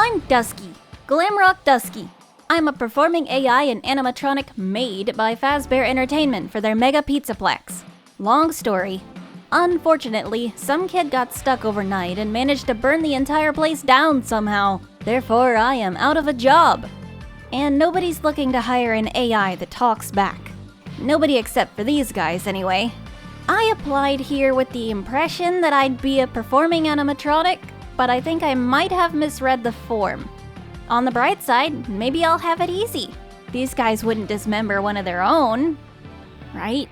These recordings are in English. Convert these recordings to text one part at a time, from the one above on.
I'm Dusky, Glamrock Dusky. I'm a performing AI and animatronic made by Fazbear Entertainment for their Mega Pizzaplex. Long story. Unfortunately, some kid got stuck overnight and managed to burn the entire place down somehow. Therefore, I am out of a job. And nobody's looking to hire an AI that talks back. Nobody except for these guys, anyway. I applied here with the impression that I'd be a performing animatronic, but I think I might have misread the form. On the bright side, maybe I'll have it easy. These guys wouldn't dismember one of their own, right?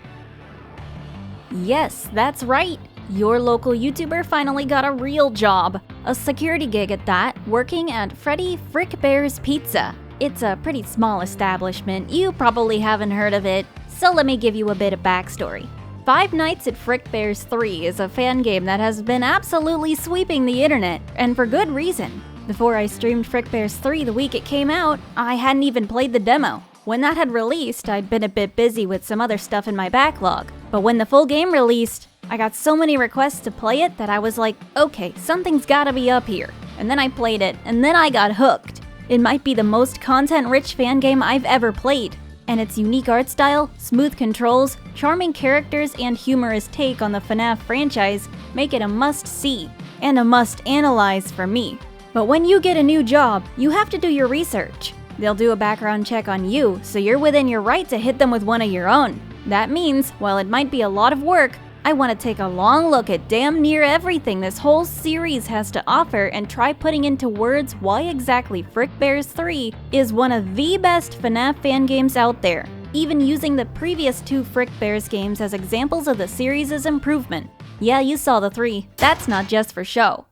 Yes, that's right. Your local YouTuber finally got a real job. A security gig at that, working at FNAF Fangame Pizza. It's a pretty small establishment, you probably haven't heard of it, so let me give you a bit of backstory. Five Nights at Frickbear'S 3 is a fan game that has been absolutely sweeping the internet, and for good reason. Before I streamed Frickbear'S 3 the week it came out, I hadn't even played the demo. When that had released, I'd been a bit busy with some other stuff in my backlog. But when the full game released, I got so many requests to play it that I was like, okay, something's gotta be up here. And then I played it, and then I got hooked. It might be the most content-rich fan game I've ever played. And its unique art style, smooth controls, charming characters, and humorous take on the FNAF franchise make it a must-see, and a must-analyze for me. But when you get a new job, you have to do your research. They'll do a background check on you, so you're within your right to hit them with one of your own. That means, while it might be a lot of work, I want to take a long look at damn near everything this whole series has to offer and try putting into words why exactly Frickbear'S 3 is one of the best FNAF fan games out there, even using the previous two Frickbear'S games as examples of the series' improvement. Yeah, you saw the 3. That's not just for show.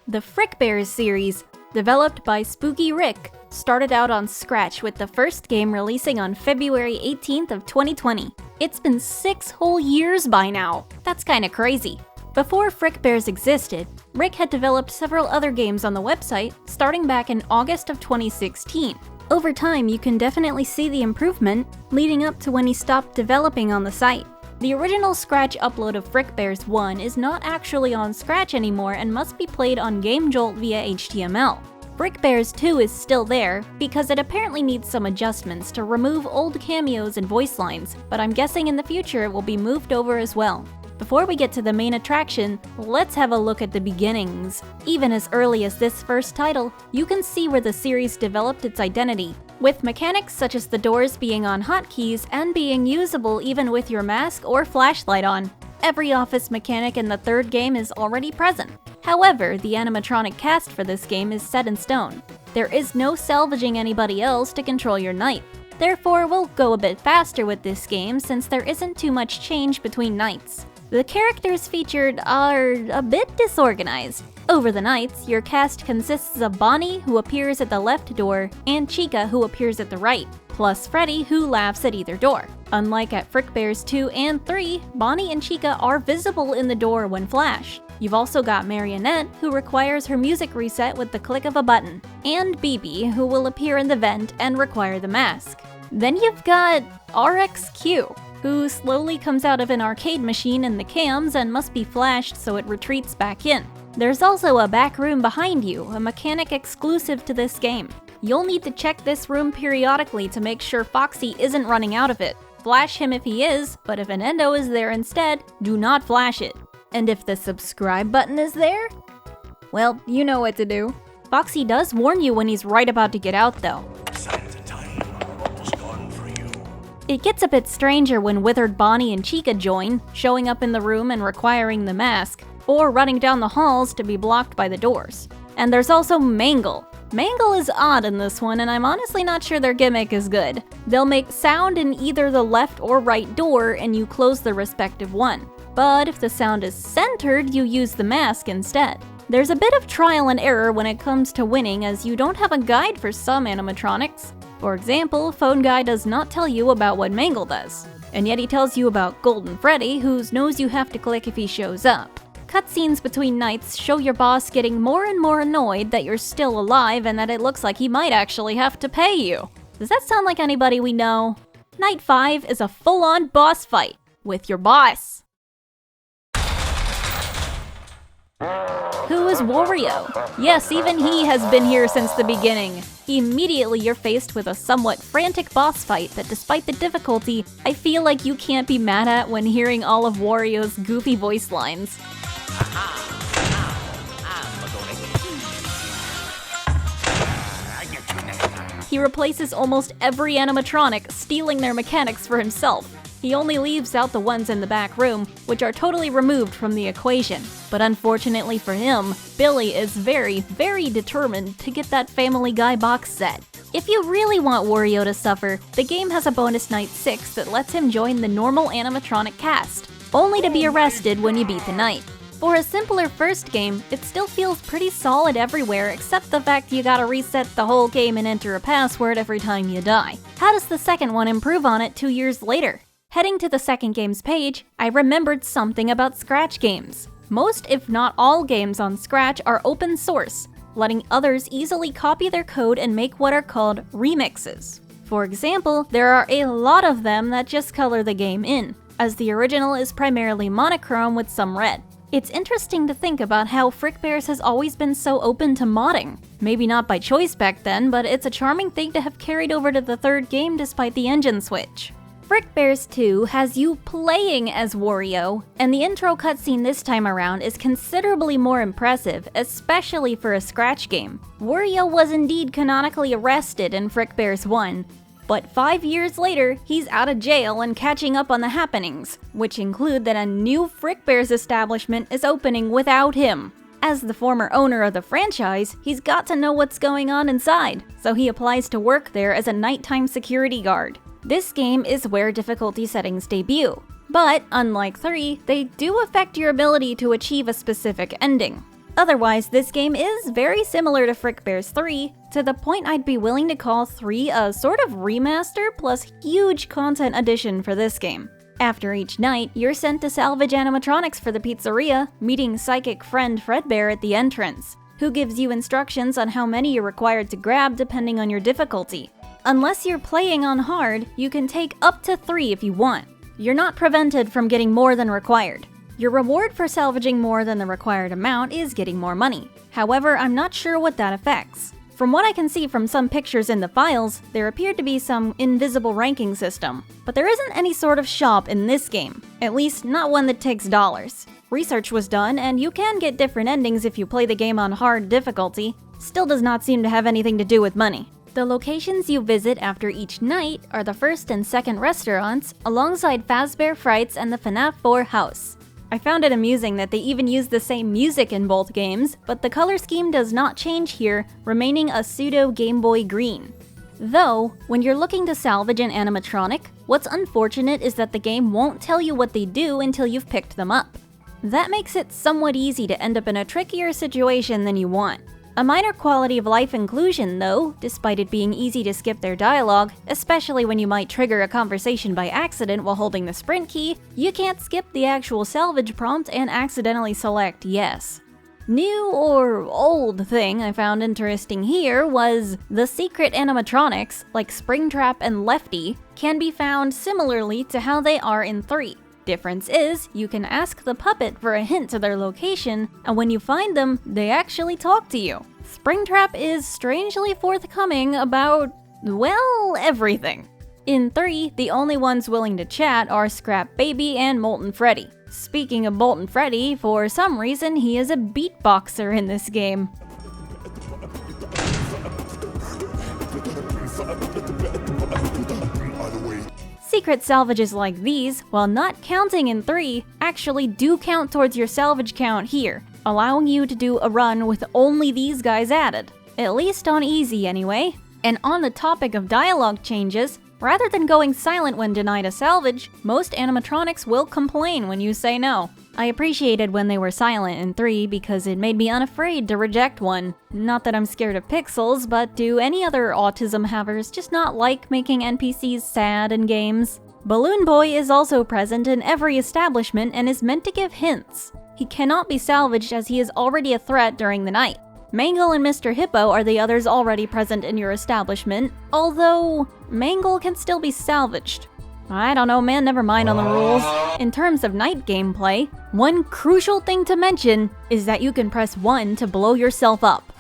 The Frickbear'S series, developed by Spooky Rick, started out on Scratch with the first game releasing on February 18th of 2020. It's been 6 whole years by now. That's kinda crazy. Before Frickbear'S existed, Rick had developed several other games on the website, starting back in August of 2016. Over time, you can definitely see the improvement, leading up to when he stopped developing on the site. The original Scratch upload of Frickbear'S 1 is not actually on Scratch anymore and must be played on GameJolt via HTML. Frickbear'S 2 is still there, because it apparently needs some adjustments to remove old cameos and voice lines, but I'm guessing in the future it will be moved over as well. Before we get to the main attraction, let's have a look at the beginnings. Even as early as this first title, you can see where the series developed its identity, with mechanics such as the doors being on hotkeys and being usable even with your mask or flashlight on. Every office mechanic in the third game is already present. However, the animatronic cast for this game is set in stone. There is no salvaging anybody else to control your night. Therefore, we'll go a bit faster with this game since there isn't too much change between nights. The characters featured are a bit disorganized. Over the nights, your cast consists of Bonnie, who appears at the left door, and Chica, who appears at the right, plus Freddy, who laughs at either door. Unlike at Frickbear'S 2 and 3, Bonnie and Chica are visible in the door when flashed. You've also got Marionette, who requires her music reset with the click of a button, and BB, who will appear in the vent and require the mask. Then you've got RXQ, who slowly comes out of an arcade machine in the cams and must be flashed so it retreats back in. There's also a back room behind you, a mechanic exclusive to this game. You'll need to check this room periodically to make sure Foxy isn't running out of it. Flash him if he is, but if an endo is there instead, do not flash it. And if the subscribe button is there? Well, you know what to do. Foxy does warn you when he's right about to get out though. It gets a bit stranger when withered Bonnie and Chica join, showing up in the room and requiring the mask, or running down the halls to be blocked by the doors. And there's also Mangle. Mangle is odd in this one, and I'm honestly not sure their gimmick is good. They'll make sound in either the left or right door and you close the respective one. But if the sound is centered, you use the mask instead. There's a bit of trial and error when it comes to winning, as you don't have a guide for some animatronics. For example, Phone Guy does not tell you about what Mangle does. And yet he tells you about Golden Freddy, whose nose you have to click if he shows up. Cutscenes between nights show your boss getting more and more annoyed that you're still alive and that it looks like he might actually have to pay you. Does that sound like anybody we know? Night 5 is a full-on boss fight with your boss. is Wario. Yes, even he has been here since the beginning. Immediately you're faced with a somewhat frantic boss fight that, despite the difficulty, I feel like you can't be mad at when hearing all of Wario's goofy voice lines. He replaces almost every animatronic, stealing their mechanics for himself. He only leaves out the ones in the back room, which are totally removed from the equation. But unfortunately for him, Billy is very, very determined to get that Family Guy box set. If you really want Wario to suffer, the game has a bonus night 6 that lets him join the normal animatronic cast, only to be arrested when you beat the night. For a simpler first game, it still feels pretty solid everywhere except the fact you gotta reset the whole game and enter a password every time you die. How does the second one improve on it 2 years later? Heading to the second game's page, I remembered something about Scratch games. Most, if not all, games on Scratch are open source, letting others easily copy their code and make what are called remixes. For example, there are a lot of them that just color the game in, as the original is primarily monochrome with some red. It's interesting to think about how FrickBear'S has always been so open to modding. Maybe not by choice back then, but it's a charming thing to have carried over to the third game despite the engine switch. FrickBear'S 2 has you playing as Wario, and the intro cutscene this time around is considerably more impressive, especially for a Scratch game. Wario was indeed canonically arrested in FrickBear'S 1, but 5 years later, he's out of jail and catching up on the happenings, which include that a new FrickBear'S establishment is opening without him. As the former owner of the franchise, he's got to know what's going on inside, so he applies to work there as a nighttime security guard. This game is where difficulty settings debut, but unlike 3, they do affect your ability to achieve a specific ending. Otherwise, this game is very similar to FrickBear'S 3, to the point I'd be willing to call 3 a sort of remaster plus huge content addition for this game. After each night, you're sent to salvage animatronics for the pizzeria, meeting psychic friend Fredbear at the entrance, who gives you instructions on how many you're required to grab depending on your difficulty. Unless you're playing on hard, you can take up to 3 if you want. You're not prevented from getting more than required. Your reward for salvaging more than the required amount is getting more money. However, I'm not sure what that affects. From what I can see from some pictures in the files, there appeared to be some invisible ranking system, but there isn't any sort of shop in this game, at least not one that takes dollars. Research was done, and you can get different endings if you play the game on hard difficulty. Still does not seem to have anything to do with money. The locations you visit after each night are the first and second restaurants, alongside Fazbear Frights and the FNAF 4 house. I found it amusing that they even use the same music in both games, but the color scheme does not change here, remaining a pseudo Game Boy green. Though, when you're looking to salvage an animatronic, what's unfortunate is that the game won't tell you what they do until you've picked them up. That makes it somewhat easy to end up in a trickier situation than you want. A minor quality of life inclusion, though, despite it being easy to skip their dialogue, especially when you might trigger a conversation by accident while holding the sprint key, you can't skip the actual salvage prompt and accidentally select yes. New or old thing I found interesting here was the secret animatronics, like Springtrap and Lefty, can be found similarly to how they are in 3. Difference is, you can ask the puppet for a hint to their location, and when you find them, they actually talk to you. Springtrap is strangely forthcoming about, well, everything. In 3, the only ones willing to chat are Scrap Baby and Molten Freddy. Speaking of Molten Freddy, for some reason he is a beatboxer in this game. Secret salvages like these, while not counting in 3, actually do count towards your salvage count here, allowing you to do a run with only these guys added. At least on easy anyway. And on the topic of dialogue changes, rather than going silent when denied a salvage, most animatronics will complain when you say no. I appreciated when they were silent in 3 because it made me unafraid to reject one. Not that I'm scared of pixels, but do any other autism havers just not like making NPCs sad in games? Balloon Boy is also present in every establishment and is meant to give hints. He cannot be salvaged as he is already a threat during the night. Mangle and Mr. Hippo are the others already present in your establishment, although Mangle can still be salvaged. I don't know, man, never mind on the rules. In terms of night gameplay, one crucial thing to mention is that you can press 1 to blow yourself up.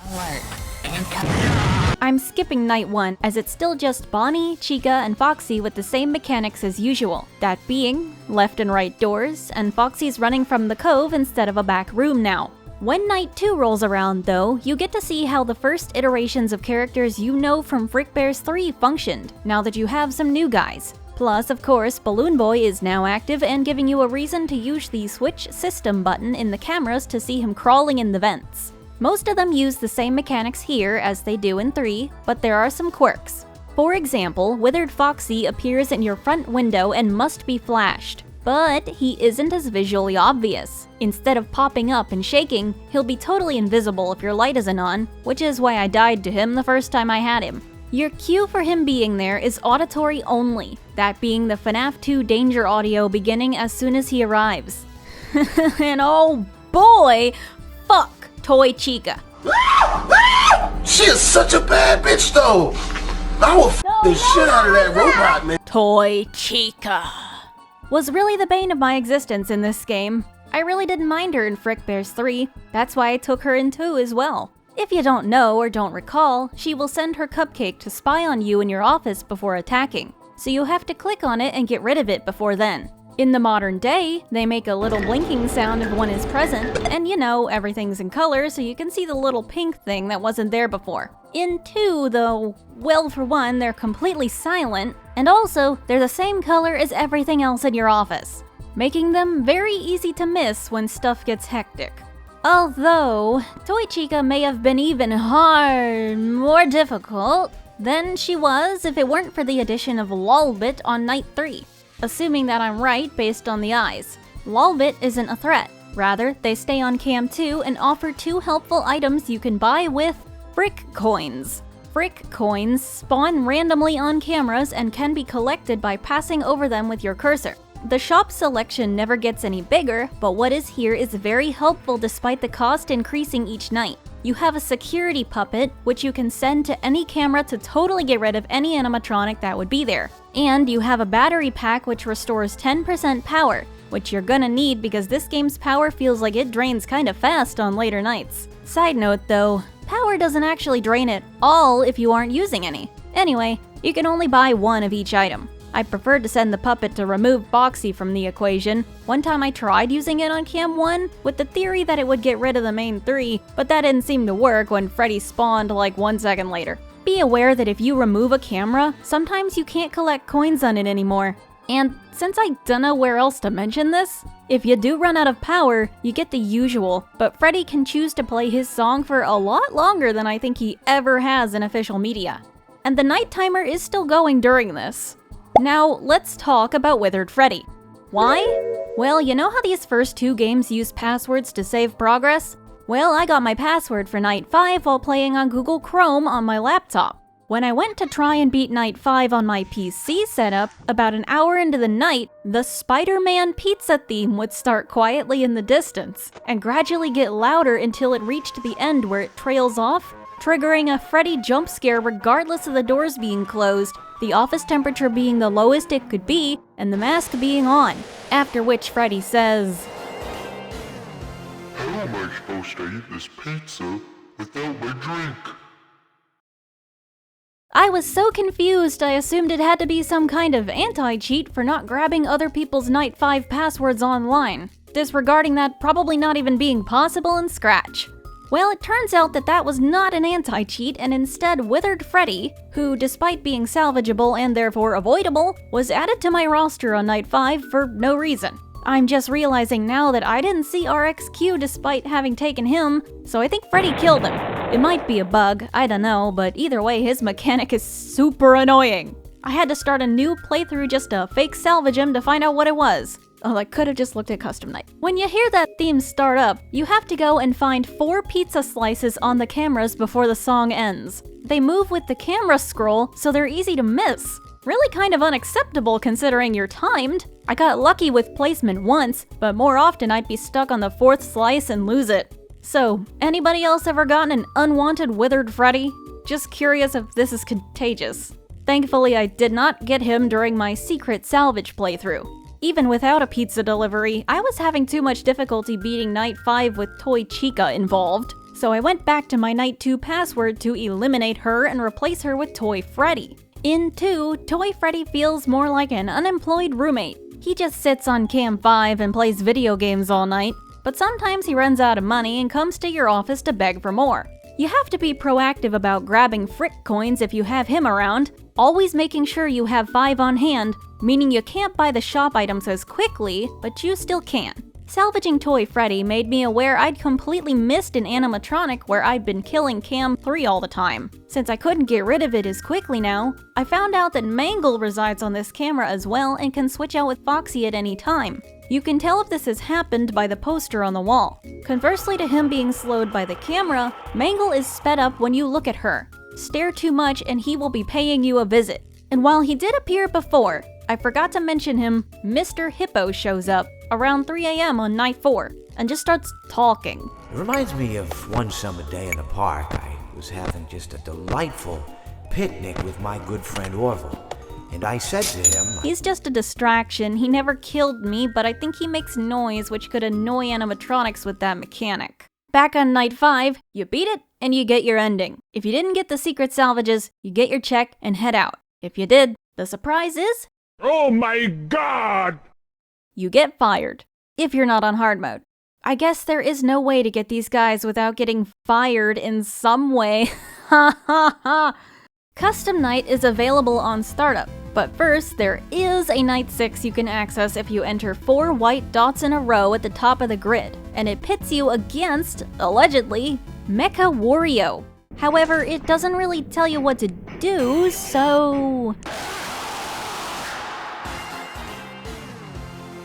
I'm skipping night 1 as it's still just Bonnie, Chica, and Foxy with the same mechanics as usual. That being, left and right doors, and Foxy's running from the cove instead of a back room now. When night 2 rolls around though, you get to see how the first iterations of characters you know from FNAF 3 functioned, now that you have some new guys. Plus, of course, Balloon Boy is now active and giving you a reason to use the Switch System button in the cameras to see him crawling in the vents. Most of them use the same mechanics here as they do in 3, but there are some quirks. For example, Withered Foxy appears in your front window and must be flashed. But he isn't as visually obvious. Instead of popping up and shaking, he'll be totally invisible if your light isn't on, which is why I died to him the first time I had him. Your cue for him being there is auditory only, that being the FNAF 2 danger audio beginning as soon as he arrives. And oh boy, fuck Toy Chica. She is such a bad bitch though. I will f the shit out of that robot, man. Toy Chica was really the bane of my existence in this game. I really didn't mind her in FNAF 3, that's why I took her in 2 as well. If you don't know or don't recall, she will send her cupcake to spy on you in your office before attacking, so you have to click on it and get rid of it before then. In the modern day, they make a little blinking sound if one is present, and you know, everything's in color so you can see the little pink thing that wasn't there before. In 2 though, well for one, they're completely silent, and also, they're the same color as everything else in your office, making them very easy to miss when stuff gets hectic. Although, Toy Chica may have been even more difficult than she was if it weren't for the addition of Lolbit on night 3. Assuming that I'm right based on the eyes. Lolbit isn't a threat. Rather, they stay on cam 2 and offer 2 helpful items you can buy with Frick Coins. Frick Coins spawn randomly on cameras and can be collected by passing over them with your cursor. The shop selection never gets any bigger, but what is here is very helpful despite the cost increasing each night. You have a security puppet, which you can send to any camera to totally get rid of any animatronic that would be there. And you have a battery pack which restores 10% power, which you're gonna need because this game's power feels like it drains kinda fast on later nights. Side note though, power doesn't actually drain at all if you aren't using any. Anyway, you can only buy 1 of each item. I preferred to send the puppet to remove Boxy from the equation. One time I tried using it on cam 1 with the theory that it would get rid of the main 3, but that didn't seem to work when Freddy spawned like 1 second later. Be aware that if you remove a camera, sometimes you can't collect coins on it anymore. And since I don't know where else to mention this, if you do run out of power, you get the usual, but Freddy can choose to play his song for a lot longer than I think he ever has in official media. And the night timer is still going during this. Now, let's talk about Withered Freddy. Why? Well, you know how these first 2 games use passwords to save progress? Well, I got my password for Night 5 while playing on Google Chrome on my laptop. When I went to try and beat Night 5 on my PC setup, about an hour into the night, the Spider-Man pizza theme would start quietly in the distance, and gradually get louder until it reached the end where it trails off, triggering a Freddy jump scare regardless of the doors being closed, the office temperature being the lowest it could be, and the mask being on. After which Freddy says, "How am I supposed to eat this pizza without my drink?" I was so confused I assumed it had to be some kind of anti-cheat for not grabbing other people's Night 5 passwords online, disregarding that probably not even being possible in Scratch. Well, it turns out that that was not an anti-cheat and instead Withered Freddy, who, despite being salvageable and therefore avoidable, was added to my roster on Night 5 for no reason. I'm just realizing now that I didn't see RXQ despite having taken him, so I think Freddy killed him. It might be a bug, I don't know, but either way his mechanic is super annoying. I had to start a new playthrough just to fake salvage him to find out what it was. Oh, I could have just looked at Custom Night. When you hear that theme start up, you have to go and find 4 pizza slices on the cameras before the song ends. They move with the camera scroll, so they're easy to miss. Really kind of unacceptable considering you're timed. I got lucky with placement once, but more often I'd be stuck on the 4th slice and lose it. So, anybody else ever gotten an unwanted Withered Freddy? Just curious if this is contagious. Thankfully, I did not get him during my secret salvage playthrough. Even without a pizza delivery, I was having too much difficulty beating Night 5 with Toy Chica involved, so I went back to my Night 2 password to eliminate her and replace her with Toy Freddy. In 2, Toy Freddy feels more like an unemployed roommate. He just sits on Cam 5 and plays video games all night, but sometimes he runs out of money and comes to your office to beg for more. You have to be proactive about grabbing Frick coins if you have him around, always making sure you have 5 on hand, meaning you can't buy the shop items as quickly, but you still can. Salvaging Toy Freddy made me aware I'd completely missed an animatronic where I'd been killing Cam 3 all the time. Since I couldn't get rid of it as quickly now, I found out that Mangle resides on this camera as well and can switch out with Foxy at any time. You can tell if this has happened by the poster on the wall. Conversely to him being slowed by the camera, Mangle is sped up when you look at her. Stare too much and he will be paying you a visit. And while he did appear before, I forgot to mention him, Mr. Hippo shows up around 3 AM on night 4 and just starts talking. It reminds me of one summer day in the park. I was having just a delightful picnic with my good friend Orville. And I said to him, "He's just a distraction. He never killed me, but I think he makes noise which could annoy animatronics with that mechanic." Back on night 5, you beat it and you get your ending. If you didn't get the secret salvages, you get your check and head out. If you did, the surprise is... Oh my god! You get fired. If you're not on hard mode. I guess there is no way to get these guys without getting fired in some way. Ha ha ha! Custom Night is available on startup, but first there is a Night 6 you can access if you enter 4 white dots in a row at the top of the grid, and it pits you against, allegedly, Mecha Wario. However, it doesn't really tell you what to do, so...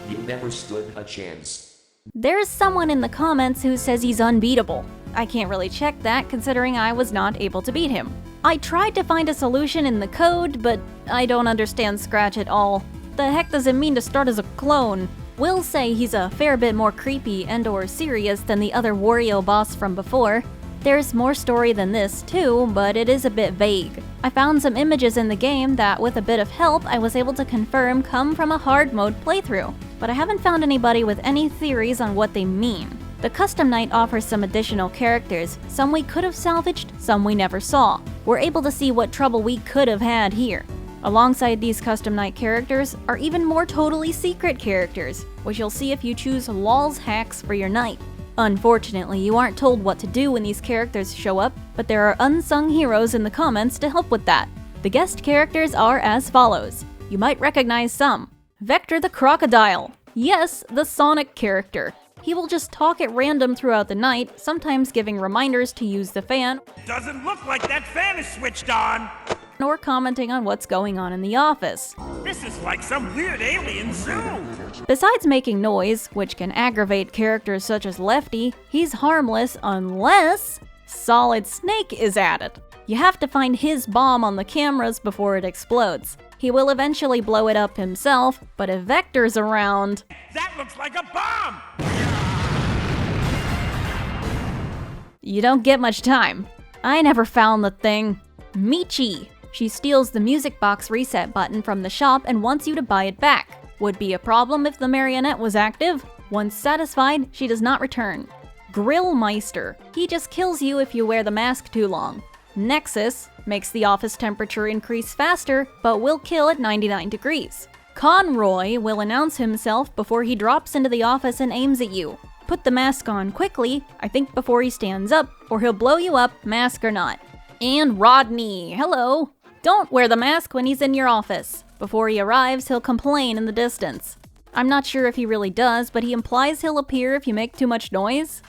You never stood a chance. There's someone in the comments who says he's unbeatable. I can't really check that considering I was not able to beat him. I tried to find a solution in the code, but I don't understand Scratch at all. The heck does it mean to start as a clone? Will say he's a fair bit more creepy and or serious than the other Wario boss from before. There's more story than this too, but it is a bit vague. I found some images in the game that, with a bit of help, I was able to confirm come from a hard mode playthrough, but I haven't found anybody with any theories on what they mean. The Custom Night offers some additional characters, some we could have salvaged, some we never saw. We're able to see what trouble we could have had here. Alongside these Custom Night characters are even more totally secret characters, which you'll see if you choose LOL's hacks for your night. Unfortunately, you aren't told what to do when these characters show up, but there are unsung heroes in the comments to help with that. The guest characters are as follows. You might recognize some. Vector the Crocodile. Yes, the Sonic character. He will just talk at random throughout the night, sometimes giving reminders to use the fan. Doesn't look like that fan is switched on. Or commenting on what's going on in the office. This is like some weird alien zoo. Besides making noise, which can aggravate characters such as Lefty, he's harmless unless Solid Snake is added. You have to find his bomb on the cameras before it explodes. He will eventually blow it up himself, but if Vector's around... That looks like a bomb! You don't get much time. I never found the thing. Michi. She steals the music box reset button from the shop and wants you to buy it back. Would be a problem if the marionette was active. Once satisfied, she does not return. Grillmeister. He just kills you if you wear the mask too long. Nexus makes the office temperature increase faster, but will kill at 99 degrees. Conroy will announce himself before he drops into the office and aims at you. Put the mask on quickly, I think before he stands up, or he'll blow you up, mask or not. And Rodney, hello. Don't wear the mask when he's in your office. Before he arrives, he'll complain in the distance. I'm not sure if he really does, but he implies he'll appear if you make too much noise.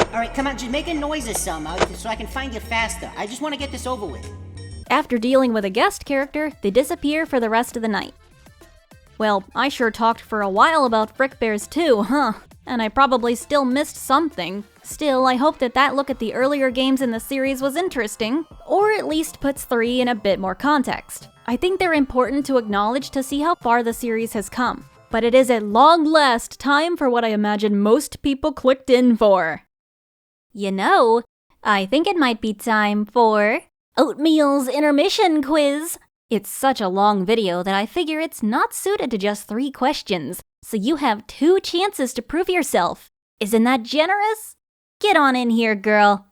Alright, come on, just make a noise or something so I can find you faster. I just want to get this over with. After dealing with a guest character, they disappear for the rest of the night. Well, I sure talked for a while about FrickBear'S too, huh? And I probably still missed something. Still, I hope that look at the earlier games in the series was interesting, or at least puts 3 in a bit more context. I think they're important to acknowledge to see how far the series has come. But it is at long last time for what I imagine most people clicked in for. You know, I think it might be time for Oatmeal's Intermission Quiz. It's such a long video that I figure it's not suited to just 3 questions, so you have 2 chances to prove yourself. Isn't that generous? Get on in here, girl.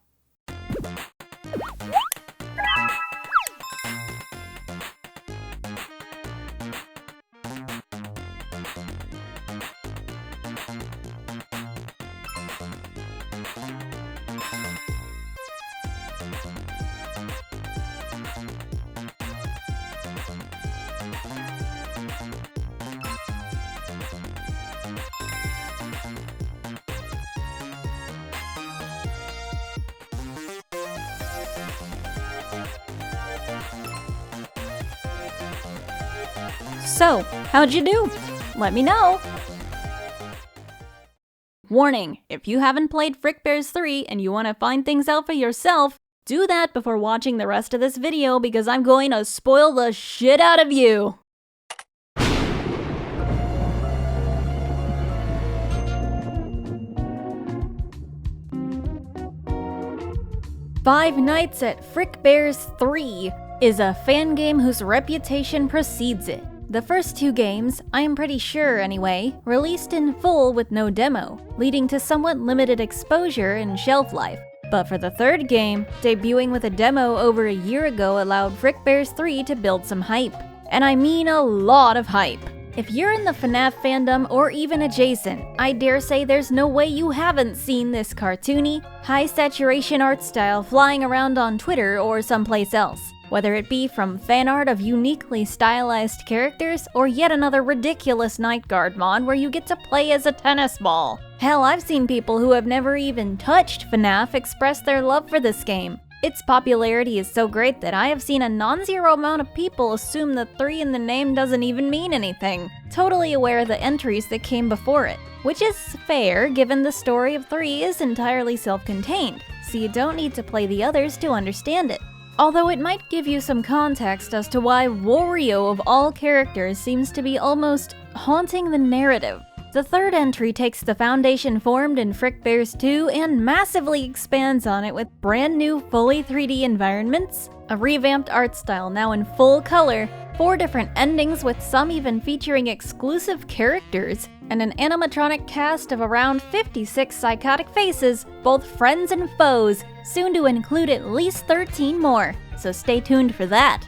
So, how'd you do? Let me know! Warning, if you haven't played FNAF 3 and you want to find things out for yourself, do that before watching the rest of this video because I'm going to spoil the shit out of you! Five Nights at FNAF 3 is a fan game whose reputation precedes it. The first 2 games, I am pretty sure anyway, released in full with no demo, leading to somewhat limited exposure and shelf life. But for the 3rd game, debuting with a demo over a year ago allowed FNAF 3 to build some hype. And I mean a lot of hype. If you're in the FNAF fandom or even adjacent, I dare say there's no way you haven't seen this cartoony, high-saturation art style flying around on Twitter or someplace else. Whether it be from fan art of uniquely stylized characters or yet another ridiculous Night Guard mod where you get to play as a tennis ball. Hell, I've seen people who have never even touched FNAF express their love for this game. Its popularity is so great that I have seen a non-zero amount of people assume the 3 in the name doesn't even mean anything, totally aware of the entries that came before it. Which is fair given the story of 3 is entirely self-contained, so you don't need to play the others to understand it. Although it might give you some context as to why Wario of all characters seems to be almost haunting the narrative. The 3rd entry takes the foundation formed in FNAF 2 and massively expands on it with brand new fully 3D environments, a revamped art style now in full color, 4 different endings with some even featuring exclusive characters, and an animatronic cast of around 56 psychotic faces, both friends and foes, soon to include at least 13 more, so stay tuned for that.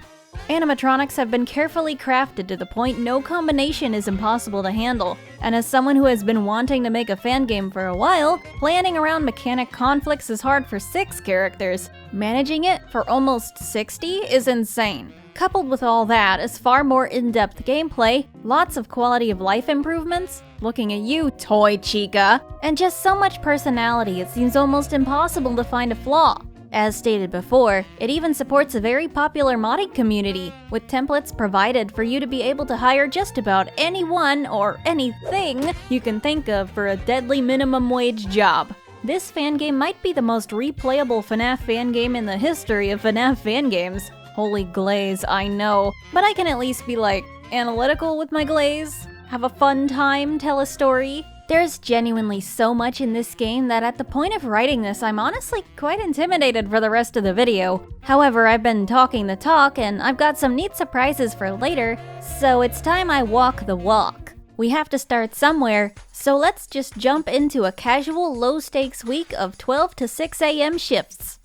Animatronics have been carefully crafted to the point no combination is impossible to handle, and as someone who has been wanting to make a fan game for a while, planning around mechanic conflicts is hard for 6 characters. Managing it for almost 60 is insane. Coupled with all that is far more in-depth gameplay, lots of quality of life improvements, looking at you, Toy Chica, and just so much personality it seems almost impossible to find a flaw. As stated before, it even supports a very popular modding community, with templates provided for you to be able to hire just about anyone or anything you can think of for a deadly minimum wage job. This fan game might be the most replayable FNAF fan game in the history of FNAF fan games. Holy glaze, I know, but I can at least be like, analytical with my glaze, have a fun time, tell a story. There's genuinely so much in this game that at the point of writing this, I'm honestly quite intimidated for the rest of the video. However, I've been talking the talk and I've got some neat surprises for later, so it's time I walk the walk. We have to start somewhere, so let's just jump into a casual low-stakes week of 12 to 6 a.m. shifts.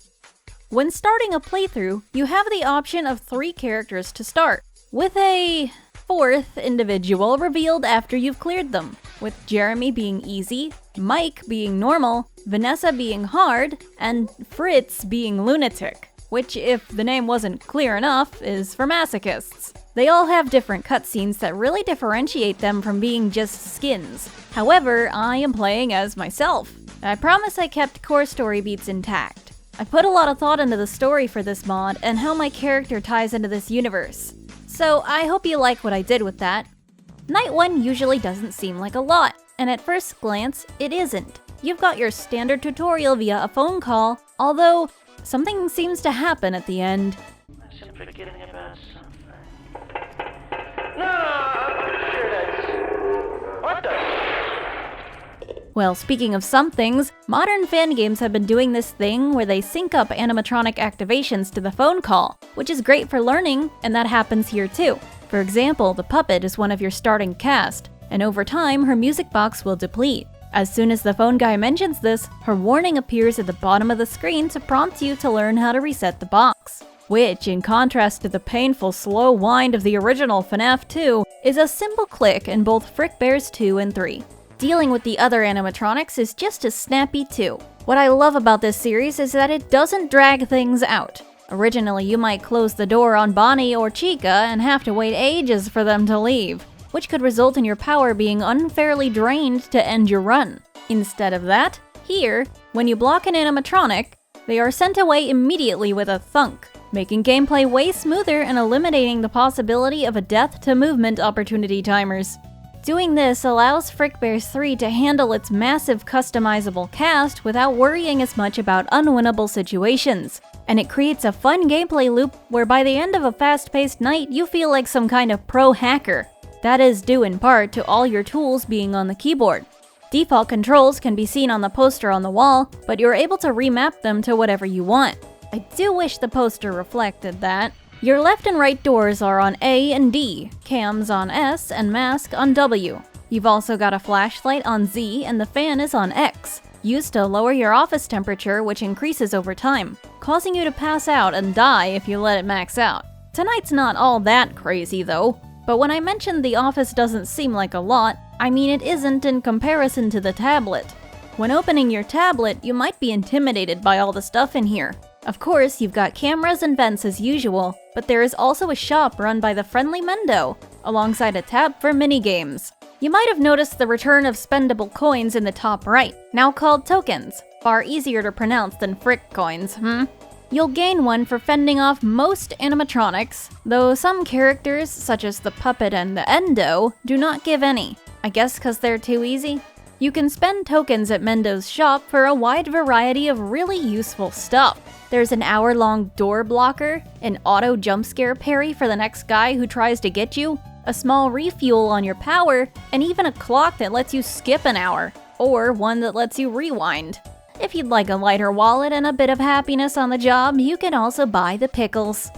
When starting a playthrough, you have the option of 3 characters to start, with a 4th individual revealed after you've cleared them, with Jeremy being easy, Mike being normal, Vanessa being hard, and Fritz being lunatic, which, if the name wasn't clear enough, is for masochists. They all have different cutscenes that really differentiate them from being just skins. However, I am playing as myself. I promise I kept core story beats intact. I put a lot of thought into the story for this mod and how my character ties into this universe. So I hope you like what I did with that. Night 1 usually doesn't seem like a lot, and at first glance, it isn't. You've got your standard tutorial via a phone call, although something seems to happen at the end. I'm forgetting about something. No, I'm sure that's... What the... Well, speaking of some things, modern fan games have been doing this thing where they sync up animatronic activations to the phone call, which is great for learning, and that happens here too. For example, the puppet is one of your starting cast, and over time, her music box will deplete. As soon as the phone guy mentions this, her warning appears at the bottom of the screen to prompt you to learn how to reset the box. Which, in contrast to the painful slow wind of the original FNAF 2, is a simple click in both FrickBear'S 2 and 3. Dealing with the other animatronics is just as snappy too. What I love about this series is that it doesn't drag things out. Originally, you might close the door on Bonnie or Chica and have to wait ages for them to leave, which could result in your power being unfairly drained to end your run. Instead of that, here, when you block an animatronic, they are sent away immediately with a thunk, making gameplay way smoother and eliminating the possibility of a death to movement opportunity timers. Doing this allows FrickBear'S 3 to handle its massive customizable cast without worrying as much about unwinnable situations. And it creates a fun gameplay loop where by the end of a fast-paced night, you feel like some kind of pro hacker. That is due in part to all your tools being on the keyboard. Default controls can be seen on the poster on the wall, but you're able to remap them to whatever you want. I do wish the poster reflected that. Your left and right doors are on A and D, cams on S, and mask on W. You've also got a flashlight on Z, and the fan is on X, used to lower your office temperature, which increases over time, causing you to pass out and die if you let it max out. Tonight's not all that crazy though, but when I mentioned the office doesn't seem like a lot, I mean it isn't in comparison to the tablet. When opening your tablet, you might be intimidated by all the stuff in here. Of course, you've got cameras and vents as usual, but there is also a shop run by the friendly Mendo, alongside a tab for minigames. You might have noticed the return of spendable coins in the top right, now called tokens. Far easier to pronounce than frick coins, You'll gain one for fending off most animatronics, though some characters, such as the puppet and the Endo, do not give any. I guess cause they're too easy? You can spend tokens at Mendo's shop for a wide variety of really useful stuff. There's an hour-long door blocker, an auto jump scare parry for the next guy who tries to get you, a small refuel on your power, and even a clock that lets you skip an hour, or one that lets you rewind. If you'd like a lighter wallet and a bit of happiness on the job, you can also buy the pickles.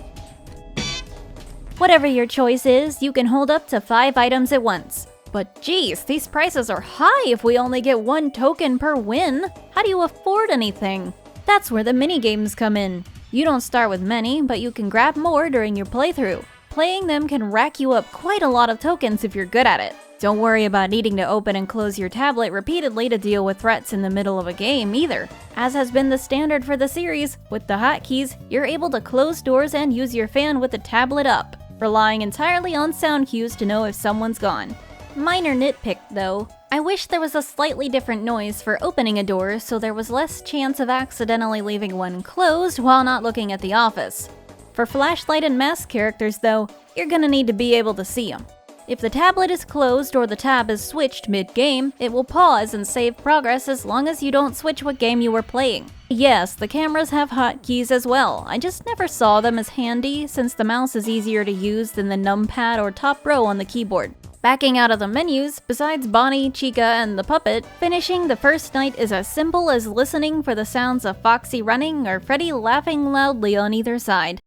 Whatever your choice is, you can hold up to 5 items at once. But geez, these prices are high if we only get 1 token per win. How do you afford anything? That's where the minigames come in. You don't start with many, but you can grab more during your playthrough. Playing them can rack you up quite a lot of tokens if you're good at it. Don't worry about needing to open and close your tablet repeatedly to deal with threats in the middle of a game either. As has been the standard for the series, with the hotkeys, you're able to close doors and use your fan with the tablet up, relying entirely on sound cues to know if someone's gone. Minor nitpick though, I wish there was a slightly different noise for opening a door so there was less chance of accidentally leaving one closed while not looking at the office. For flashlight and mask characters though, you're gonna need to be able to see them. If the tablet is closed or the tab is switched mid-game, it will pause and save progress as long as you don't switch what game you were playing. Yes, the cameras have hotkeys as well, I just never saw them as handy since the mouse is easier to use than the numpad or top row on the keyboard. Backing out of the menus, besides Bonnie, Chica, and the puppet, finishing the first night is as simple as listening for the sounds of Foxy running or Freddy laughing loudly on either side.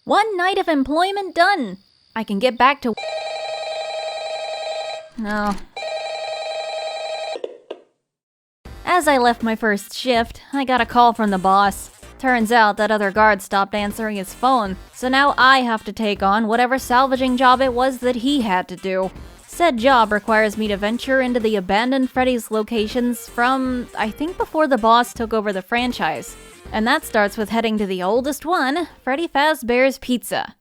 One night of employment done! I can get back to... No. As I left my first shift, I got a call from the boss. Turns out that other guard stopped answering his phone, so now I have to take on whatever salvaging job it was that he had to do. Said job requires me to venture into the abandoned Freddy's locations from, I think, before the boss took over the franchise. And that starts with heading to the oldest one, Freddy Fazbear's Pizza.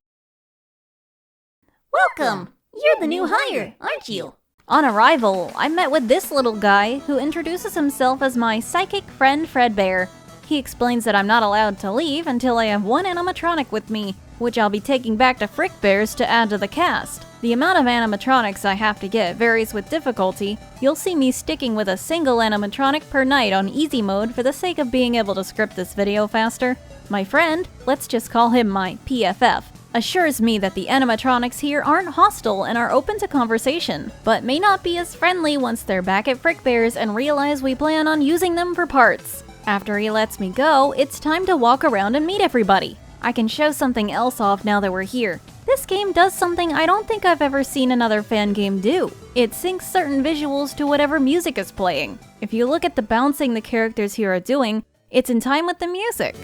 Welcome! You're the new hire, aren't you? On arrival, I met with this little guy who introduces himself as my psychic friend Fredbear. He explains that I'm not allowed to leave until I have 1 animatronic with me, which I'll be taking back to FrickBear'S to add to the cast. The amount of animatronics I have to get varies with difficulty. You'll see me sticking with a single animatronic per night on easy mode for the sake of being able to script this video faster. My friend, let's just call him my PFF, assures me that the animatronics here aren't hostile and are open to conversation, but may not be as friendly once they're back at FrickBear'S and realize we plan on using them for parts. After he lets me go, it's time to walk around and meet everybody. I can show something else off now that we're here. This game does something I don't think I've ever seen another fan game do. It syncs certain visuals to whatever music is playing. If you look at the bouncing the characters here are doing, it's in time with the music.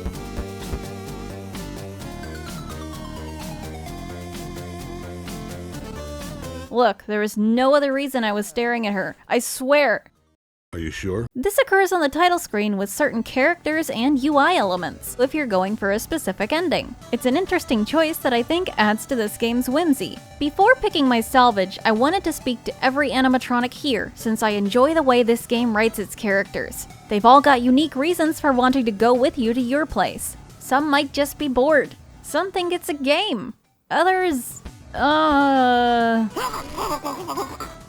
Look, there is no other reason I was staring at her. I swear. Are you sure? This occurs on the title screen with certain characters and UI elements, if you're going for a specific ending. It's an interesting choice that I think adds to this game's whimsy. Before picking my salvage, I wanted to speak to every animatronic here, since I enjoy the way this game writes its characters. They've all got unique reasons for wanting to go with you to your place. Some might just be bored. Some think it's a game. Others...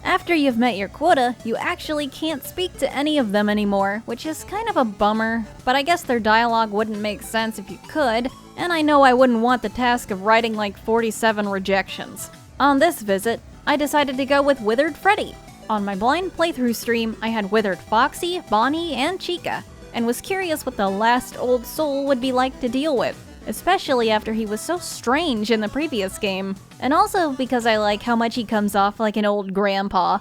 After you've met your quota, you actually can't speak to any of them anymore, which is kind of a bummer, but I guess their dialogue wouldn't make sense if you could, and I know I wouldn't want the task of writing like 47 rejections. On this visit, I decided to go with Withered Freddy. On my blind playthrough stream, I had Withered Foxy, Bonnie, and Chica, and was curious what the last old soul would be like to deal with, especially after he was so strange in the previous game, and also because I like how much he comes off like an old grandpa.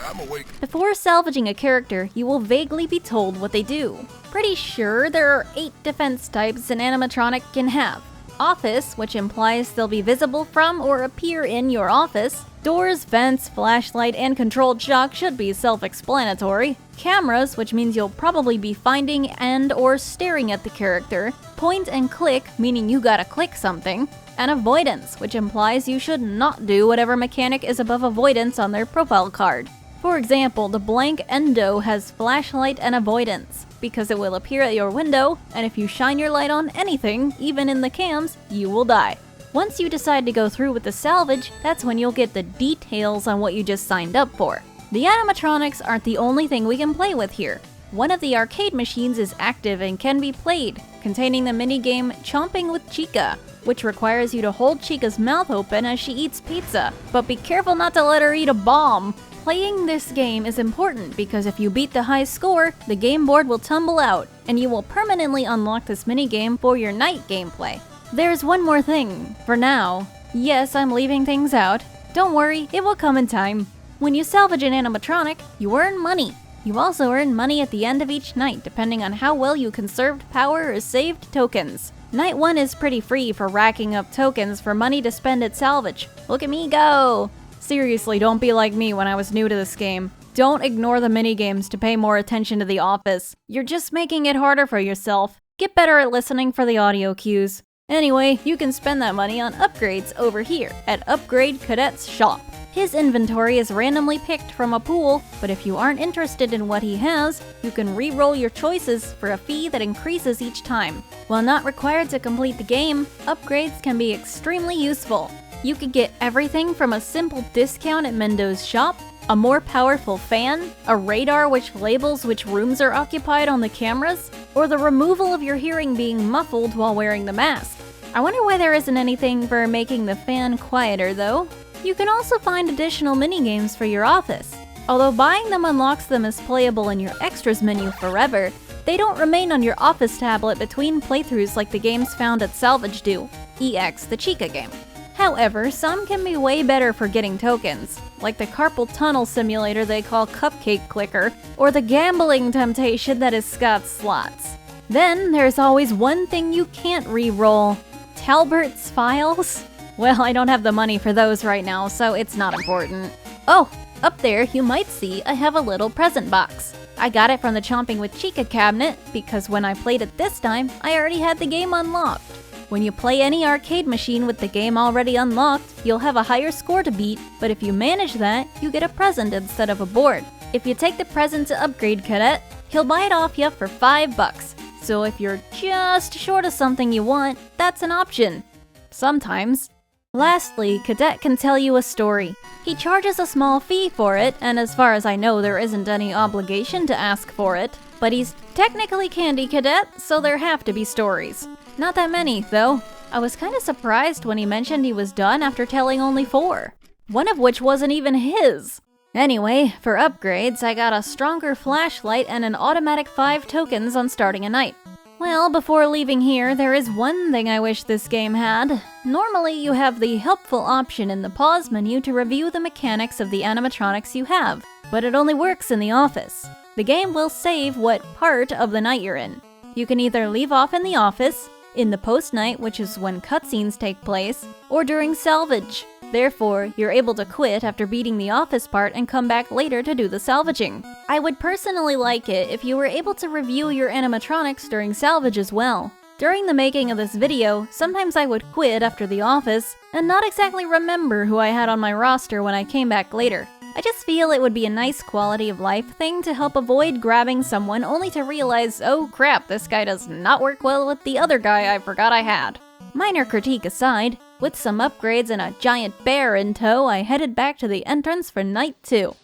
I'm awake. Before salvaging a character, you will vaguely be told what they do. Pretty sure there are 8 defense types an animatronic can have. Office, which implies they'll be visible from or appear in your office. Doors, vents, flashlight, and controlled shock should be self-explanatory. Cameras, which means you'll probably be finding and or staring at the character. Point and click, meaning you gotta click something. And avoidance, which implies you should not do whatever mechanic is above avoidance on their profile card. For example, the blank Endo has flashlight and avoidance, because it will appear at your window, and if you shine your light on anything, even in the cams, you will die. Once you decide to go through with the salvage, that's when you'll get the details on what you just signed up for. The animatronics aren't the only thing we can play with here. One of the arcade machines is active and can be played, containing the minigame Chomping with Chica, which requires you to hold Chica's mouth open as she eats pizza, but be careful not to let her eat a bomb. Playing this game is important because if you beat the high score, the game board will tumble out, and you will permanently unlock this minigame for your night gameplay. There's one more thing, for now. Yes, I'm leaving things out. Don't worry, it will come in time. When you salvage an animatronic, you earn money. You also earn money at the end of each night, depending on how well you conserved power or saved tokens. Night 1 is pretty free for racking up tokens for money to spend at salvage. Look at me go! Seriously, don't be like me when I was new to this game. Don't ignore the minigames to pay more attention to the office. You're just making it harder for yourself. Get better at listening for the audio cues. Anyway, you can spend that money on upgrades over here at Upgrade Cadet's shop. His inventory is randomly picked from a pool, but if you aren't interested in what he has, you can re-roll your choices for a fee that increases each time. While not required to complete the game, upgrades can be extremely useful. You could get everything from a simple discount at Mendo's shop, a more powerful fan, a radar which labels which rooms are occupied on the cameras, or the removal of your hearing being muffled while wearing the mask. I wonder why there isn't anything for making the fan quieter though. You can also find additional minigames for your office. Although buying them unlocks them as playable in your extras menu forever, they don't remain on your office tablet between playthroughs like the games found at Salvage do, EX the Chica game. However, some can be way better for getting tokens, like the carpal tunnel simulator they call Cupcake Clicker, or the gambling temptation that is Scott's Slots. Then there's always one thing you can't re-roll, Talbert's Files. Well, I don't have the money for those right now, so it's not important. Oh, up there you might see I have a little present box. I got it from the Chomping with Chica cabinet, because when I played it this time, I already had the game unlocked. When you play any arcade machine with the game already unlocked, you'll have a higher score to beat, but if you manage that, you get a present instead of a board. If you take the present to Upgrade Cadet, he'll buy it off you for $5. So if you're just short of something you want, that's an option. Sometimes. Lastly, Cadet can tell you a story. He charges a small fee for it, and as far as I know there isn't any obligation to ask for it. But he's technically Candy Cadet, so there have to be stories. Not that many, though. I was kinda surprised when he mentioned he was done after telling only 4, one of which wasn't even his. Anyway, for upgrades, I got a stronger flashlight and an automatic 5 tokens on starting a night. Well, before leaving here, there is one thing I wish this game had. Normally, you have the helpful option in the pause menu to review the mechanics of the animatronics you have, but it only works in the office. The game will save what part of the night you're in. You can either leave off in the office, in the post-night, which is when cutscenes take place, or during salvage. Therefore, you're able to quit after beating the office part and come back later to do the salvaging. I would personally like it if you were able to review your animatronics during salvage as well. During the making of this video, sometimes I would quit after the office and not exactly remember who I had on my roster when I came back later. I just feel it would be a nice quality of life thing to help avoid grabbing someone only to realize, oh crap, this guy does not work well with the other guy I forgot I had. Minor critique aside, with some upgrades and a giant bear in tow, I headed back to the entrance for night 2.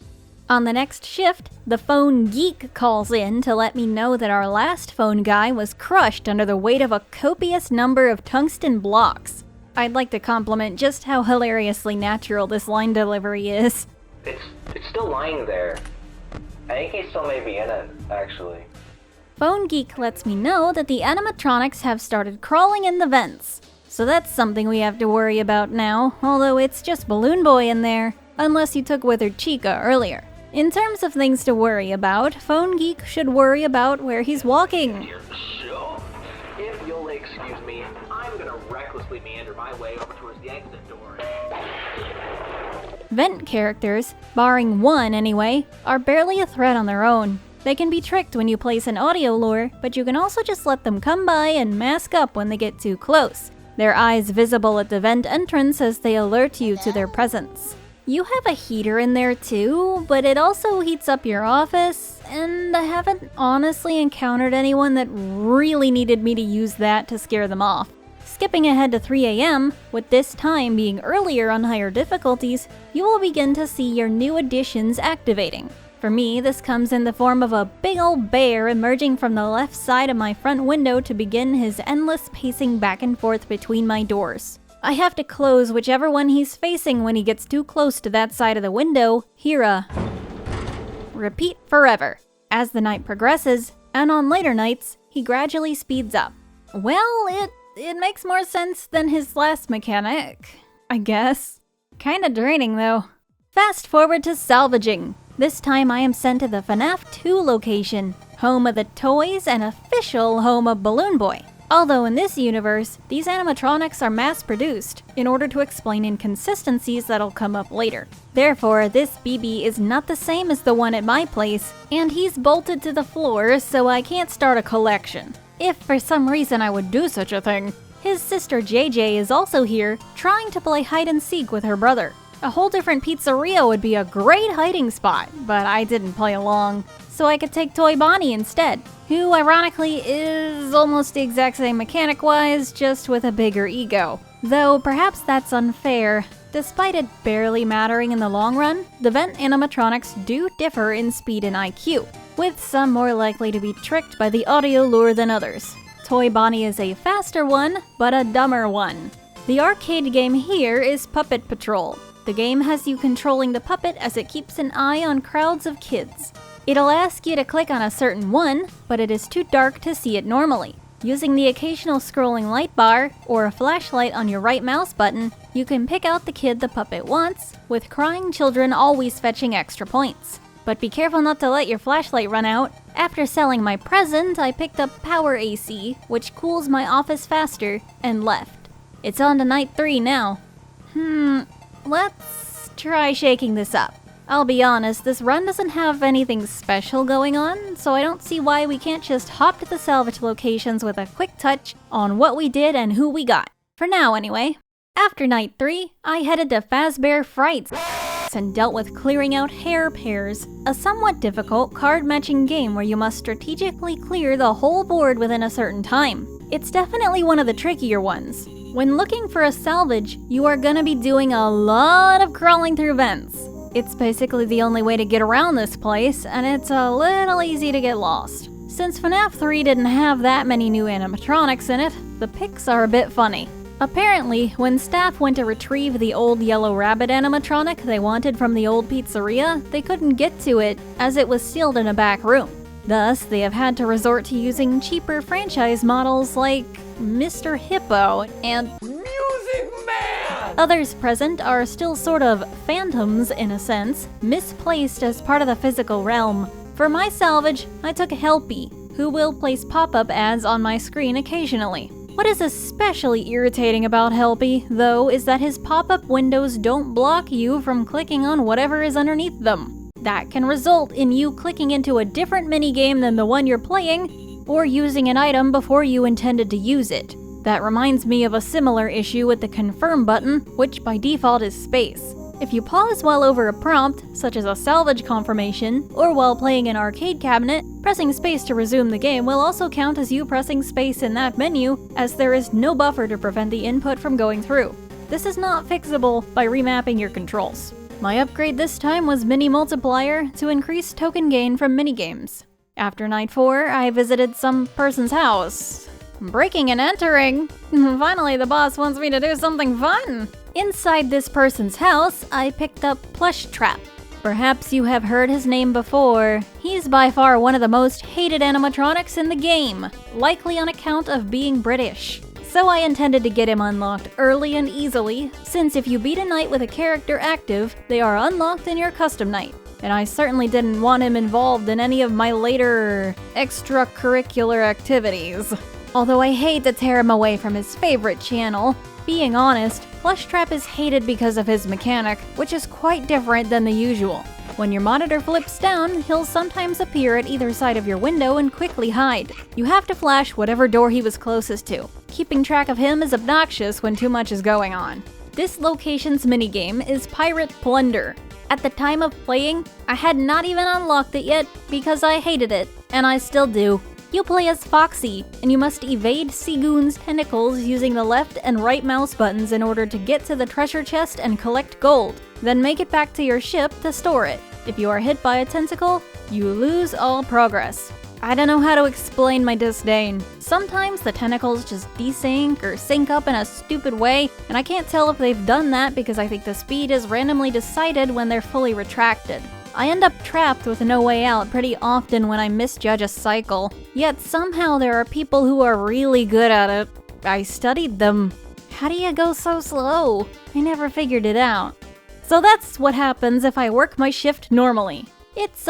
On the next shift, the phone geek calls in to let me know that our last phone guy was crushed under the weight of a copious number of tungsten blocks. I'd like to compliment just how hilariously natural this line delivery is. It's still lying there. I think he still may be in it, actually. Phone Geek lets me know that the animatronics have started crawling in the vents. So that's something we have to worry about now, although it's just Balloon Boy in there, unless you took Withered Chica earlier. In terms of things to worry about, Phone Geek should worry about where he's walking. So, if you'll excuse me, I'm gonna recklessly meander my way over towards the exit door. Vent characters, barring one anyway, are barely a threat on their own. They can be tricked when you place an audio lure, but you can also just let them come by and mask up when they get too close, their eyes visible at the vent entrance as they alert you to their presence. You have a heater in there too, but it also heats up your office, and I haven't honestly encountered anyone that really needed me to use that to scare them off. Skipping ahead to 3 AM, with this time being earlier on higher difficulties, you will begin to see your new additions activating. For me, this comes in the form of a big old bear emerging from the left side of my front window to begin his endless pacing back and forth between my doors. I have to close whichever one he's facing when he gets too close to that side of the window, hear a repeat forever. As the night progresses, and on later nights, he gradually speeds up. Well, it makes more sense than his last mechanic, I guess. Kinda draining though. Fast forward to salvaging. This time I am sent to the FNAF 2 location, home of the toys and official home of Balloon Boy. Although in this universe, these animatronics are mass-produced in order to explain inconsistencies that'll come up later. Therefore, this BB is not the same as the one at my place, and he's bolted to the floor, so I can't start a collection. If for some reason I would do such a thing. His sister JJ is also here, trying to play hide and seek with her brother. A whole different pizzeria would be a great hiding spot, but I didn't play along, so I could take Toy Bonnie instead, who ironically is almost the exact same mechanic-wise, just with a bigger ego. Though perhaps that's unfair. Despite it barely mattering in the long run, the vent animatronics do differ in speed and IQ, with some more likely to be tricked by the audio lure than others. Toy Bonnie is a faster one, but a dumber one. The arcade game here is Puppet Patrol. The game has you controlling the puppet as it keeps an eye on crowds of kids. It'll ask you to click on a certain one, but it is too dark to see it normally. Using the occasional scrolling light bar, or a flashlight on your right mouse button, you can pick out the kid the puppet wants, with crying children always fetching extra points. But be careful not to let your flashlight run out. After selling my present, I picked up Power AC, which cools my office faster, and left. It's on to night 3 now. Let's try shaking this up. I'll be honest, this run doesn't have anything special going on, so I don't see why we can't just hop to the salvage locations with a quick touch on what we did and who we got. For now, anyway. After night 3, I headed to Fazbear Frights and dealt with clearing out hair pairs, a somewhat difficult card-matching game where you must strategically clear the whole board within a certain time. It's definitely one of the trickier ones. When looking for a salvage, you are gonna be doing a lot of crawling through vents. It's basically the only way to get around this place, and it's a little easy to get lost. Since FNAF 3 didn't have that many new animatronics in it, the pics are a bit funny. Apparently, when staff went to retrieve the old yellow rabbit animatronic they wanted from the old pizzeria, they couldn't get to it as it was sealed in a back room. Thus, they have had to resort to using cheaper franchise models like Mr. Hippo and Music Man! Others present are still sort of phantoms in a sense, misplaced as part of the physical realm. For my salvage, I took Helpy, who will place pop-up ads on my screen occasionally. What is especially irritating about Helpy, though, is that his pop-up windows don't block you from clicking on whatever is underneath them. That can result in you clicking into a different minigame than the one you're playing, or using an item before you intended to use it. That reminds me of a similar issue with the confirm button, which by default is space. If you pause while over a prompt, such as a salvage confirmation, or while playing an arcade cabinet, pressing space to resume the game will also count as you pressing space in that menu, as there is no buffer to prevent the input from going through. This is not fixable by remapping your controls. My upgrade this time was Mini Multiplier to increase token gain from minigames. After night 4, I visited some person's house. Breaking and entering! Finally, the boss wants me to do something fun! Inside this person's house, I picked up Plush Trap. Perhaps you have heard his name before. He's by far one of the most hated animatronics in the game, likely on account of being British. So I intended to get him unlocked early and easily, since if you beat a night with a character active, they are unlocked in your custom night. And I certainly didn't want him involved in any of my later extracurricular activities. Although I hate to tear him away from his favorite channel, being honest, Plush Trap is hated because of his mechanic, which is quite different than the usual. When your monitor flips down, he'll sometimes appear at either side of your window and quickly hide. You have to flash whatever door he was closest to. Keeping track of him is obnoxious when too much is going on. This location's minigame is Pirate Plunder. At the time of playing, I had not even unlocked it yet because I hated it, and I still do. You play as Foxy, and you must evade Seagoon's tentacles using the left and right mouse buttons in order to get to the treasure chest and collect gold. Then make it back to your ship to store it. If you are hit by a tentacle, you lose all progress. I don't know how to explain my disdain. Sometimes the tentacles just desync or sync up in a stupid way, and I can't tell if they've done that because I think the speed is randomly decided when they're fully retracted. I end up trapped with no way out pretty often when I misjudge a cycle. Yet somehow there are people who are really good at it. I studied them. How do you go so slow? I never figured it out. So that's what happens if I work my shift normally. It's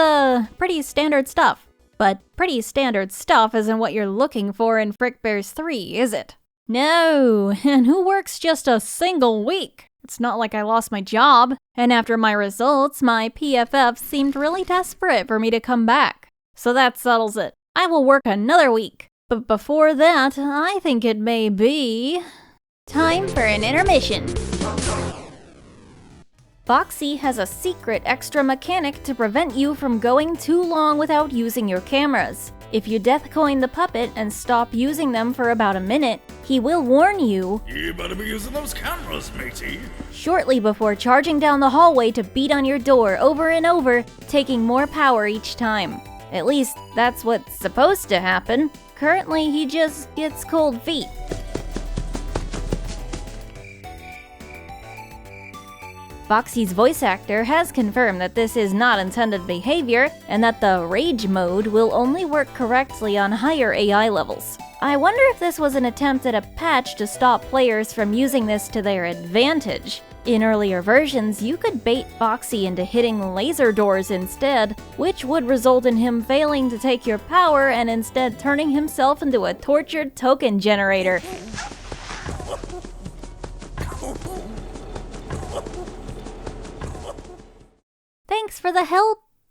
pretty standard stuff. But pretty standard stuff isn't what you're looking for in FRICKBEAR'S 3, is it? No, and who works just a single week? It's not like I lost my job, and after my results, my PFF seemed really desperate for me to come back. So that settles it. I will work another week. But before that, I think it may be Time for an intermission. Foxy has a secret extra mechanic to prevent you from going too long without using your cameras. If you death coin the puppet and stop using them for about a minute, he will warn you, You better be using those cameras, matey. shortly before charging down the hallway to beat on your door over and over, taking more power each time. At least, that's what's supposed to happen. Currently, he just gets cold feet. Foxy's voice actor has confirmed that this is not intended behavior, and that the Rage mode will only work correctly on higher AI levels. I wonder if this was an attempt at a patch to stop players from using this to their advantage. In earlier versions, you could bait Foxy into hitting laser doors instead, which would result in him failing to take your power and instead turning himself into a tortured token generator. Thanks for the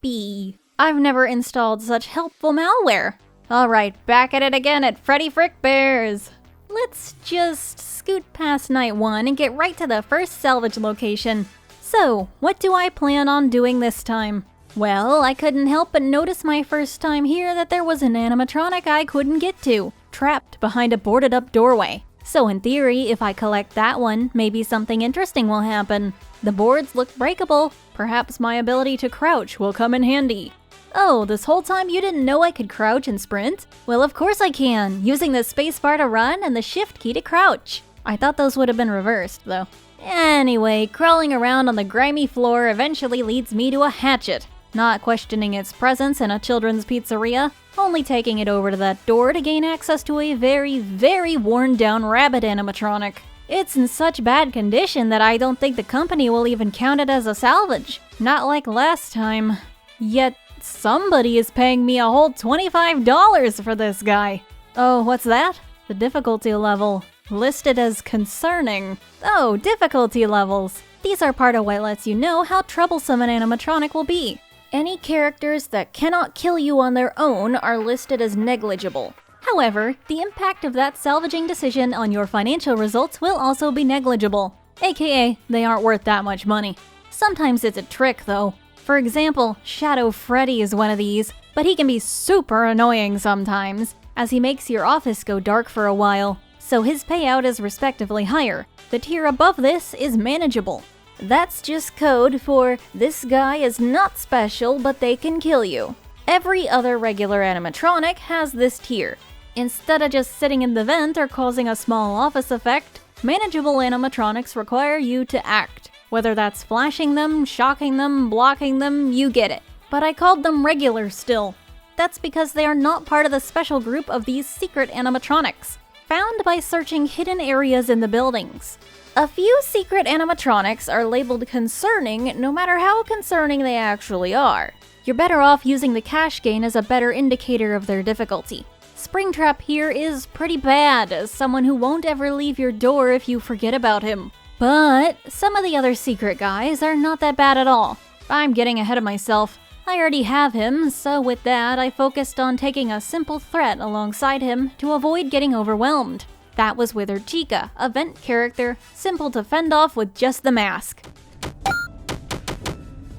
helpy. I've never installed such helpful malware. Alright, back at it again at Freddy FRICKBEAR'S. Let's just scoot past night 1 and get right to the first salvage location. So, what do I plan on doing this time? Well, I couldn't help but notice my first time here that there was an animatronic I couldn't get to, trapped behind a boarded up doorway. So in theory, if I collect that one, maybe something interesting will happen. The boards look breakable. Perhaps my ability to crouch will come in handy. Oh, this whole time you didn't know I could crouch and sprint? Well, of course I can, using the spacebar to run and the shift key to crouch. I thought those would have been reversed, though. Anyway, crawling around on the grimy floor eventually leads me to a hatchet. Not questioning its presence in a children's pizzeria, only taking it over to that door to gain access to a very, very worn-down rabbit animatronic. It's in such bad condition that I don't think the company will even count it as a salvage. Not like last time. Yet, somebody is paying me a whole $25 for this guy. Oh, what's that? The difficulty level. Listed as concerning. Oh, difficulty levels. These are part of what lets you know how troublesome an animatronic will be. Any characters that cannot kill you on their own are listed as negligible. However, the impact of that salvaging decision on your financial results will also be negligible. AKA, they aren't worth that much money. Sometimes it's a trick though. For example, Shadow Freddy is one of these, but he can be super annoying sometimes, as he makes your office go dark for a while, so his payout is respectively higher. The tier above this is manageable. That's just code for, this guy is not special, but they can kill you. Every other regular animatronic has this tier. Instead of just sitting in the vent or causing a small office effect, manageable animatronics require you to act. Whether that's flashing them, shocking them, blocking them, you get it. But I called them regular still. That's because they are not part of the special group of these secret animatronics, found by searching hidden areas in the buildings. A few secret animatronics are labeled concerning no matter how concerning they actually are. You're better off using the cash gain as a better indicator of their difficulty. Springtrap here is pretty bad, as someone who won't ever leave your door if you forget about him. But some of the other secret guys are not that bad at all. I'm getting ahead of myself. I already have him, so with that I focused on taking a simple threat alongside him to avoid getting overwhelmed. That was Withered Chica, a vent character, simple to fend off with just the mask.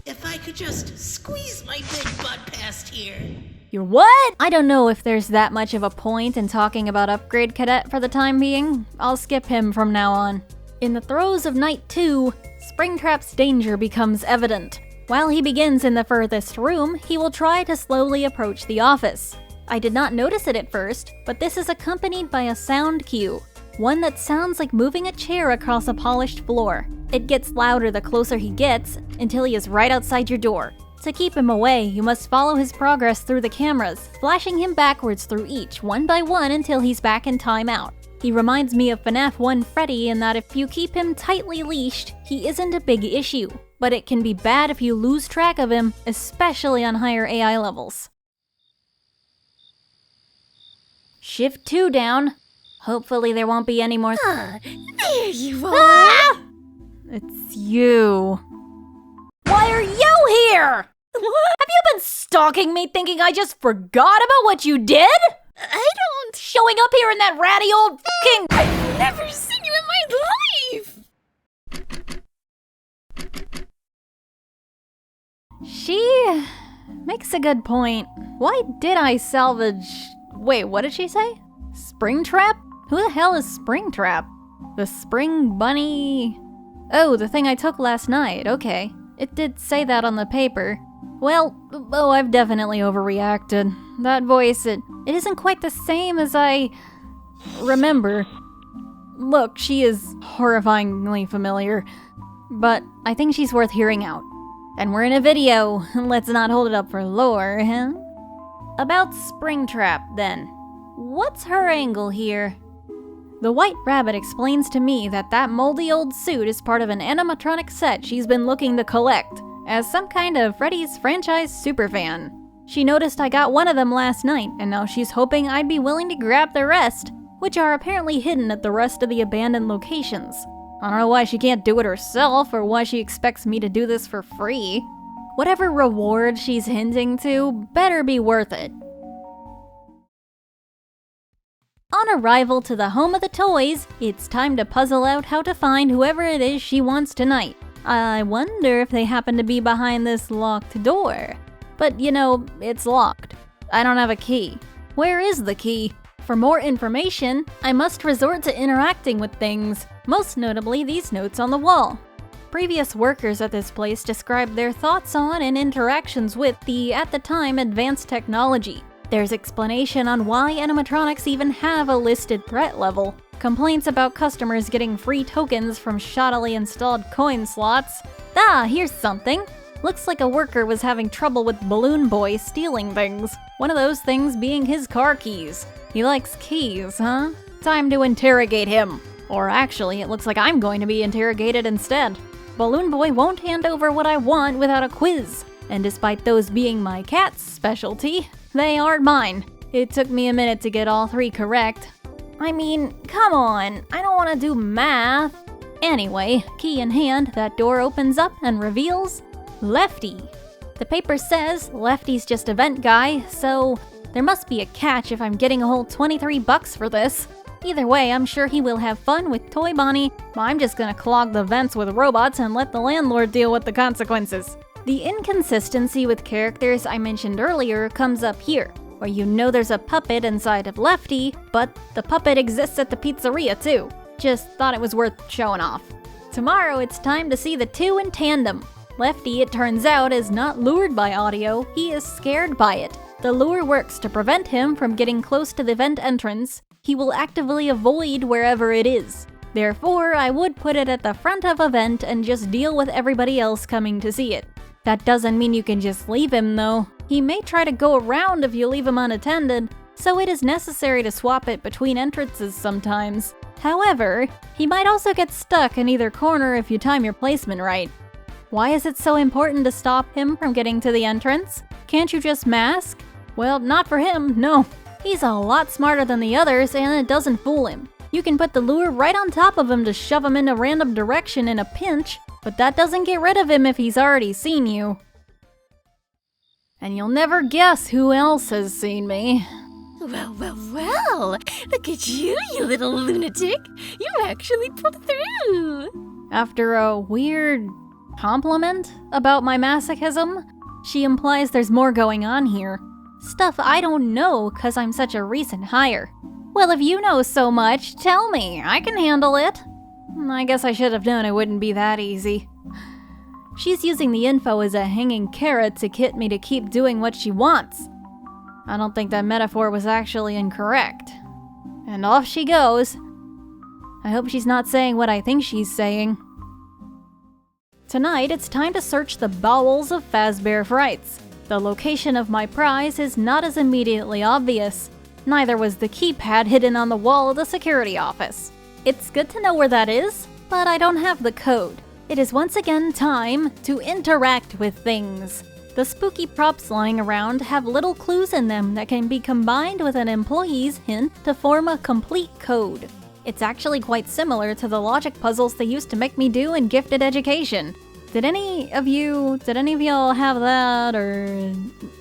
If I could just squeeze my big butt past here. You're what? I don't know if there's that much of a point in talking about Upgrade Cadet for the time being. I'll skip him from now on. In the throes of Night 2, Springtrap's danger becomes evident. While he begins in the furthest room, he will try to slowly approach the office. I did not notice it at first, but this is accompanied by a sound cue. One that sounds like moving a chair across a polished floor. It gets louder the closer he gets, until he is right outside your door. To keep him away, you must follow his progress through the cameras, flashing him backwards through each, one by one, until he's back in timeout. He reminds me of FNAF 1 Freddy in that if you keep him tightly leashed, he isn't a big issue. But it can be bad if you lose track of him, especially on higher AI levels. Shift 2 down. Hopefully there won't be any more— There you are! Ah! It's you. Why are you here? What? Have you been stalking me thinking I just forgot about what you did? I don't— Showing up here in that ratty old f***ing— I've never seen you in my life! She makes a good point. Why did I salvage— Wait, what did she say? Springtrap? Who the hell is Springtrap? The spring bunny— Oh, the thing I took last night, okay. It did say that on the paper. Well, I've definitely overreacted. That voice, it isn't quite the same as I remember. Look, she is horrifyingly familiar, but I think she's worth hearing out. And we're in a video, let's not hold it up for lore, huh? About Springtrap, then. What's her angle here? The White Rabbit explains to me that moldy old suit is part of an animatronic set she's been looking to collect, as some kind of Freddy's franchise superfan. She noticed I got one of them last night, and now she's hoping I'd be willing to grab the rest, which are apparently hidden at the rest of the abandoned locations. I don't know why she can't do it herself, or why she expects me to do this for free. Whatever reward she's hinting to, better be worth it. On arrival to the home of the toys, it's time to puzzle out how to find whoever it is she wants tonight. I wonder if they happen to be behind this locked door. But you know, it's locked. I don't have a key. Where is the key? For more information, I must resort to interacting with things, most notably these notes on the wall. Previous workers at this place described their thoughts on and interactions with the, at the time, advanced technology. There's explanation on why animatronics even have a listed threat level. Complaints about customers getting free tokens from shoddily installed coin slots. Ah, here's something. Looks like a worker was having trouble with Balloon Boy stealing things. One of those things being his car keys. He likes keys, huh? Time to interrogate him. Or actually, it looks like I'm going to be interrogated instead. Balloon Boy won't hand over what I want without a quiz. And despite those being my cat's specialty, they aren't mine. It took me a minute to get all 3 correct. I mean, come on, I don't want to do math. Anyway, key in hand, that door opens up and reveals Lefty. The paper says Lefty's just event guy, so there must be a catch if I'm getting a whole 23 bucks for this. Either way, I'm sure he will have fun with Toy Bonnie. I'm just gonna clog the vents with robots and let the landlord deal with the consequences. The inconsistency with characters I mentioned earlier comes up here, where you know there's a puppet inside of Lefty, but the puppet exists at the pizzeria too. Just thought it was worth showing off. Tomorrow it's time to see the 2 in tandem. Lefty, it turns out, is not lured by audio, he is scared by it. The lure works to prevent him from getting close to the vent entrance. He will actively avoid wherever it is. Therefore, I would put it at the front of a vent and just deal with everybody else coming to see it. That doesn't mean you can just leave him though. He may try to go around if you leave him unattended, so it is necessary to swap it between entrances sometimes. However, he might also get stuck in either corner if you time your placement right. Why is it so important to stop him from getting to the entrance? Can't you just mask? Well, not for him, no. He's a lot smarter than the others and it doesn't fool him. You can put the lure right on top of him to shove him in a random direction in a pinch, but that doesn't get rid of him if he's already seen you. And you'll never guess who else has seen me. Well, look at you, you little lunatic. You actually pulled through. After a weird compliment about my masochism, she implies there's more going on here. Stuff I don't know cause I'm such a recent hire. Well, if you know so much, tell me, I can handle it. I guess I should have known it wouldn't be that easy. She's using the info as a hanging carrot to get me to keep doing what she wants. I don't think that metaphor was actually incorrect. And off she goes. I hope she's not saying what I think she's saying. Tonight, it's time to search the bowels of Fazbear Frights. The location of my prize is not as immediately obvious. Neither was the keypad hidden on the wall of the security office. It's good to know where that is, but I don't have the code. It is once again time to interact with things. The spooky props lying around have little clues in them that can be combined with an employee's hint to form a complete code. It's actually quite similar to the logic puzzles they used to make me do in gifted education. Did any of y'all have that, or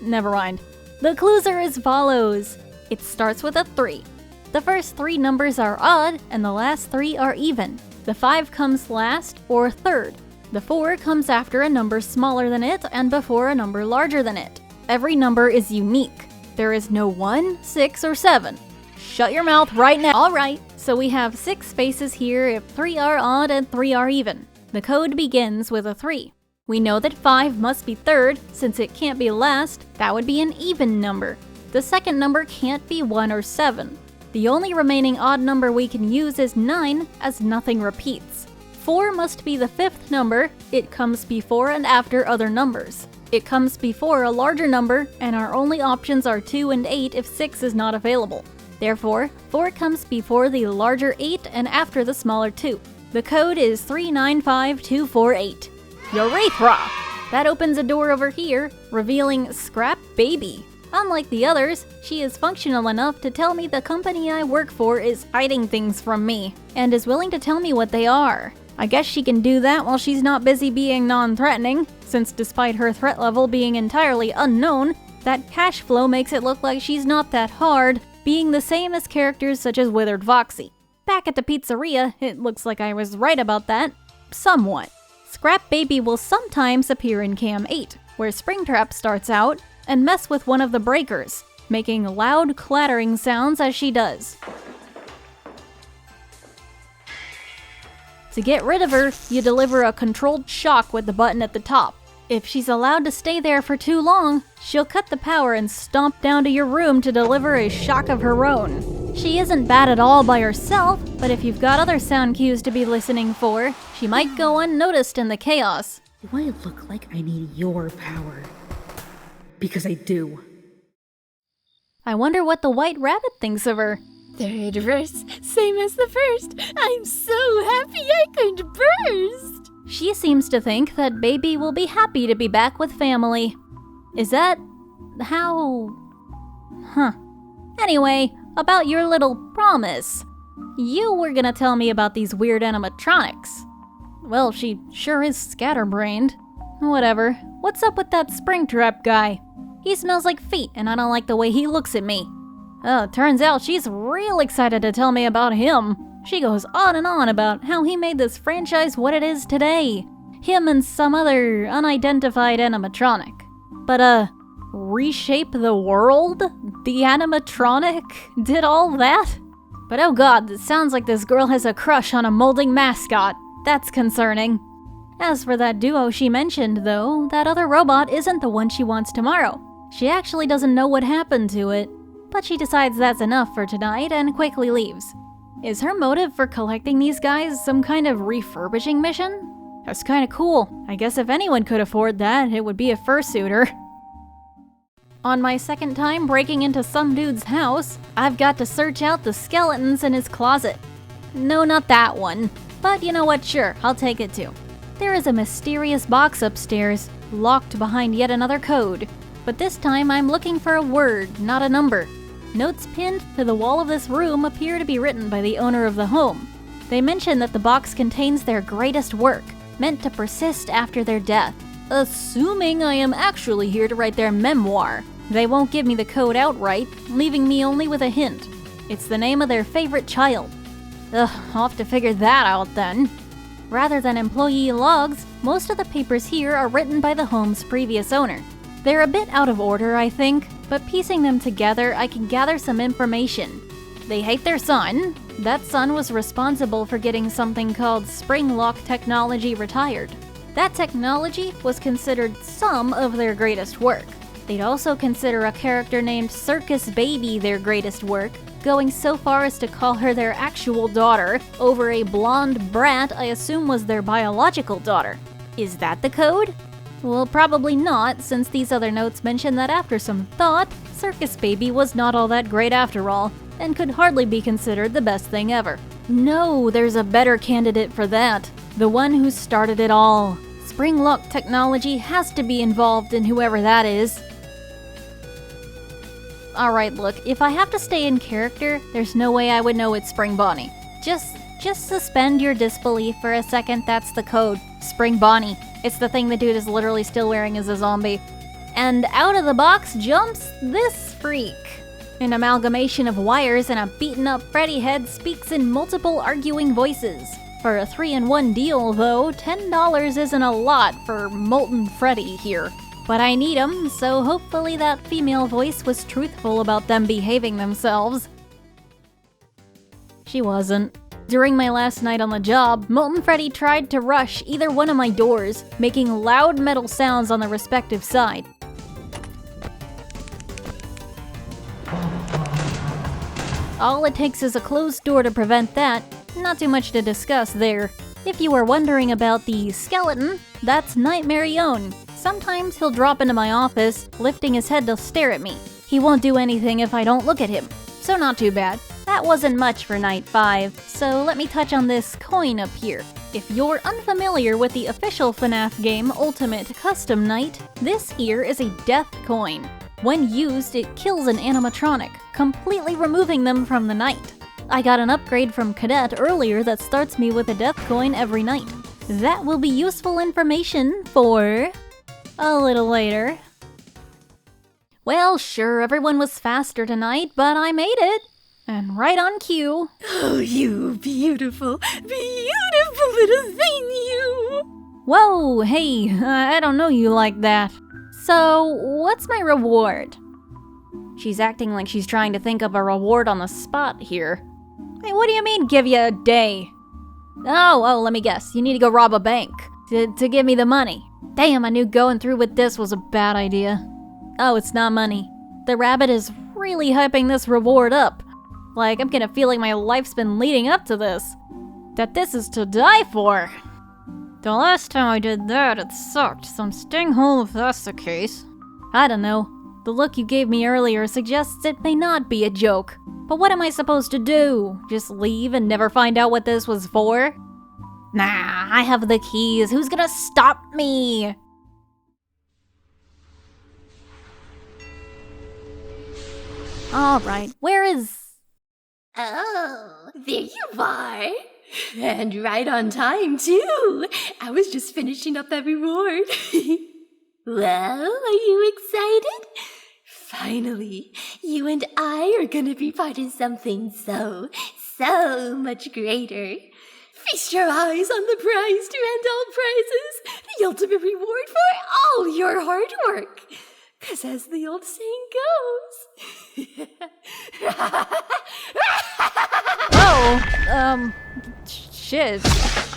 never mind? The clues are as follows. It starts with a 3. The first 3 numbers are odd, and the last 3 are even. The 5 comes last, or third. The 4 comes after a number smaller than it and before a number larger than it. Every number is unique. There is no 1, 6, or 7. Shut your mouth right now. Alright, so we have 6 spaces here if 3 are odd and 3 are even. The code begins with a 3. We know that 5 must be third, since it can't be last, that would be an even number. The second number can't be 1 or 7. The only remaining odd number we can use is 9, as nothing repeats. 4 must be the 5th number, it comes before and after other numbers. It comes before a larger number, and our only options are 2 and 8 if 6 is not available. Therefore, 4 comes before the larger 8 and after the smaller 2. The code is 395248. Urethra! That opens a door over here, revealing Scrap Baby. Unlike the others, she is functional enough to tell me the company I work for is hiding things from me, and is willing to tell me what they are. I guess she can do that while she's not busy being non-threatening, since despite her threat level being entirely unknown, that cash flow makes it look like she's not that hard, being the same as characters such as Withered Foxy. Back at the pizzeria, it looks like I was right about that. Somewhat. Scrap Baby will sometimes appear in Cam 8, where Springtrap starts out, and mess with one of the breakers, making loud clattering sounds as she does. To get rid of her, you deliver a controlled shock with the button at the top. If she's allowed to stay there for too long, she'll cut the power and stomp down to your room to deliver a shock of her own. She isn't bad at all by herself, but if you've got other sound cues to be listening for, she might go unnoticed in the chaos. Do I look like I need your power? Because I do. I wonder what the White Rabbit thinks of her. Third verse, same as the first. I'm so happy I could burst. She seems to think that Baby will be happy to be back with family. Is that how... Huh. Anyway, about your little promise. You were gonna tell me about these weird animatronics. Well, she sure is scatterbrained. Whatever. What's up with that Springtrap guy? He smells like feet, and I don't like the way he looks at me. Oh, turns out she's real excited to tell me about him. She goes on and on about how he made this franchise what it is today. Him and some other unidentified animatronic. But, reshape the world? The animatronic did all that? But oh god, it sounds like this girl has a crush on a molding mascot. That's concerning. As for that duo she mentioned, though, that other robot isn't the one she wants tomorrow. She actually doesn't know what happened to it. But she decides that's enough for tonight and quickly leaves. Is her motive for collecting these guys some kind of refurbishing mission? That's kinda cool. I guess if anyone could afford that, it would be a fursuiter. On my second time breaking into some dude's house, I've got to search out the skeletons in his closet. No, not that one. But you know what, sure, I'll take it too. There is a mysterious box upstairs, locked behind yet another code. But this time I'm looking for a word, not a number. Notes pinned to the wall of this room appear to be written by the owner of the home. They mention that the box contains their greatest work, meant to persist after their death. Assuming I am actually here to write their memoir. They won't give me the code outright, leaving me only with a hint. It's the name of their favorite child. Ugh, I'll have to figure that out then. Rather than employee logs, most of the papers here are written by the home's previous owner. They're a bit out of order, I think, but piecing them together, I can gather some information. They hate their son. That son was responsible for getting something called spring lock technology retired. That technology was considered some of their greatest work. They'd also consider a character named Circus Baby their greatest work, going so far as to call her their actual daughter over a blonde brat I assume was their biological daughter. Is that the code? Well, probably not, since these other notes mention that after some thought, Circus Baby was not all that great after all, and could hardly be considered the best thing ever. No, there's a better candidate for that. The one who started it all. Spring lock technology has to be involved in whoever that is. Alright, look, if I have to stay in character, there's no way I would know it's Spring Bonnie. Just suspend your disbelief for a second, that's the code. Spring Bonnie. It's the thing the dude is literally still wearing as a zombie. And out of the box jumps this freak. An amalgamation of wires and a beaten-up Freddy head speaks in multiple arguing voices. For a 3-in-1 deal, though, $10 isn't a lot for Molten Freddy here. But I need 'em, so hopefully that female voice was truthful about them behaving themselves. She wasn't. During my last night on the job, Molten Freddy tried to rush either one of my doors, making loud metal sounds on the respective side. All it takes is a closed door to prevent that. Not too much to discuss there. If you were wondering about the skeleton, that's Nightmare Own. Sometimes he'll drop into my office, lifting his head to stare at me. He won't do anything if I don't look at him, so not too bad. That wasn't much for night 5, so let me touch on this coin up here. If you're unfamiliar with the official FNAF game Ultimate Custom Night, this here is a death coin. When used, it kills an animatronic, completely removing them from the night. I got an upgrade from Cadet earlier that starts me with a death coin every night. That will be useful information for a little later. Well, sure, everyone was faster tonight, but I made it. And right on cue. Oh, you beautiful, beautiful little thing, you! Whoa, hey, I don't know you like that. So, what's my reward? She's acting like she's trying to think of a reward on the spot here. Hey, what do you mean, give you a day? Oh, let me guess. You need to go rob a bank to give me the money. Damn, I knew going through with this was a bad idea. Oh, it's not money. The rabbit is really hyping this reward up. Like, I'm gonna feel like my life's been leading up to this. That this is to die for. The last time I did that, it sucked, so I'm staying home if that's the case. I don't know. The look you gave me earlier suggests it may not be a joke. But what am I supposed to do? Just leave and never find out what this was for? Nah, I have the keys. Who's gonna stop me? Alright, where is... Oh, there you are. And right on time, too. I was just finishing up that reward. Well, are you excited? Finally, you and I are gonna be part of something so much greater. Feast your eyes on the prize to end all prizes, the ultimate reward for all your hard work. 'Cause as the old saying goes... Oh, shit.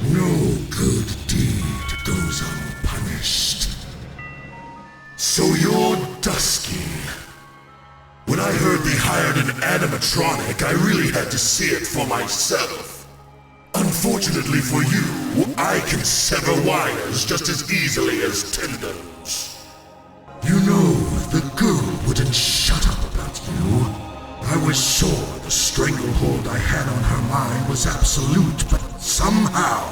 No good deed goes unpunished. So you're Dusky. When I heard they hired an animatronic, I really had to see it for myself. Unfortunately for you, I can sever wires just as easily as tendons. You know, the girl wouldn't shut up about you. I was sure the stranglehold I had on her mind was absolute, but somehow,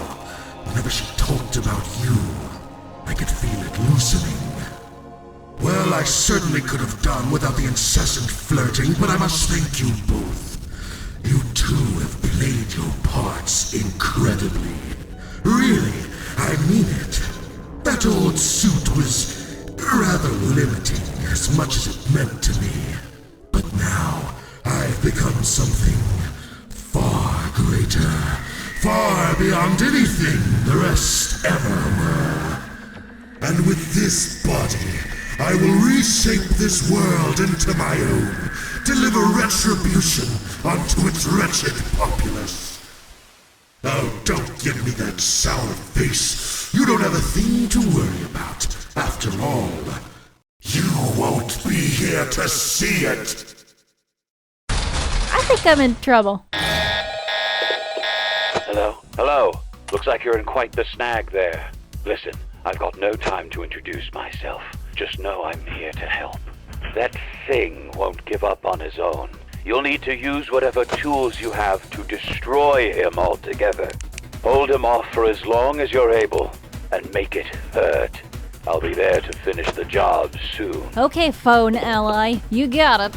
whenever she talked about you, I could feel it loosening. Well, I certainly could have done without the incessant flirting, but I must thank you both. You two have played your parts incredibly. Really, I mean it. That old suit was rather limiting, as much as it meant to me. But now, I've become something far greater, far beyond anything the rest ever were. And with this body, I will reshape this world into my own, deliver retribution onto its wretched populace. Oh, don't give me that sour face. You don't have a thing to worry about. After all, you won't be here to see it. I think I'm in trouble. Hello? Hello? Looks like you're in quite the snag there. Listen, I've got no time to introduce myself. Just know I'm here to help. That thing won't give up on his own. You'll need to use whatever tools you have to destroy him altogether. Hold him off for as long as you're able, and make it hurt. I'll be there to finish the job soon. Okay, phone ally, you got it.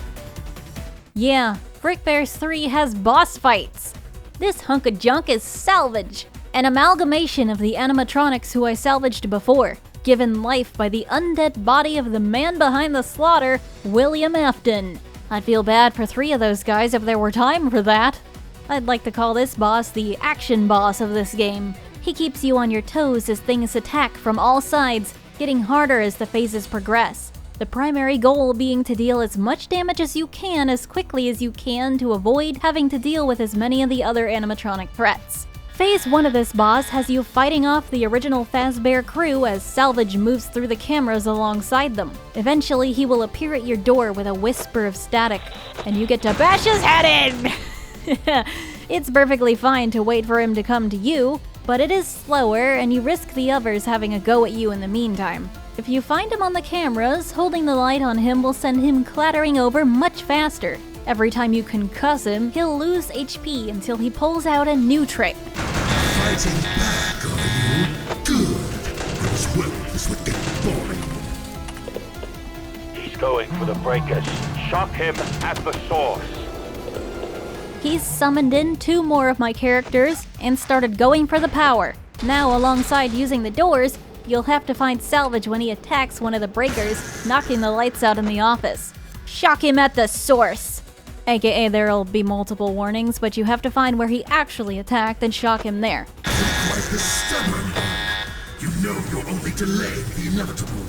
Yeah, FNAF 3 has boss fights. This hunk of junk is salvage, an amalgamation of the animatronics who I salvaged before, given life by the undead body of the man behind the slaughter, William Afton. I'd feel bad for 3 of those guys if there were time for that. I'd like to call this boss the action boss of this game. He keeps you on your toes as things attack from all sides, getting harder as the phases progress. The primary goal being to deal as much damage as you can as quickly as you can to avoid having to deal with as many of the other animatronic threats. Phase 1 of this boss has you fighting off the original Fazbear crew as Salvage moves through the cameras alongside them. Eventually, he will appear at your door with a whisper of static, and you get to bash his head in! It's perfectly fine to wait for him to come to you, but it is slower and you risk the others having a go at you in the meantime. If you find him on the cameras, holding the light on him will send him clattering over much faster. Every time you concuss him, he'll lose HP until he pulls out a new trick. Fighting back, are you? Good. I was worried this would get boring. He's going for the breakers. Shock him at the source. He's summoned in 2 more of my characters and started going for the power. Now, alongside using the doors, you'll have to find Salvage when he attacks one of the breakers, knocking the lights out in the office. Shock him at the source! AKA there'll be multiple warnings, but you have to find where he actually attacked and shock him there. You're quite the stubborn one. You know you're only delaying the inevitable.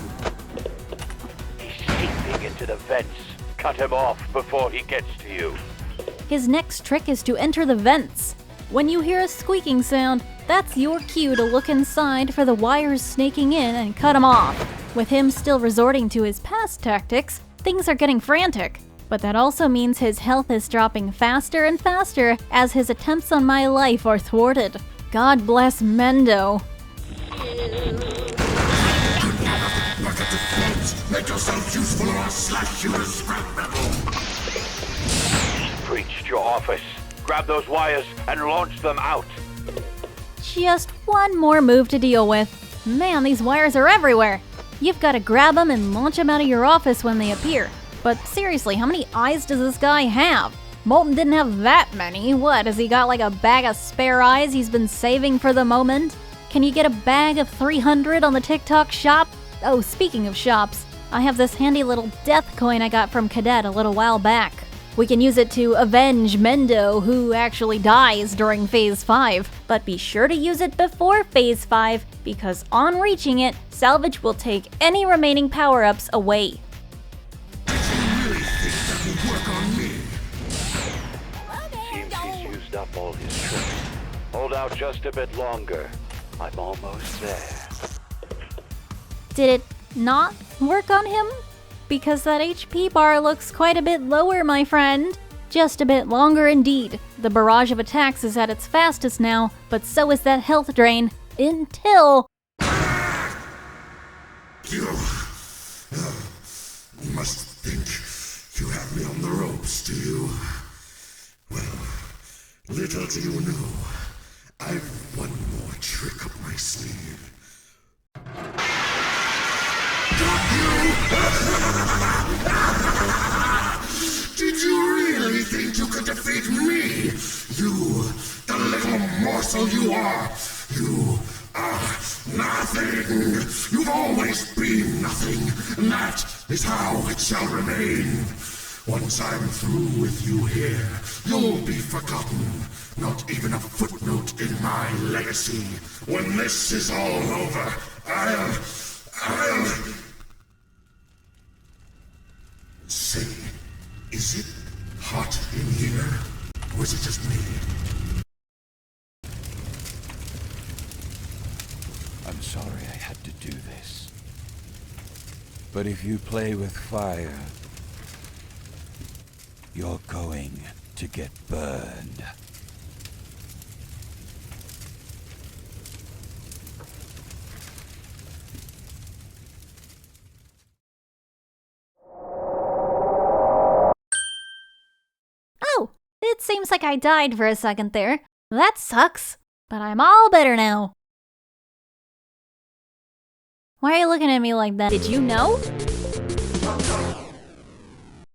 He's seeping into the vents. Cut him off before he gets to you. His next trick is to enter the vents. When you hear a squeaking sound, that's your cue to look inside for the wires snaking in and cut him off. With him still resorting to his past tactics, things are getting frantic. But that also means his health is dropping faster and faster as his attempts on my life are thwarted. God bless Mendo. Make yourself useful or I'll slash you to scrap metal. Breached your office. Grab those wires and launch them out. Just one more move to deal with. Man, these wires are everywhere. You've got to grab them and launch them out of your office when they appear. But seriously, how many eyes does this guy have? Molten didn't have that many. What, has he got like a bag of spare eyes he's been saving for the moment? Can you get a bag of 300 on the TikTok shop? Oh, speaking of shops, I have this handy little death coin I got from Cadet a little while back. We can use it to avenge Mendo, who actually dies during Phase 5. But be sure to use it before Phase 5, because on reaching it, Salvage will take any remaining power-ups away. Seems he's used up all his tricks. Hold out just a bit longer. I'm almost there. Did it not work on him? Because that HP bar looks quite a bit lower, my friend. Just a bit longer indeed. The barrage of attacks is at its fastest now, but so is that health drain. Until... You must think you have me on the ropes, do you? Well, little do you know, I've one more trick up my sleeve. Did you really think you could defeat me? You, the little morsel you are! You are nothing! You've always been nothing, and that is how it shall remain. Once I'm through with you here, you'll be forgotten. Not even a footnote in my legacy. When this is all over, I'll... Say, is it hot in here? Or is it just me? I'm sorry I had to do this. But if you play with fire, you're going to get burned. Oh, it seems like I died for a second there. That sucks, but I'm all better now. Why are you looking at me like that? Did you know?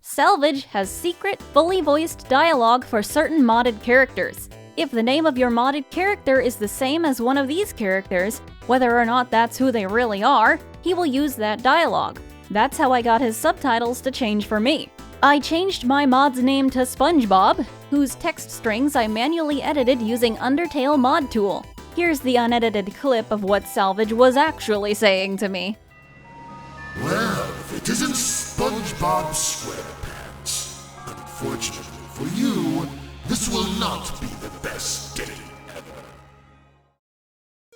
Salvage has secret, fully voiced dialogue for certain modded characters. If the name of your modded character is the same as one of these characters, whether or not that's who they really are, he will use that dialogue. That's how I got his subtitles to change for me. I changed my mod's name to SpongeBob, whose text strings I manually edited using Undertale mod tool. Here's the unedited clip of what Salvage was actually saying to me. Well, if it isn't SpongeBob SquarePants. Unfortunately for you, this will not be the best day ever.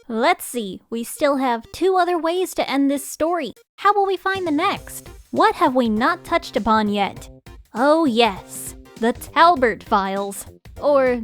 Let's see, we still have 2 other ways to end this story. How will we find the next? What have we not touched upon yet? Oh yes, the Talbert files. Or,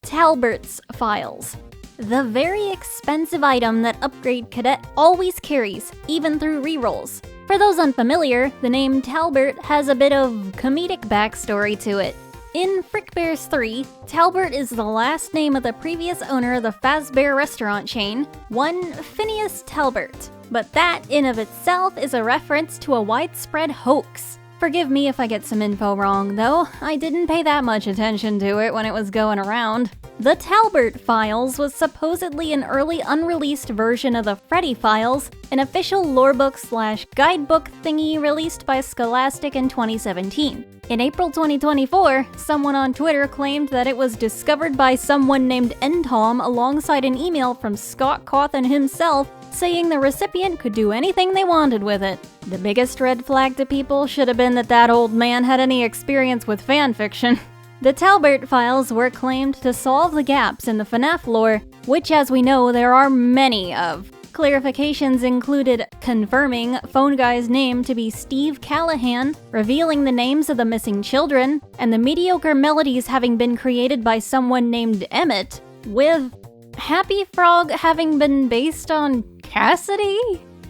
Talbert's files. The very expensive item that Upgrade Cadet always carries, even through rerolls. For those unfamiliar, the name Talbert has a bit of comedic backstory to it. In FNAF 3, Talbert is the last name of the previous owner of the Fazbear restaurant chain, one Phineas Talbert. But that, in of itself, is a reference to a widespread hoax. Forgive me if I get some info wrong, though. I didn't pay that much attention to it when it was going around. The Talbert Files was supposedly an early unreleased version of the Freddy Files, an official lorebook/guidebook thingy released by Scholastic in 2017. In April 2024, someone on Twitter claimed that it was discovered by someone named Entom alongside an email from Scott Cawthon himself saying the recipient could do anything they wanted with it. The biggest red flag to people should have been that old man had any experience with fanfiction. The Talbert Files were claimed to solve the gaps in the FNAF lore, which as we know there are many of. clarifications included confirming Phone Guy's name to be Steve Callahan, revealing the names of the missing children, and the mediocre melodies having been created by someone named Emmett, with Happy Frog having been based on Cassidy,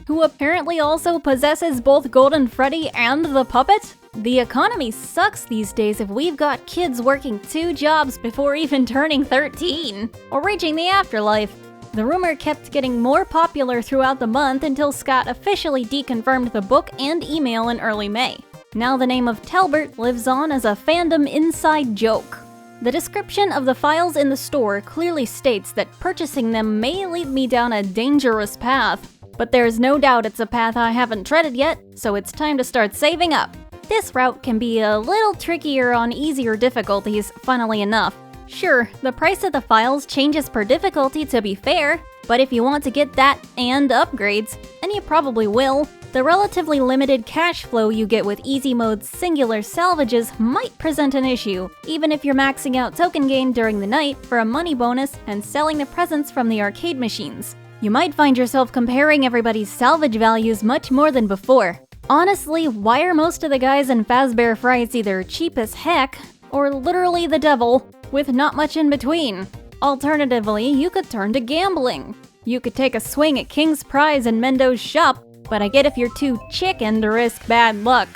who apparently also possesses both Golden Freddy and the puppet. The economy sucks these days if we've got kids working 2 jobs before even turning 13, or reaching the afterlife. The rumor kept getting more popular throughout the month until Scott officially deconfirmed the book and email in early May. Now the name of Talbert lives on as a fandom inside joke. The description of the files in the store clearly states that purchasing them may lead me down a dangerous path, but there's no doubt it's a path I haven't treaded yet, so it's time to start saving up. This route can be a little trickier on easier difficulties, funnily enough. Sure, the price of the files changes per difficulty to be fair, but if you want to get that and upgrades, and you probably will, the relatively limited cash flow you get with easy mode's singular salvages might present an issue, even if you're maxing out token gain during the night for a money bonus and selling the presents from the arcade machines. You might find yourself comparing everybody's salvage values much more than before. Honestly, why are most of the guys in Fazbear Frights either cheap as heck, or literally the devil, with not much in between? Alternatively, you could turn to gambling. You could take a swing at King's Prize in Mendo's shop, but I get if you're too chicken to risk bad luck.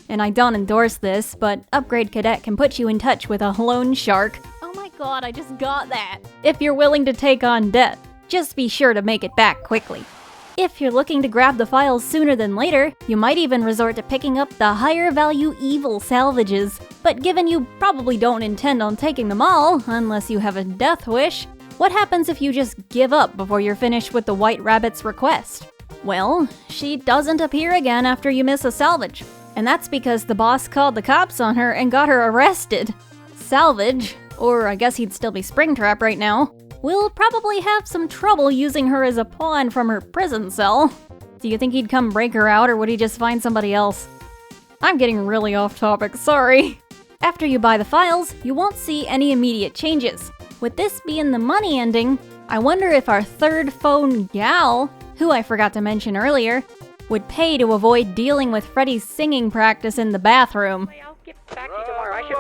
And I don't endorse this, but Upgrade Cadet can put you in touch with a loan shark. Oh my god, I just got that! If you're willing to take on debt, just be sure to make it back quickly. If you're looking to grab the files sooner than later, you might even resort to picking up the higher value evil salvages. But given you probably don't intend on taking them all, unless you have a death wish, what happens if you just give up before you're finished with the White Rabbit's request? Well, she doesn't appear again after you miss a salvage. And that's because the boss called the cops on her and got her arrested. Salvage, or I guess he'd still be Springtrap right now, will probably have some trouble using her as a pawn from her prison cell. Do you think he'd come break her out, or would he just find somebody else? I'm getting really off topic, sorry. After you buy the files, you won't see any immediate changes. With this being the money ending, I wonder if our third phone gal, who I forgot to mention earlier, would pay to avoid dealing with Freddy's singing practice in the bathroom. I'll get back to you tomorrow. I should...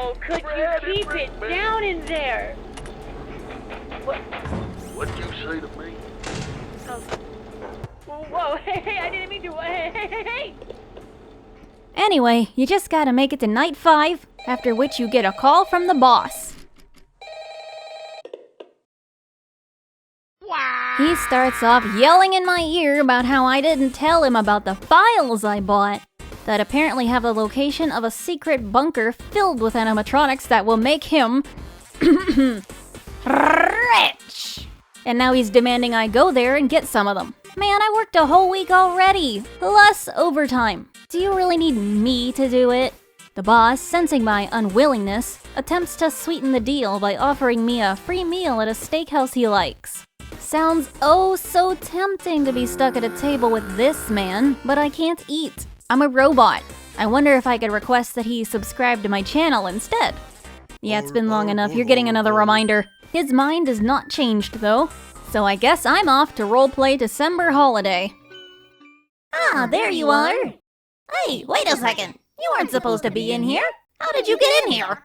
Oh, could you keep it down in there? What'd you say to me? Oh. Whoa, hey, I didn't mean to. Hey. Anyway, you just gotta make it to night 5, after which you get a call from the boss. He starts off yelling in my ear about how I didn't tell him about the files I bought, that apparently have the location of a secret bunker filled with animatronics that will make him rich. And now he's demanding I go there and get some of them. Man, I worked a whole week already, plus overtime. Do you really need me to do it? The boss, sensing my unwillingness, attempts to sweeten the deal by offering me a free meal at a steakhouse he likes. Sounds oh so tempting to be stuck at a table with this man, but I can't eat. I'm a robot. I wonder if I could request that he subscribe to my channel instead. Yeah, it's been long enough. You're getting another reminder. His mind is not changed, though. So I guess I'm off to roleplay December Holiday. Ah, there you are. Hey, wait a second. You weren't supposed to be in here. How did you get in here?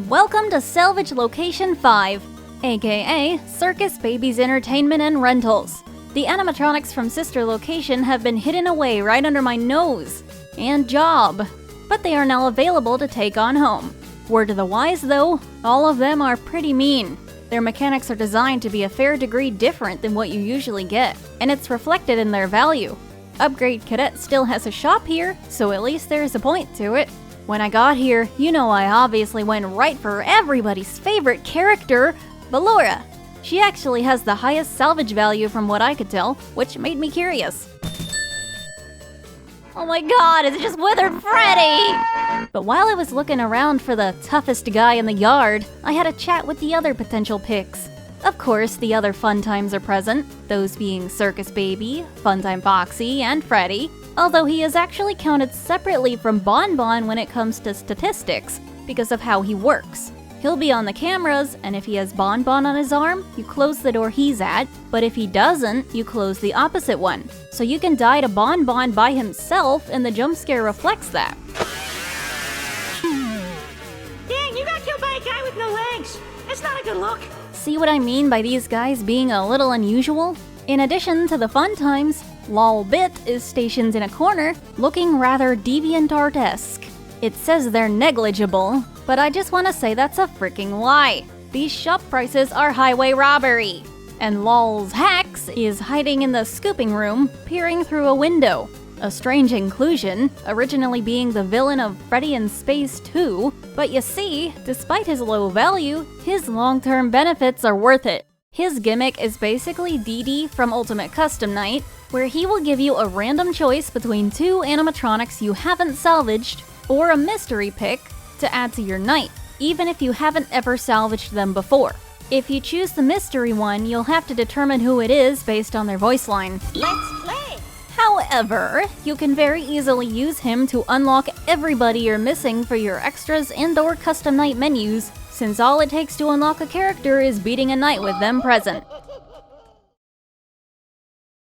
Welcome to Salvage Location 5, aka Circus Babies Entertainment and Rentals. The animatronics from Sister Location have been hidden away right under my nose and job, but they are now available to take on home. Word to the wise though, all of them are pretty mean. Their mechanics are designed to be a fair degree different than what you usually get, and it's reflected in their value. Upgrade Cadet still has a shop here, so at least there's a point to it. When I got here, you know I obviously went right for everybody's favorite character, Ballora. She actually has the highest salvage value from what I could tell, which made me curious. Oh my god, it's just Withered Freddy! But while I was looking around for the toughest guy in the yard, I had a chat with the other potential picks. Of course, the other fun times are present, those being Circus Baby, Funtime Foxy, and Freddy, although he is actually counted separately from Bon Bon when it comes to statistics, because of how he works. He'll be on the cameras, and if he has Bonbon on his arm, you close the door he's at, but if he doesn't, you close the opposite one. So you can die to Bonbon by himself, and the jump scare reflects that. Dang, you got killed by a guy with no legs. That's not a good look. See what I mean by these guys being a little unusual? In addition to the fun times, Lolbit is stationed in a corner, looking rather DeviantArt-esque. It says they're negligible, but I just want to say that's a freaking lie. These shop prices are highway robbery. And Lol's Hacks is hiding in the scooping room, peering through a window. A strange inclusion, originally being the villain of Freddy in Space 2, but you see, despite his low value, his long-term benefits are worth it. His gimmick is basically DD from Ultimate Custom Night, where he will give you a random choice between 2 animatronics you haven't salvaged, or a mystery pick to add to your night, even if you haven't ever salvaged them before. If you choose the mystery one, you'll have to determine who it is based on their voice line. Let's play! However, you can very easily use him to unlock everybody you're missing for your extras and/or custom night menus, since all it takes to unlock a character is beating a night with them present.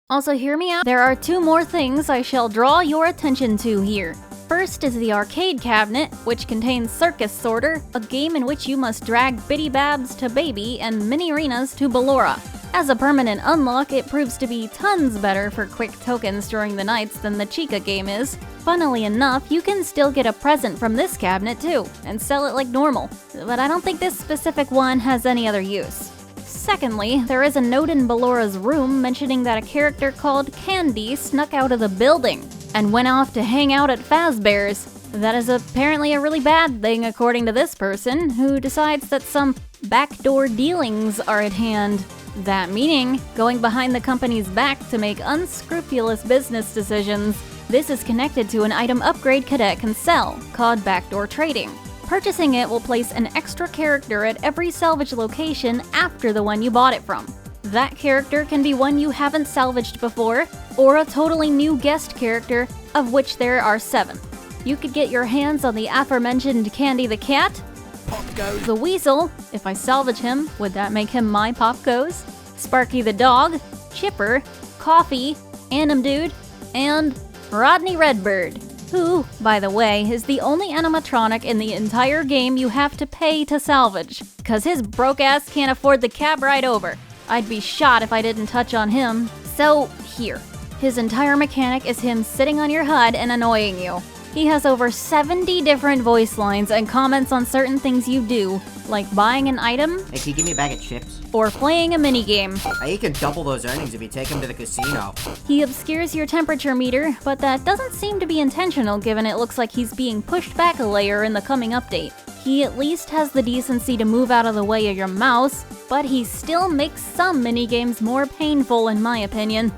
Also, hear me out. There are 2 more things I shall draw your attention to here. First is the arcade cabinet, which contains Circus Sorter, a game in which you must drag Bitty Babs to Baby and Mini-Arenas to Ballora. As a permanent unlock, it proves to be tons better for quick tokens during the nights than the Chica game is. Funnily enough, you can still get a present from this cabinet too, and sell it like normal, but I don't think this specific one has any other use. Secondly, there is a note in Ballora's room mentioning that a character called Candy snuck out of the building and went off to hang out at Fazbear's. That is apparently a really bad thing according to this person, who decides that some backdoor dealings are at hand. That meaning, going behind the company's back to make unscrupulous business decisions. This is connected to an item upgrade Cadet can sell, called backdoor trading. Purchasing it will place an extra character at every salvage location after the one you bought it from. That character can be one you haven't salvaged before, or a totally new guest character, of which there are 7. You could get your hands on the aforementioned Candy the Cat, Pop Goes the Weasel. If I salvage him, would that make him my Pop Goes? Sparky the Dog, Chipper, Coffee, Anim Dude, and Rodney Redbird, who, by the way, is the only animatronic in the entire game you have to pay to salvage, cause his broke ass can't afford the cab ride over. I'd be shot if I didn't touch on him. So, here. His entire mechanic is him sitting on your HUD and annoying you. He has over 70 different voice lines and comments on certain things you do, like buying an item, Hey, can you give me a bag of chips? or playing a minigame. You can double those earnings if you take him to the casino. He obscures your temperature meter, but that doesn't seem to be intentional given it looks like he's being pushed back a layer in the coming update. He at least has the decency to move out of the way of your mouse, but he still makes some minigames more painful in my opinion.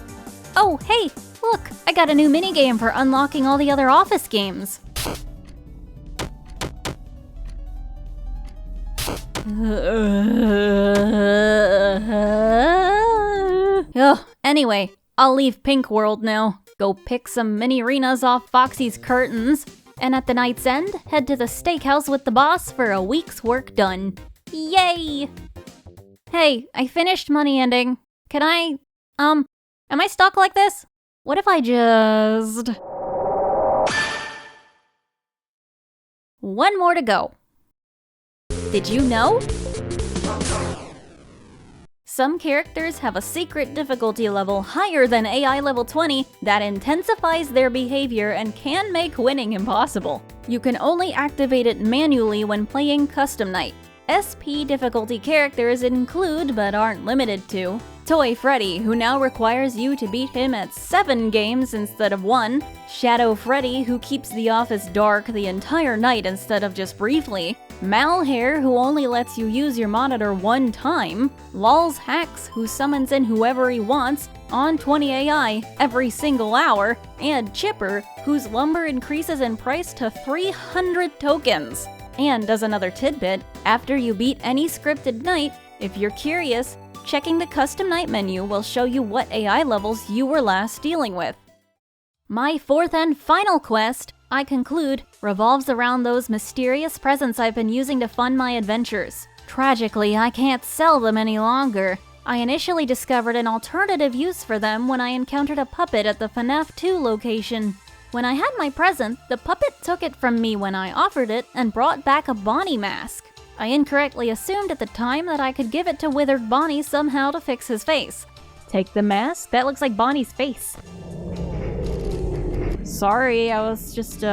Oh, hey, look, I got a new minigame for unlocking all the other Office games. Anyway, I'll leave Pink World now. Go pick some mini arenas off Foxy's curtains, and at the night's end, head to the steakhouse with the boss for a week's work done. Yay! Hey, I finished Money Ending. Can I, am I stuck like this? What if I just... One more to go. Did you know? Some characters have a secret difficulty level higher than AI level 20 that intensifies their behavior and can make winning impossible. You can only activate it manually when playing Custom Night. SP difficulty characters include, but aren't limited to, Toy Freddy, who now requires you to beat him at 7 games instead of 1, Shadow Freddy, who keeps the office dark the entire night instead of just briefly, Malhair, who only lets you use your monitor 1 time, Lol's Hacks, who summons in whoever he wants on 20 AI every single hour, and Chipper, whose lumber increases in price to 300 tokens. And as another tidbit, after you beat any scripted night, if you're curious, checking the custom night menu will show you what AI levels you were last dealing with. My 4th and final quest, I conclude, revolves around those mysterious presents I've been using to fund my adventures. Tragically, I can't sell them any longer. I initially discovered an alternative use for them when I encountered a puppet at the FNAF 2 location. When I had my present, the puppet took it from me when I offered it and brought back a Bonnie mask. I incorrectly assumed at the time that I could give it to Withered Bonnie somehow to fix his face. Take the mask? That looks like Bonnie's face. Sorry, I was just,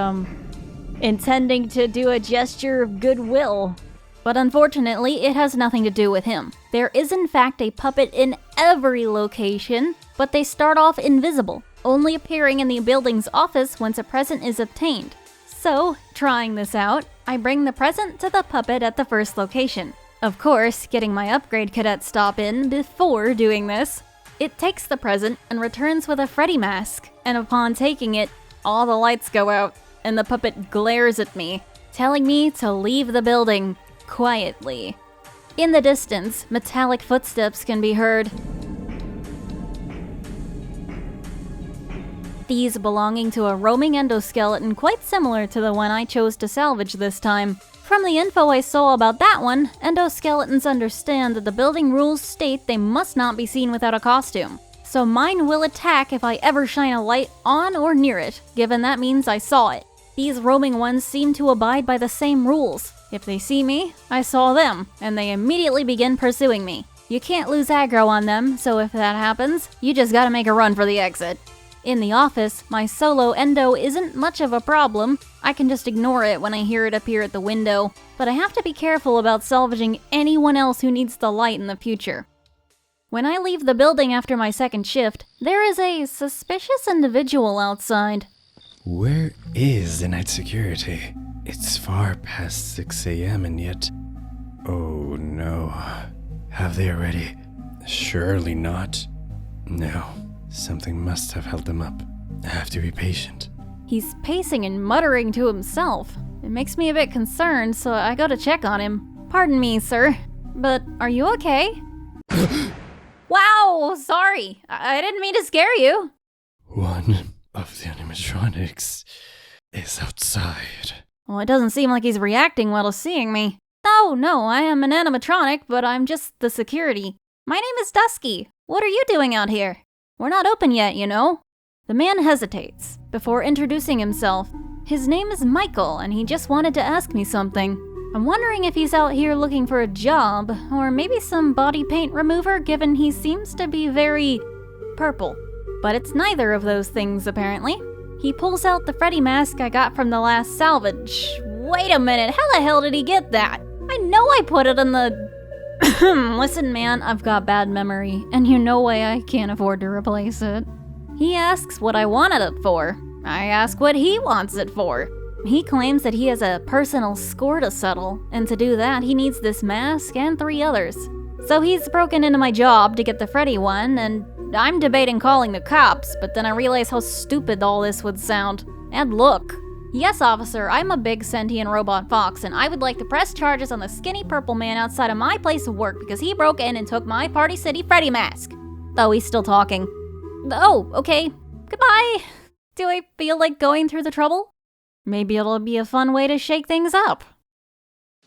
intending to do a gesture of goodwill. But unfortunately, it has nothing to do with him. There is in fact a puppet in every location, but they start off invisible, only appearing in the building's office once a present is obtained. So, trying this out, I bring the present to the puppet at the first location. Of course, getting my upgrade cadet stop in before doing this. It takes the present and returns with a Freddy mask, and upon taking it, all the lights go out, and the puppet glares at me, telling me to leave the building. Quietly. In the distance, metallic footsteps can be heard. These belonging to a roaming endoskeleton quite similar to the one I chose to salvage this time. From the info I saw about that one, endoskeletons understand that the building rules state they must not be seen without a costume. So mine will attack if I ever shine a light on or near it, given that means I saw it. These roaming ones seem to abide by the same rules. If they see me, I saw them, and they immediately begin pursuing me. You can't lose aggro on them, so if that happens, you just gotta make a run for the exit. In the office, my solo endo isn't much of a problem. I can just ignore it when I hear it appear at the window, but I have to be careful about salvaging anyone else who needs the light in the future. When I leave the building after my second shift, there is a suspicious individual outside. Where is the night security? It's far past 6 a.m. and yet... Oh no. Have they already? Surely not. No. Something must have held them up. I have to be patient. He's pacing and muttering to himself. It makes me a bit concerned, so I go to check on him. Pardon me, sir, but are you okay? Wow, sorry. I didn't mean to scare you. One of the animatronics is outside. Well, it doesn't seem like he's reacting well to seeing me. No, I am an animatronic, but I'm just the security. My name is Dusky. What are you doing out here? We're not open yet, you know. The man hesitates before introducing himself. His name is Michael, and he just wanted to ask me something. I'm wondering if he's out here looking for a job, or maybe some body paint remover, given he seems to be very purple. But it's neither of those things, apparently. He pulls out the Freddy mask I got from the last salvage. Wait a minute, how the hell did he get that? I know I put it in the... Listen, man, I've got bad memory, and you know why I can't afford to replace it. He asks what I wanted it for. I ask what he wants it for. He claims that he has a personal score to settle, and to do that, he needs this mask and 3 others. So he's broken into my job to get the Freddy one, and I'm debating calling the cops, but then I realize how stupid all this would sound. And look. Yes, officer, I'm a big sentient robot fox, and I would like to press charges on the skinny purple man outside of my place of work because he broke in and took my Party City Freddy mask. Oh, he's still talking. Oh, okay. Goodbye. Do I feel like going through the trouble? Maybe it'll be a fun way to shake things up.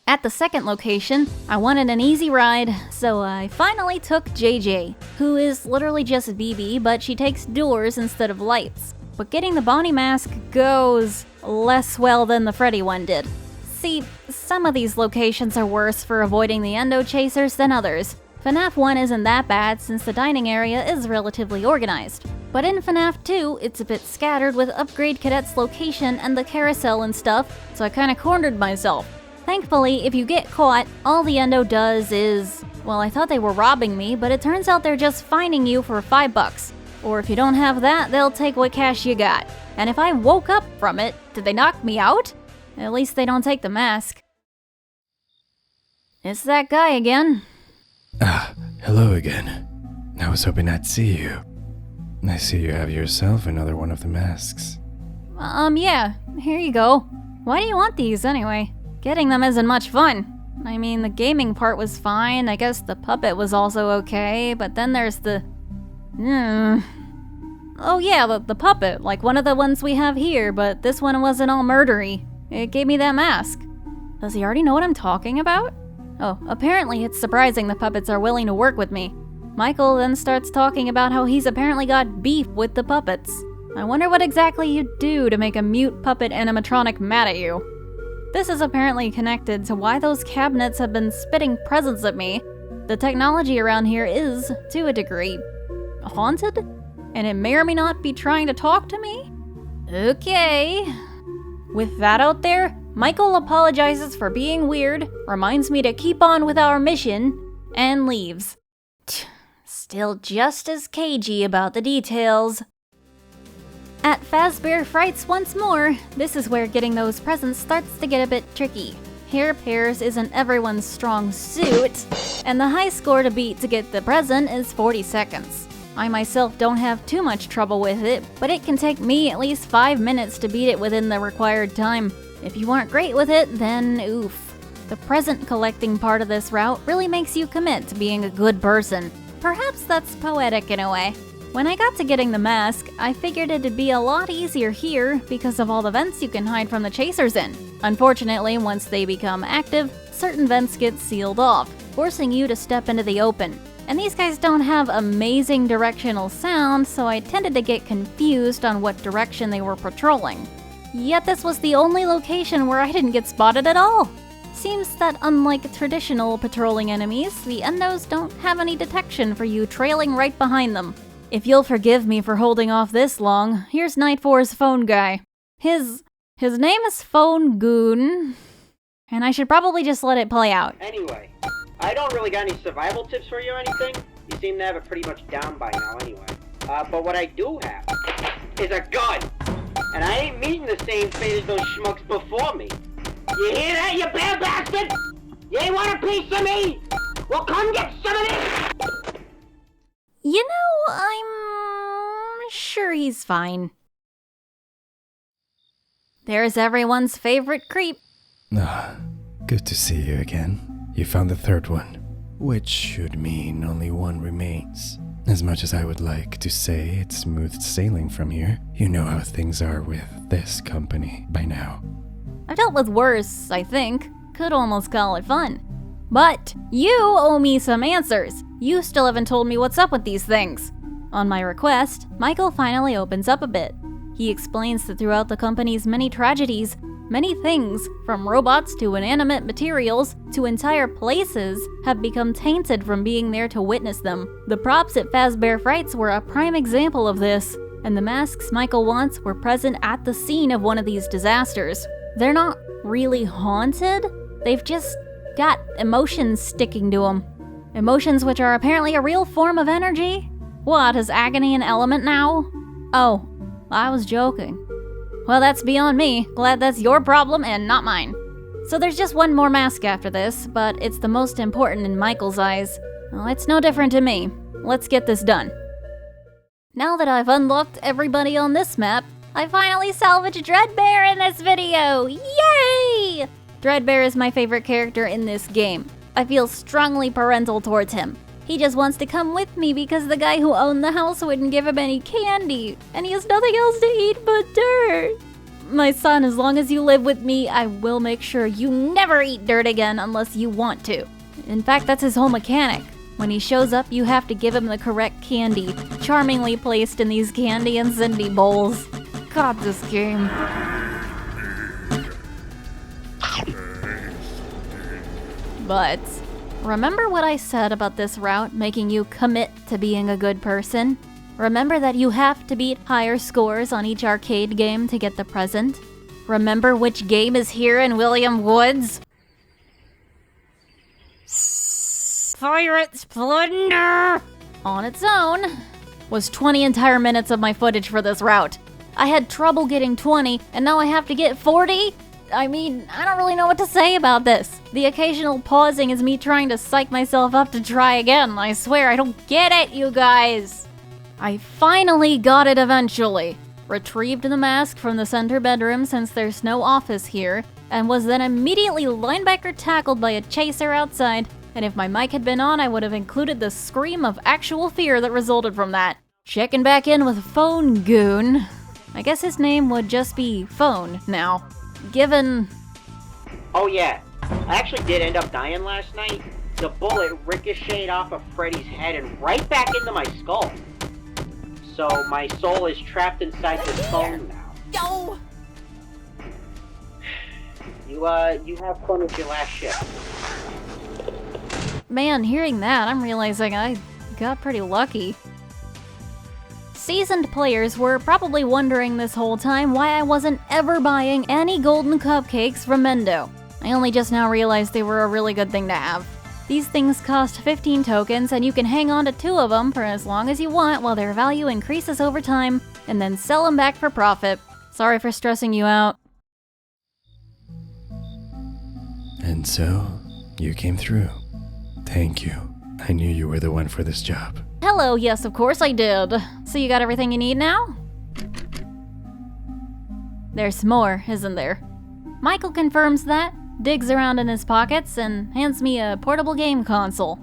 At the second location, I wanted an easy ride, so I finally took JJ, who is literally just BB, but she takes doors instead of lights. But getting the Bonnie mask goes less well than the Freddy one did. See, some of these locations are worse for avoiding the endo chasers than others. FNAF 1 isn't that bad since the dining area is relatively organized. But in FNAF 2, it's a bit scattered with Upgrade Cadet's location and the carousel and stuff, so I kinda cornered myself. Thankfully, if you get caught, all the endo does is... Well, I thought they were robbing me, but it turns out they're just fining you for $5. Or if you don't have that, they'll take what cash you got. And if I woke up from it, did they knock me out? At least they don't take the mask. It's that guy again. Hello again. I was hoping I'd see you. I see you have yourself another one of the masks. Yeah, here you go. Why do you want these anyway? Getting them isn't much fun. I mean, the gaming part was fine, I guess the puppet was also okay, but then there's the... Oh yeah, the puppet, like one of the ones we have here, but this one wasn't all murdery. It gave me that mask. Does he already know what I'm talking about? Oh, apparently it's surprising the puppets are willing to work with me. Michael then starts talking about how he's apparently got beef with the puppets. I wonder what exactly you'd do to make a mute puppet animatronic mad at you. This is apparently connected to why those cabinets have been spitting presents at me. The technology around here is, to a degree, haunted? And it may or may not be trying to talk to me? Okay. With that out there, Michael apologizes for being weird, reminds me to keep on with our mission, and leaves. Still just as cagey about the details. At Fazbear Frights once more, this is where getting those presents starts to get a bit tricky. Hair pairs isn't everyone's strong suit, and the high score to beat to get the present is 40 seconds. I myself don't have too much trouble with it, but it can take me at least 5 minutes to beat it within the required time. If you aren't great with it, then oof. The present collecting part of this route really makes you commit to being a good person. Perhaps that's poetic in a way. When I got to getting the mask, I figured it'd be a lot easier here because of all the vents you can hide from the chasers in. Unfortunately, once they become active, certain vents get sealed off, forcing you to step into the open. And these guys don't have amazing directional sound, so I tended to get confused on what direction they were patrolling. Yet this was the only location where I didn't get spotted at all. Seems that unlike traditional patrolling enemies, the endos don't have any detection for you trailing right behind them. If you'll forgive me for holding off this long, here's Night 4's phone guy. His name is Phone Goon, and I should probably just let it play out. Anyway, I don't really got any survival tips for you or anything. You seem to have it pretty much down by now anyway. But what I do have is a gun. And I ain't meeting the same fate as those schmucks before me. You hear that, you bad bastard? You ain't want a piece of me? Well, come get some of this! You know, I'm sure he's fine. There's everyone's favorite creep. Ah, good to see you again. You found the third one, which should mean only one remains. As much as I would like to say it's smooth sailing from here, you know how things are with this company by now. I've dealt with worse, I think. Could almost call it fun. But you owe me some answers. You still haven't told me what's up with these things. On my request, Michael finally opens up a bit. He explains that throughout the company's many tragedies, many things, from robots to inanimate materials to entire places, have become tainted from being there to witness them. The props at Fazbear Frights were a prime example of this, and the masks Michael wants were present at the scene of one of these disasters. They're not really haunted, they've just got emotions sticking to them. Emotions which are apparently a real form of energy? What, is agony an element now? Oh, I was joking. Well, that's beyond me. Glad that's your problem and not mine. So there's just one more mask after this, but it's the most important in Michael's eyes. Well, it's no different to me. Let's get this done. Now that I've unlocked everybody on this map, I finally salvaged Dreadbear in this video! Yay! Dreadbear is my favorite character in this game. I feel strongly parental towards him. He just wants to come with me because the guy who owned the house wouldn't give him any candy, and he has nothing else to eat but dirt. My son, as long as you live with me, I will make sure you never eat dirt again unless you want to. In fact, that's his whole mechanic. When he shows up, you have to give him the correct candy, charmingly placed in these candy and Cindy bowls. God, this game. But remember what I said about this route making you commit to being a good person? Remember that you have to beat higher scores on each arcade game to get the present? Remember which game is here in William Woods? Pirate Splendor! On its own, was 20 entire minutes of my footage for this route. I had trouble getting 20, and now I have to get 40? I mean, I don't really know what to say about this. The occasional pausing is me trying to psych myself up to try again. I swear, I don't get it, you guys. I finally got it eventually. Retrieved the mask from the center bedroom since there's no office here, and was then immediately linebacker tackled by a chaser outside, and if my mic had been on, I would have included the scream of actual fear that resulted from that. Checking back in with Phone Goon. I guess his name would just be Phone now. Given... Oh yeah, I actually did end up dying last night. The bullet ricocheted off of Freddy's head and right back into my skull. So my soul is trapped inside this phone now. Yo! You have fun with your last shift. Man, hearing that, I'm realizing I got pretty lucky. Seasoned players were probably wondering this whole time why I wasn't ever buying any golden cupcakes from Mendo. I only just now realized they were a really good thing to have. These things cost 15 tokens, and you can hang on to 2 of them for as long as you want while their value increases over time, and then sell them back for profit. Sorry for stressing you out. And so, you came through. Thank you. I knew you were the one for this job. Hello, yes, of course I did. So you got everything you need now? There's more, isn't there? Michael confirms that, digs around in his pockets, and hands me a portable game console.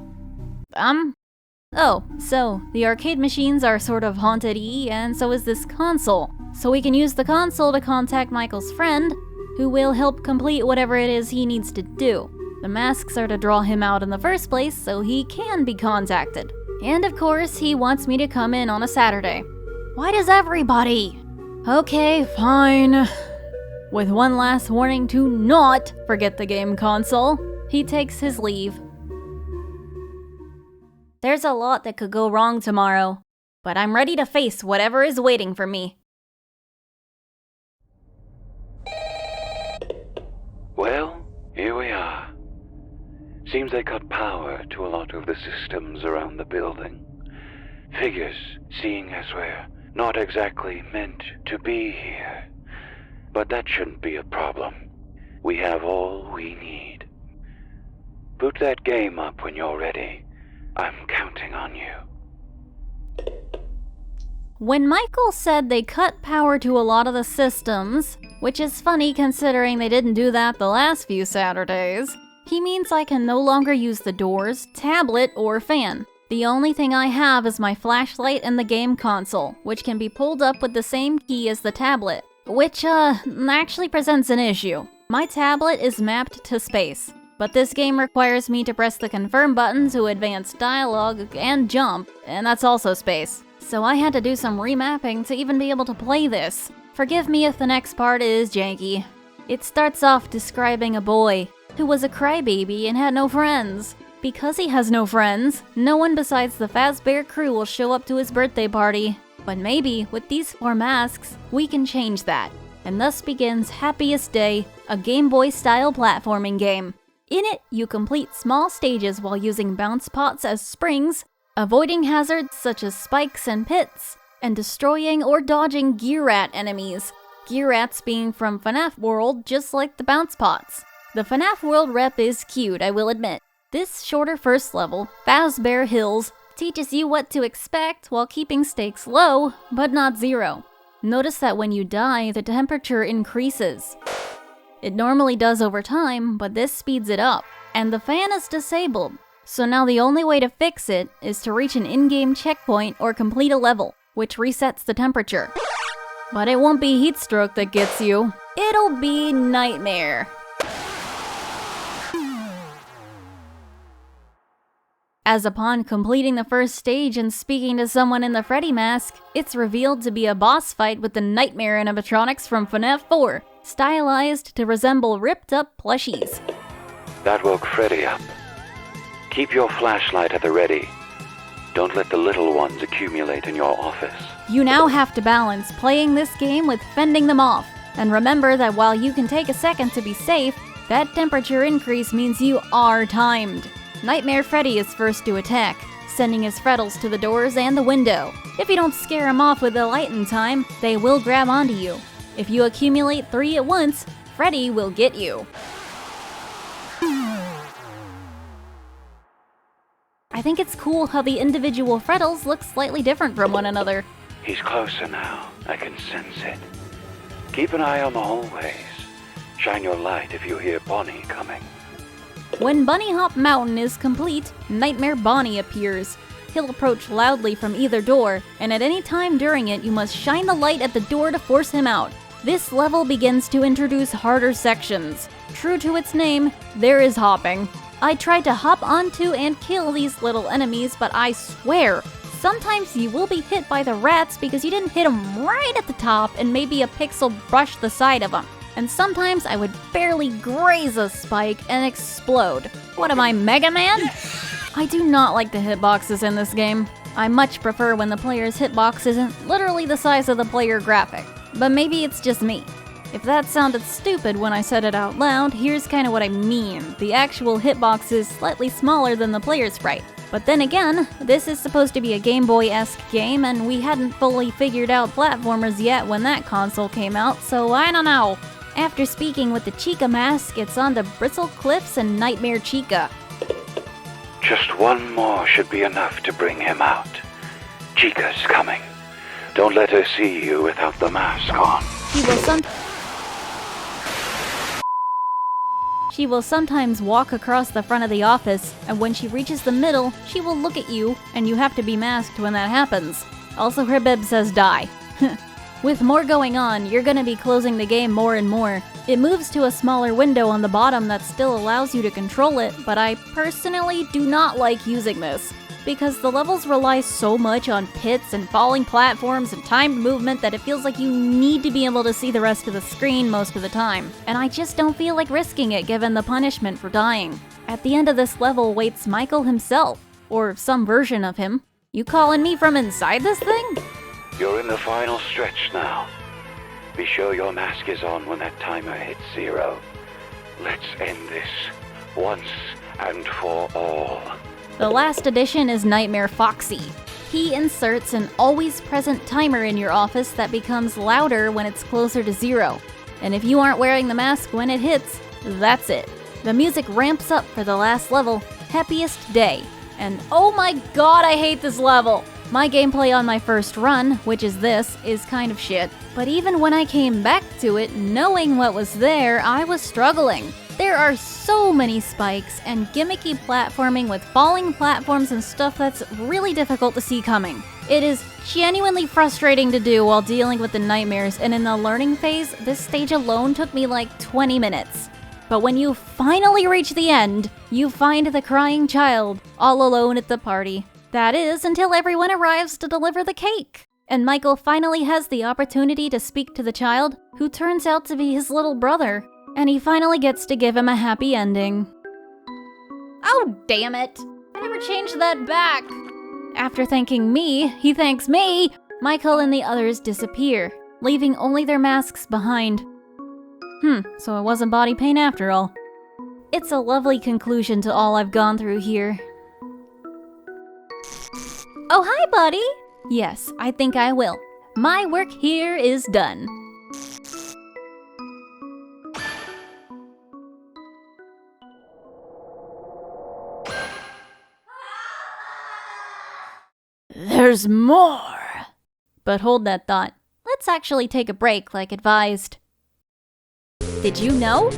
Oh, so the arcade machines are sort of haunted-y, and so is this console. So we can use the console to contact Michael's friend, who will help complete whatever it is he needs to do. The masks are to draw him out in the first place, so he can be contacted. And of course, he wants me to come in on a Saturday. Why does everybody? Okay, fine. With one last warning to not forget the game console, he takes his leave. There's a lot that could go wrong tomorrow, but I'm ready to face whatever is waiting for me. Well, here we are. Seems they cut power to a lot of the systems around the building. Figures, seeing as we're not exactly meant to be here. But that shouldn't be a problem. We have all we need. Boot that game up when you're ready. I'm counting on you. When Michael said they cut power to a lot of the systems, which is funny considering they didn't do that the last few Saturdays, he means I can no longer use the doors, tablet, or fan. The only thing I have is my flashlight and the game console, which can be pulled up with the same key as the tablet, which actually presents an issue. My tablet is mapped to space, but this game requires me to press the confirm button to advance dialogue and jump, and that's also space. So I had to do some remapping to even be able to play this. Forgive me if the next part is janky. It starts off describing a boy who was a crybaby and had no friends. Because he has no friends, no one besides the Fazbear crew will show up to his birthday party. But maybe, with these 4 masks, we can change that. And thus begins Happiest Day, a Game Boy-style platforming game. In it, you complete small stages while using bounce pots as springs, avoiding hazards such as spikes and pits, and destroying or dodging gear rat enemies. Gear rats being from FNAF World, just like the bounce pots. The FNAF World rep is cute, I will admit. This shorter first level, Fazbear Hills, teaches you what to expect while keeping stakes low, but not zero. Notice that when you die, the temperature increases. It normally does over time, but this speeds it up. And the fan is disabled, so now the only way to fix it is to reach an in-game checkpoint or complete a level, which resets the temperature. But it won't be heat stroke that gets you, it'll be nightmare. As upon completing the first stage and speaking to someone in the Freddy mask, it's revealed to be a boss fight with the Nightmare animatronics from FNAF 4, stylized to resemble ripped-up plushies. That woke Freddy up. Keep your flashlight at the ready. Don't let the little ones accumulate in your office. You now have to balance playing this game with fending them off. And remember that while you can take a second to be safe, that temperature increase means you are timed. Nightmare Freddy is first to attack, sending his Freddles to the doors and the window. If you don't scare him off with the light in time, they will grab onto you. If you accumulate 3 at once, Freddy will get you. I think it's cool how the individual Freddles look slightly different from one another. He's closer now. I can sense it. Keep an eye on the hallways. Shine your light if you hear Bonnie coming. When Bunny Hop Mountain is complete, Nightmare Bonnie appears. He'll approach loudly from either door, and at any time during it, you must shine the light at the door to force him out. This level begins to introduce harder sections. True to its name, there is hopping. I tried to hop onto and kill these little enemies, but I swear, sometimes you will be hit by the rats because you didn't hit them right at the top and maybe a pixel brushed the side of them. And sometimes I would barely graze a spike and explode. What am I, Mega Man? I do not like the hitboxes in this game. I much prefer when the player's hitbox isn't literally the size of the player graphic. But maybe it's just me. If that sounded stupid when I said it out loud, here's kinda what I mean. The actual hitbox is slightly smaller than the player's sprite. But then again, this is supposed to be a Game Boy-esque game, and we hadn't fully figured out platformers yet when that console came out, so I don't know. After speaking with the Chica mask, it's on to Bristle Cliffs and Nightmare Chica. Just one more should be enough to bring him out. Chica's coming. Don't let her see you without the mask on. She will sometimes walk across the front of the office, and when she reaches the middle, she will look at you, and you have to be masked when that happens. Also, her bib says die. With more going on, you're gonna be closing the game more and more. It moves to a smaller window on the bottom that still allows you to control it, but I personally do not like using this, because the levels rely so much on pits and falling platforms and timed movement that it feels like you need to be able to see the rest of the screen most of the time, and I just don't feel like risking it given the punishment for dying. At the end of this level waits Michael himself, or some version of him. You calling me from inside this thing? You're in the final stretch now. Be sure your mask is on when that timer hits 0. Let's end this once and for all. The last addition is Nightmare Foxy. He inserts an always-present timer in your office that becomes louder when it's closer to 0. And if you aren't wearing the mask when it hits, that's it. The music ramps up for the last level, Happiest Day. And oh my god, I hate this level! My gameplay on my first run, which is this, is kind of shit. But even when I came back to it, knowing what was there, I was struggling. There are so many spikes and gimmicky platforming with falling platforms and stuff that's really difficult to see coming. It is genuinely frustrating to do while dealing with the nightmares, and in the learning phase, this stage alone took me like 20 minutes. But when you finally reach the end, you find the crying child all alone at the party. That is, until everyone arrives to deliver the cake. And Michael finally has the opportunity to speak to the child, who turns out to be his little brother. And he finally gets to give him a happy ending. Oh, damn it! I never changed that back! After thanking me, he thanks me! Michael and the others disappear, leaving only their masks behind. So it wasn't body paint after all. It's a lovely conclusion to all I've gone through here. Oh, hi, buddy! Yes, I think I will. My work here is done. There's more! But hold that thought. Let's actually take a break like advised. Did you know?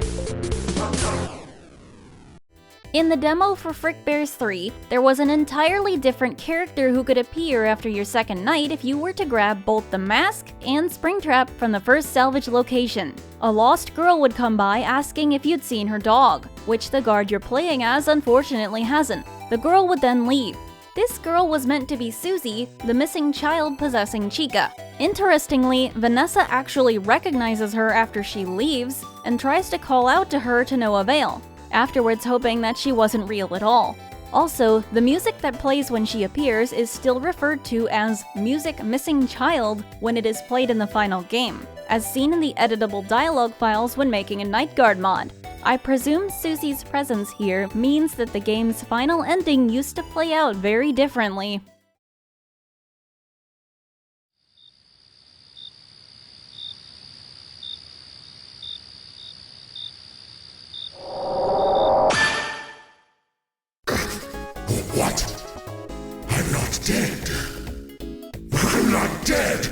In the demo for FNAF 3, there was an entirely different character who could appear after your second night if you were to grab both the mask and Springtrap from the first salvage location. A lost girl would come by asking if you'd seen her dog, which the guard you're playing as unfortunately hasn't. The girl would then leave. This girl was meant to be Susie, the missing child possessing Chica. Interestingly, Vanessa actually recognizes her after she leaves and tries to call out to her to no avail, afterwards hoping that she wasn't real at all. Also, the music that plays when she appears is still referred to as Music Missing Child when it is played in the final game, as seen in the editable dialogue files when making a Night Guard mod. I presume Susie's presence here means that the game's final ending used to play out very differently. What? I'm not dead. I'm not dead.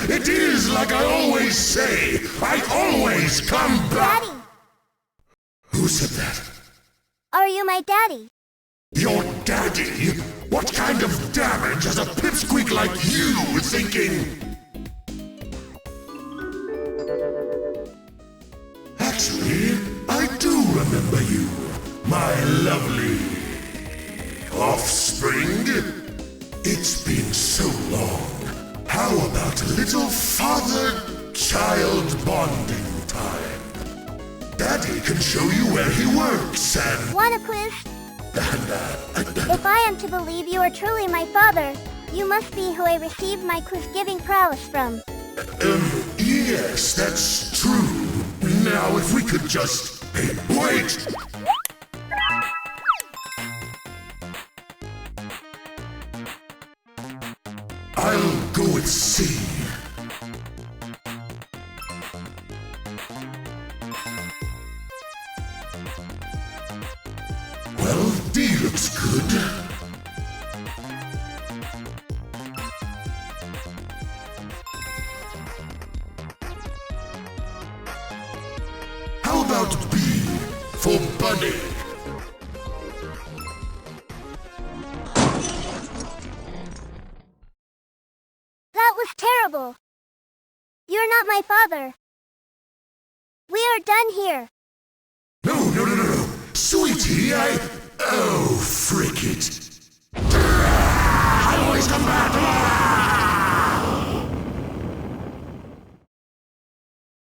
It is like I always say. I always come back. Daddy! Who said that? Are you my daddy? Your daddy? What kind of damage has a pipsqueak like you thinking? Actually, I do remember you, my lovely offspring. It's been so long. How about a little father-child bonding time? Daddy can show you where he works and... Want a quiz? If I am to believe you are truly my father, you must be who I received my quiz-giving prowess from. Yes, that's true. Now, if we could just... Hey, wait! I'll go and see. Well, D looks good. How about B for Bunny? That was terrible. You're not my father. We are done here. No. Sweetie, Oh, frick it. I always come back.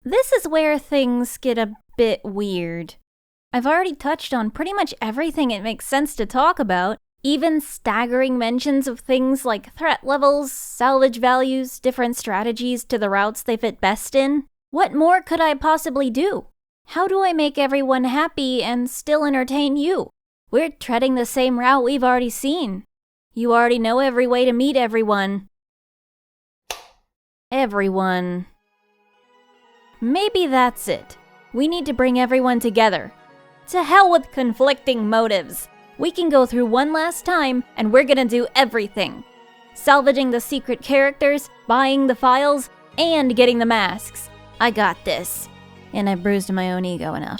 This is where things get a bit weird. I've already touched on pretty much everything it makes sense to talk about, even staggering mentions of things like threat levels, salvage values, different strategies to the routes they fit best in. What more could I possibly do? How do I make everyone happy and still entertain you? We're treading the same route we've already seen. You already know every way to meet everyone. Everyone. Maybe that's it. We need to bring everyone together. To hell with conflicting motives. We can go through one last time, and we're gonna do everything. Salvaging the secret characters, buying the files, and getting the masks. I got this. And I bruised my own ego enough.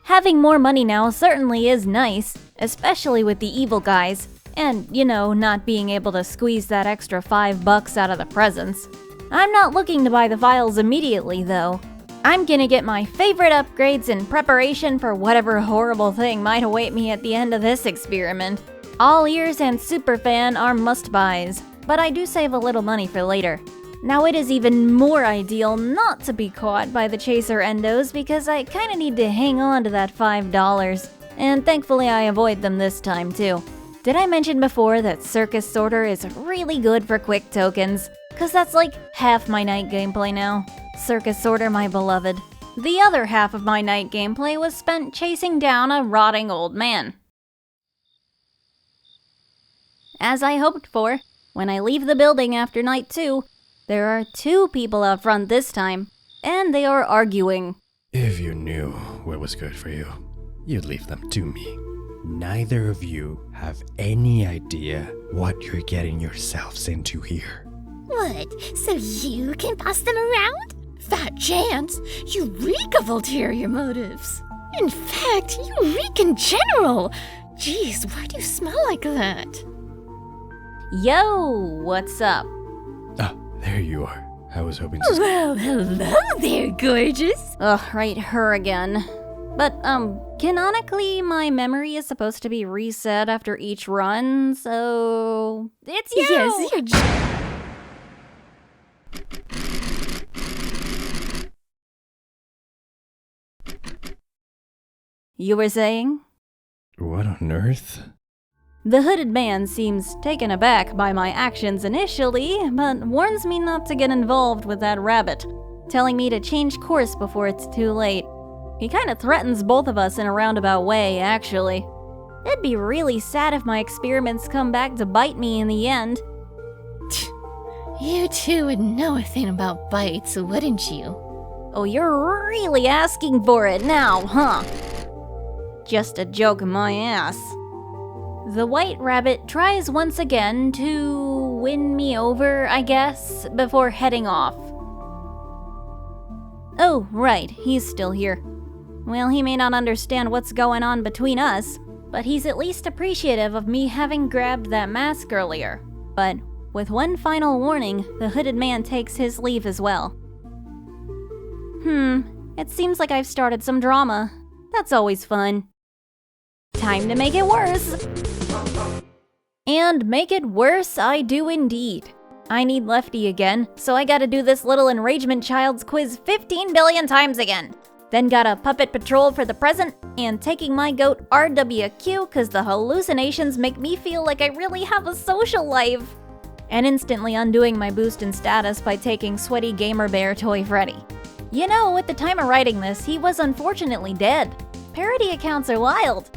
Having more money now certainly is nice, especially with the evil guys, and, not being able to squeeze that extra $5 out of the presents. I'm not looking to buy the files immediately, though. I'm gonna get my favorite upgrades in preparation for whatever horrible thing might await me at the end of this experiment. All ears and superfan are must-buys, but I do save a little money for later. Now it is even more ideal not to be caught by the chaser endos because I kinda need to hang on to that $5, and thankfully I avoid them this time too. Did I mention before that Circus Sorter is really good for quick tokens? Cause that's like half my night gameplay now. Circus Sorter, my beloved. The other half of my night gameplay was spent chasing down a rotting old man. As I hoped for, when I leave the building after night 2, there are 2 people out front this time, and they are arguing. If you knew what was good for you, you'd leave them to me. Neither of you have any idea what you're getting yourselves into here. What? So you can boss them around? Fat chance! You reek of ulterior motives. In fact, you reek in general. Jeez, why do you smell like that? Yo, what's up? There you are. I was hoping to... Well, hello there, gorgeous. Ugh, right, her again. But, canonically, my memory is supposed to be reset after each run, so... It's you! Yes, You were saying? What on earth? The hooded man seems taken aback by my actions initially, but warns me not to get involved with that rabbit, telling me to change course before it's too late. He kinda threatens both of us in a roundabout way, actually. It'd be really sad if my experiments come back to bite me in the end. You two would know a thing about bites, wouldn't you? Oh, you're really asking for it now, huh? Just a joke in my ass. The white rabbit tries once again to win me over, I guess, before heading off. Oh, right, he's still here. Well, he may not understand what's going on between us, but he's at least appreciative of me having grabbed that mask earlier. But with one final warning, the hooded man takes his leave as well. It seems like I've started some drama. That's always fun. Time to make it worse! And make it worse I do indeed. I need Lefty again, so I gotta do this little enragement child's quiz 15 billion times again. Then got a puppet patrol for the present, and taking my goat RWQ cause the hallucinations make me feel like I really have a social life. And instantly undoing my boost in status by taking sweaty gamer bear Toy Freddy. You know, at the time of writing this, he was unfortunately dead. Parody accounts are wild.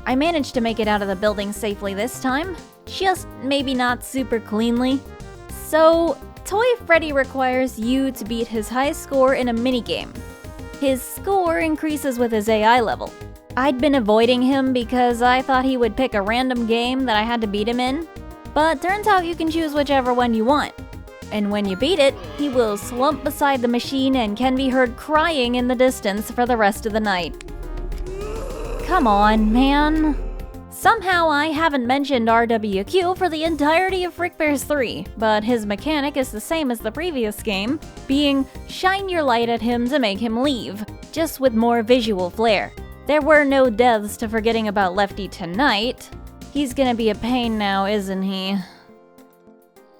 I managed to make it out of the building safely this time, just maybe not super cleanly. So, Toy Freddy requires you to beat his high score in a minigame. His score increases with his AI level. I'd been avoiding him because I thought he would pick a random game that I had to beat him in, but turns out you can choose whichever one you want. And when you beat it, he will slump beside the machine and can be heard crying in the distance for the rest of the night. Come on, man. Somehow I haven't mentioned RWQ for the entirety of FNAF 3, but his mechanic is the same as the previous game, being shine your light at him to make him leave, just with more visual flair. There were no deaths to forgetting about Lefty tonight. He's gonna be a pain now, isn't he?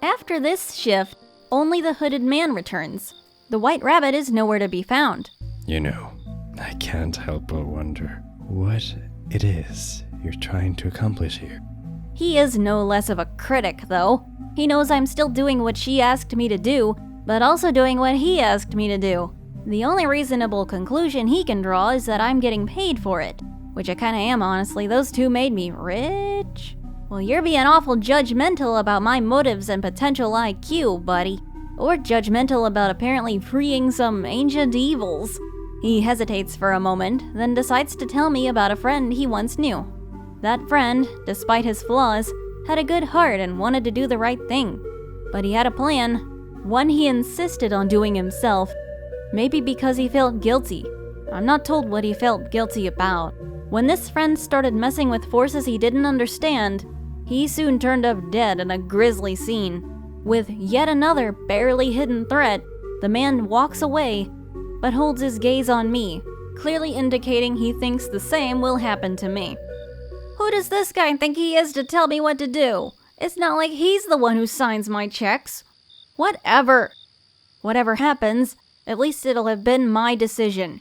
After this shift, only the hooded man returns. The white rabbit is nowhere to be found. You know, I can't help but wonder what it is you're trying to accomplish here. He is no less of a critic, though. He knows I'm still doing what she asked me to do, but also doing what he asked me to do. The only reasonable conclusion he can draw is that I'm getting paid for it, which I kinda am, honestly. Those two made me rich. Well, you're being awful judgmental about my motives and potential IQ, buddy. Or judgmental about apparently freeing some ancient evils. He hesitates for a moment, then decides to tell me about a friend he once knew. That friend, despite his flaws, had a good heart and wanted to do the right thing. But he had a plan, one he insisted on doing himself, maybe because he felt guilty. I'm not told what he felt guilty about. When this friend started messing with forces he didn't understand, he soon turned up dead in a grisly scene. With yet another barely hidden threat, the man walks away, but holds his gaze on me, clearly indicating he thinks the same will happen to me. Who does this guy think he is to tell me what to do? It's not like he's the one who signs my checks. Whatever. Whatever happens, at least it'll have been my decision.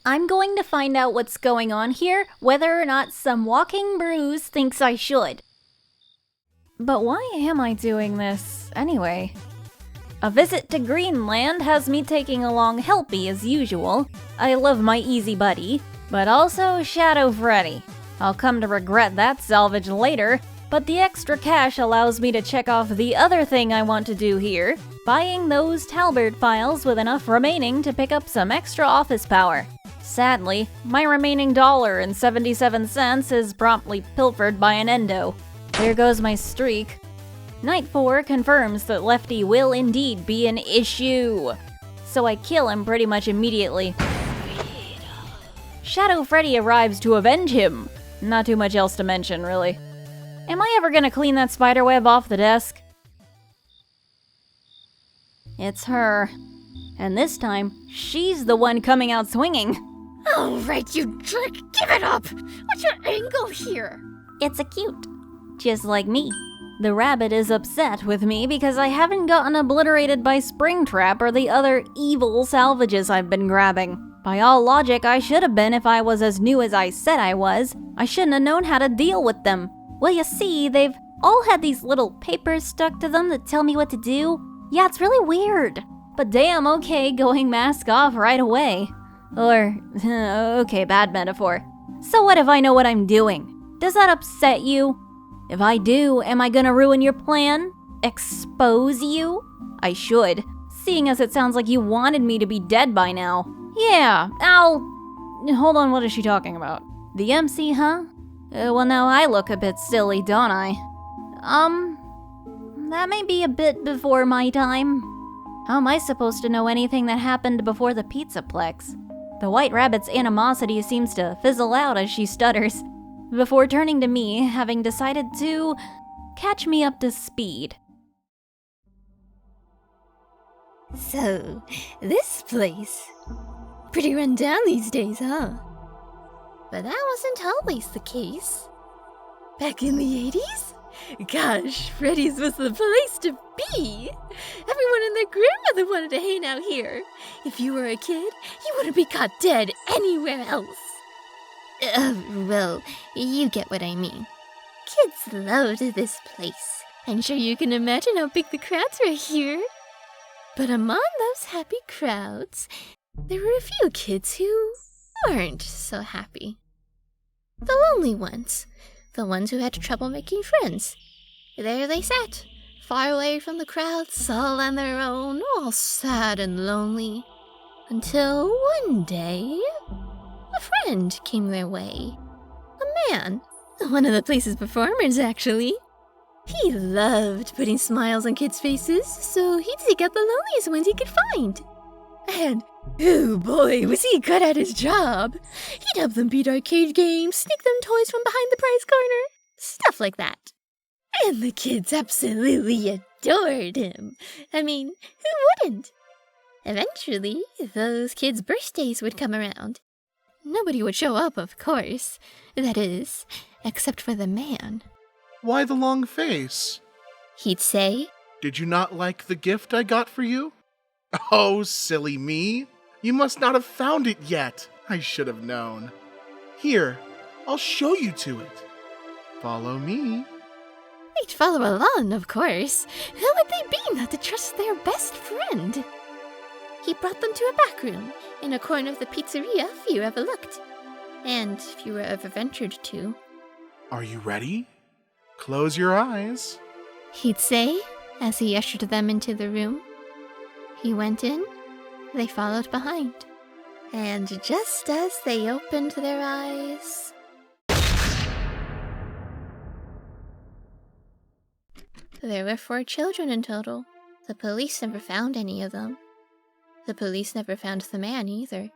I'm going to find out what's going on here, whether or not some walking bruise thinks I should. But why am I doing this, anyway? A visit to Greenland has me taking along Helpy as usual. I love my easy buddy, but also Shadow Freddy. I'll come to regret that salvage later, but the extra cash allows me to check off the other thing I want to do here, buying those Talbert files with enough remaining to pick up some extra office power. Sadly, my remaining $1.77 is promptly pilfered by an endo. There goes my streak. Night 4 confirms that Lefty will indeed be an issue, so I kill him pretty much immediately. Shadow Freddy arrives to avenge him. Not too much else to mention, really. Am I ever gonna clean that spiderweb off the desk? It's her. And this time, she's the one coming out swinging. All right, you jerk, give it up! What's your angle here? It's a cute. Just like me. The rabbit is upset with me because I haven't gotten obliterated by Springtrap or the other evil salvages I've been grabbing. By all logic, I should have been if I was as new as I said I was. I shouldn't have known how to deal with them. Well, you see, they've all had these little papers stuck to them that tell me what to do. Yeah, it's really weird. But damn, okay, going mask off right away. Or, okay, bad metaphor. So what if I know what I'm doing? Does that upset you? If I do, am I gonna ruin your plan? Expose you? I should, seeing as it sounds like you wanted me to be dead by now. Yeah, hold on, what is she talking about? The MC, huh? Well, now I look a bit silly, don't I? That may be a bit before my time. How am I supposed to know anything that happened before the Pizzaplex? The White Rabbit's animosity seems to fizzle out as she stutters. before turning to me, having decided to catch me up to speed. So, this place. Pretty run down these days, huh? But that wasn't always the case. Back in the 80s? Gosh, Freddy's was the place to be! Everyone and their grandmother wanted to hang out here. If you were a kid, you wouldn't be caught dead anywhere else. Well, you get what I mean. Kids loved this place. I'm sure you can imagine how big the crowds were here. But among those happy crowds, there were a few kids who weren't so happy. The lonely ones. The ones who had trouble making friends. There they sat, far away from the crowds, all on their own, all sad and lonely. Until one day, a friend came their way. A man. One of the place's performers, actually. He loved putting smiles on kids' faces, so he'd seek out the loneliest ones he could find. And, oh boy, was he good at his job! He'd help them beat arcade games, sneak them toys from behind the prize corner, stuff like that. And the kids absolutely adored him. I mean, who wouldn't? Eventually, those kids' birthdays would come around. Nobody would show up, of course. That is, except for the man. Why the long face? He'd say, Did you not like the gift I got for you? Oh, silly me. You must not have found it yet. I should have known. Here, I'll show you to it. Follow me. They'd follow along, of course. Who would they be not to trust their best friend? He brought them to a back room in a corner of the pizzeria few ever looked. And few were ever ventured to. Are you ready? Close your eyes. He'd say, as he ushered them into the room. He went in, they followed behind. And just as they opened their eyes... There were 4 children in total. The police never found any of them. The police never found the man either.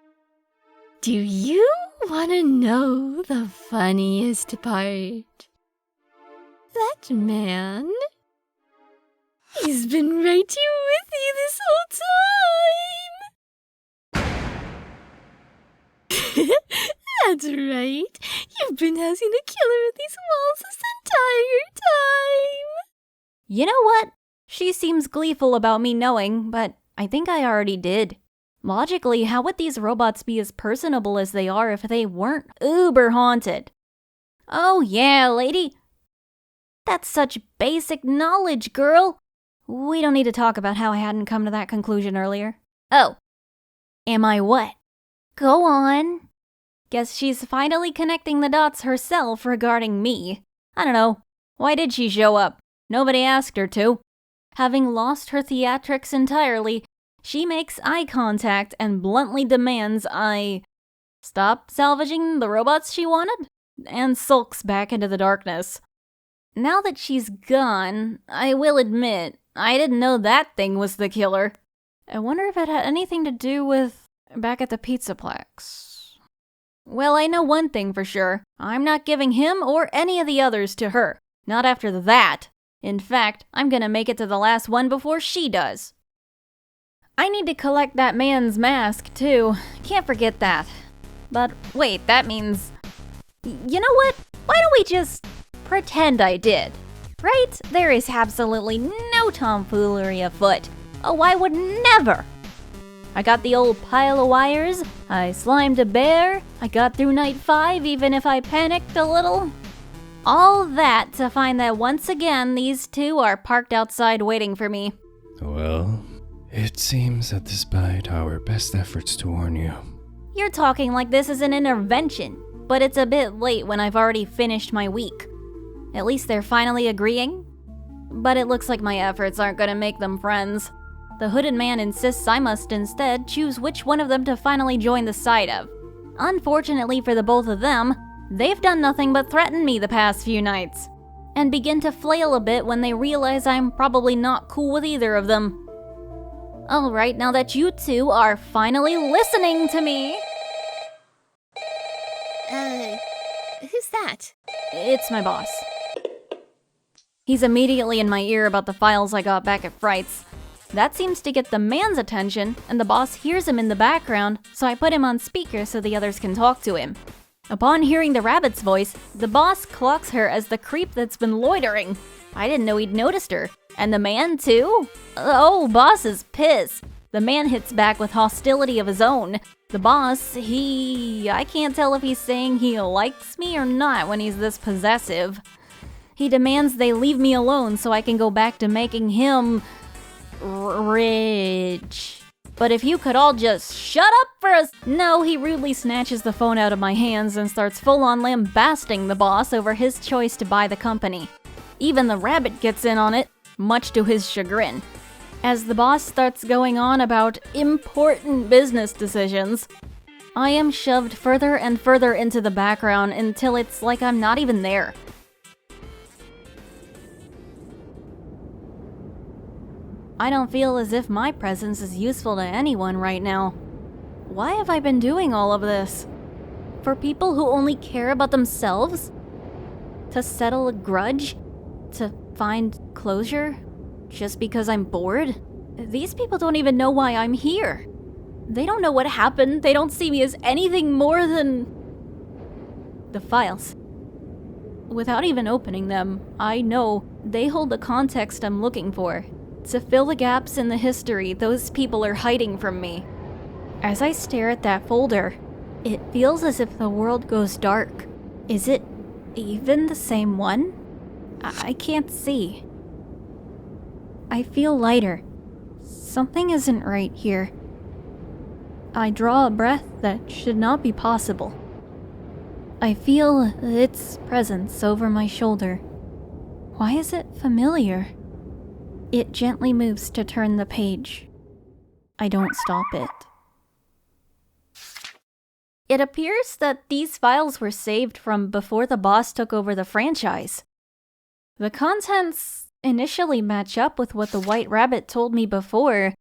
Do you want to know the funniest part? That man... he's been right here with you this whole time! That's right. You've been housing a killer in these walls this entire time! You know what? She seems gleeful about me knowing, but I think I already did. Logically, how would these robots be as personable as they are if they weren't uber haunted? Oh yeah, lady. That's such basic knowledge, girl. We don't need to talk about how I hadn't come to that conclusion earlier. Oh. Am I what? Go on. Guess she's finally connecting the dots herself regarding me. I don't know. Why did she show up? Nobody asked her to. Having lost her theatrics entirely, she makes eye contact and bluntly demands I stop salvaging the robots she wanted, and sulks back into the darkness. Now that she's gone, I will admit, I didn't know that thing was the killer. I wonder if it had anything to do with back at the Pizzaplex. Well, I know one thing for sure. I'm not giving him or any of the others to her. Not after that. In fact, I'm gonna make it to the last one before she does. I need to collect that man's mask, too. Can't forget that. But wait, that means... You know what? Why don't we just pretend I did? Right? There is absolutely no tomfoolery afoot. Oh, I would never! I got the old pile of wires, I slimed a bear, I got through night 5 even if I panicked a little. All that to find that once again these two are parked outside waiting for me. Well, it seems that despite our best efforts to warn you... You're talking like this is an intervention, but it's a bit late when I've already finished my week. At least they're finally agreeing. But it looks like my efforts aren't gonna make them friends. The hooded man insists I must instead choose which one of them to finally join the side of. Unfortunately for the both of them, they've done nothing but threaten me the past few nights, and begin to flail a bit when they realize I'm probably not cool with either of them. Alright, now that you two are finally listening to me... Who's that? It's my boss. He's immediately in my ear about the files I got back at Frights. That seems to get the man's attention, and the boss hears him in the background, so I put him on speaker so the others can talk to him. Upon hearing the rabbit's voice, the boss clocks her as the creep that's been loitering. I didn't know he'd noticed her. And the man too? Oh, boss is pissed. The man hits back with hostility of his own. The boss, I can't tell if he's saying he likes me or not when he's this possessive. He demands they leave me alone so I can go back to making him rich. But if you could all just shut up for us. No, he rudely snatches the phone out of my hands and starts full-on lambasting the boss over his choice to buy the company. Even the rabbit gets in on it, much to his chagrin. As the boss starts going on about important business decisions, I am shoved further and further into the background until it's like I'm not even there. I don't feel as if my presence is useful to anyone right now. Why have I been doing all of this? For people who only care about themselves? To settle a grudge? To find closure? Just because I'm bored? These people don't even know why I'm here. They don't know what happened. They don't see me as anything more than the files. Without even opening them, I know they hold the context I'm looking for. To fill the gaps in the history those people are hiding from me. As I stare at that folder, it feels as if the world goes dark. Is it even the same one? I can't see. I feel lighter. Something isn't right here. I draw a breath that should not be possible. I feel its presence over my shoulder. Why is it familiar? It gently moves to turn the page. I don't stop it. It appears that these files were saved from before the boss took over the franchise. The contents initially match up with what the White Rabbit told me before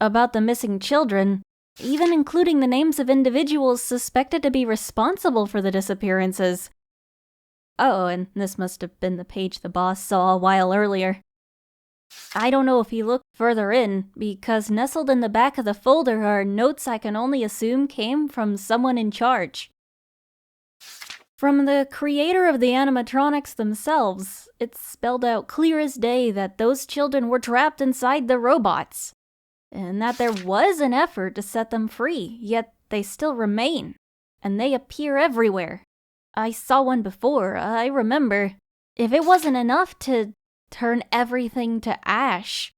about the missing children, even including the names of individuals suspected to be responsible for the disappearances. Oh, and this must have been the page the boss saw a while earlier. I don't know if he looked further in, because nestled in the back of the folder are notes I can only assume came from someone in charge. From the creator of the animatronics themselves, it's spelled out clear as day that those children were trapped inside the robots, and that there was an effort to set them free, yet they still remain, and they appear everywhere. I saw one before, I remember. If it wasn't enough to turn everything to ash,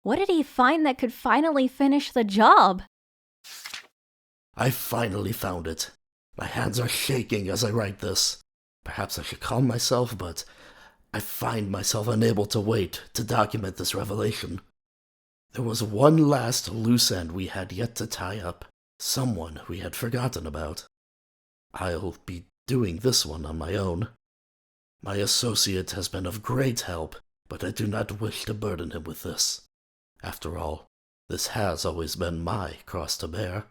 what did he find that could finally finish the job? I finally found it. My hands are shaking as I write this. Perhaps I should calm myself, but I find myself unable to wait to document this revelation. There was one last loose end we had yet to tie up, someone we had forgotten about. I'll be doing this one on my own. My associate has been of great help, but I do not wish to burden him with this. After all, this has always been my cross to bear.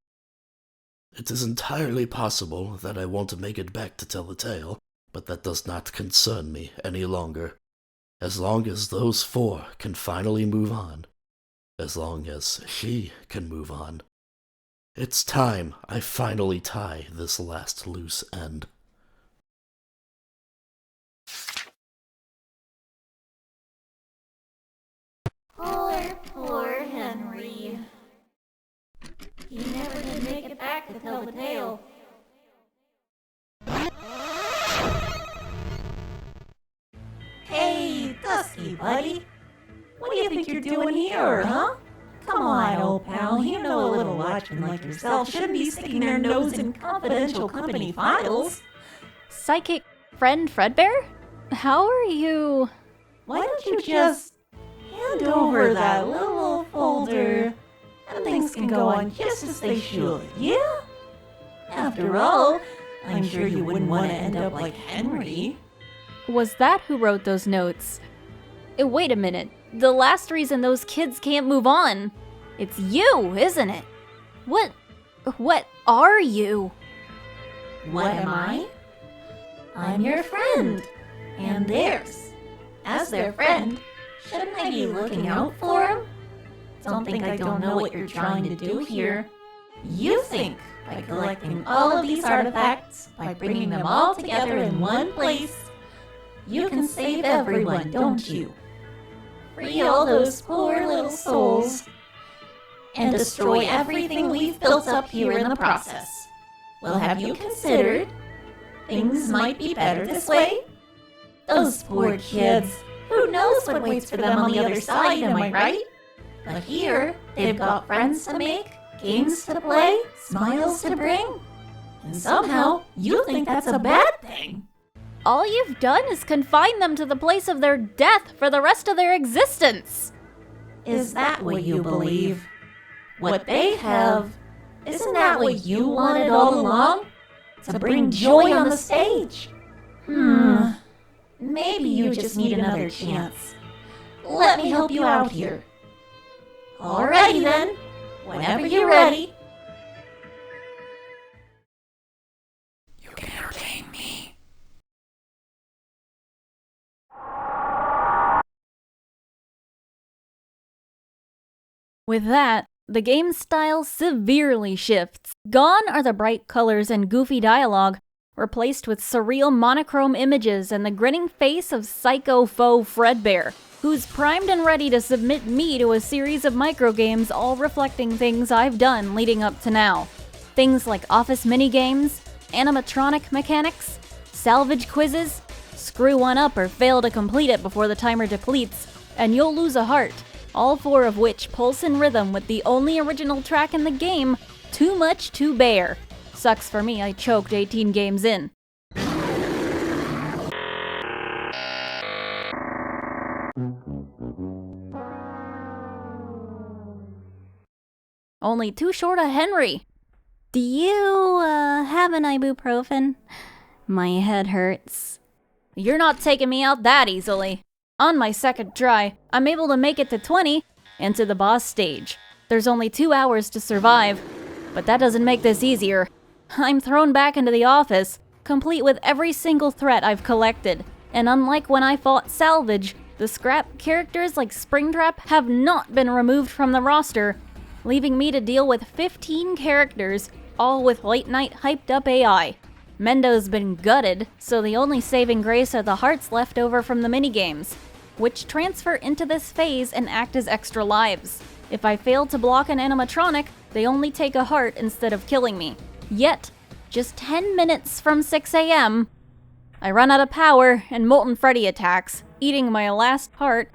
It is entirely possible that I won't make it back to tell the tale, but that does not concern me any longer. As long as those four can finally move on. As long as she can move on. It's time I finally tie this last loose end. Poor Henry. He never did make it back to tell the tale. Hey, Dusky, buddy. What do you think you're doing here, huh? Come on, old pal. You know a little watchman like yourself shouldn't be sticking their nose in confidential company files. Psychic friend Fredbear? How are you? Why don't you just hand over that little folder and things can go on just as they should, yeah? After all, I'm sure you wouldn't want to end up like Henry. Was that who wrote those notes? Wait a minute. The last reason those kids can't move on. It's you, isn't it? What are you? What am I? I'm your friend. and theirs. As their friend, shouldn't I be looking out for them? Don't think I don't know what you're trying to do here. You think by collecting all of these artifacts, by bringing them all together in one place, you can save everyone, don't you? Free all those poor little souls, and destroy everything we've built up here in the process. Well, have you considered things might be better this way? Those poor kids, who knows what waits for them on the other side, am I right? But here, they've got friends to make, games to play, smiles to bring. And somehow, you think that's a bad thing. All you've done is confine them to the place of their death for the rest of their existence. Is that what you believe? What they have, isn't that what you wanted all along? To bring joy on the stage? Maybe you just need another chance. Let me help you out here. Alrighty then, whenever you're ready. You can entertain me. With that, the game's style severely shifts. Gone are the bright colors and goofy dialogue, replaced with surreal monochrome images and the grinning face of psycho foe Fredbear, who's primed and ready to submit me to a series of microgames all reflecting things I've done leading up to now. Things like office minigames, animatronic mechanics, salvage quizzes, screw one up or fail to complete it before the timer depletes, and you'll lose a heart. All 4 of which pulse in rhythm with the only original track in the game, Too Much to Bear. Sucks for me, I choked 18 games in. Only too short of Henry. Do you, have an ibuprofen? My head hurts. You're not taking me out that easily. On my second try, I'm able to make it to 20 and to the boss stage. There's only 2 hours to survive, but that doesn't make this easier. I'm thrown back into the office, complete with every single threat I've collected, and unlike when I fought Salvage, the scrap characters like Springtrap have not been removed from the roster, leaving me to deal with 15 characters, all with late-night hyped-up AI. Mendo's been gutted, so the only saving grace are the hearts left over from the minigames, which transfer into this phase and act as extra lives. If I fail to block an animatronic, they only take a heart instead of killing me. Yet, just 10 minutes from 6 a.m., I run out of power and Molten Freddy attacks, eating my last heart,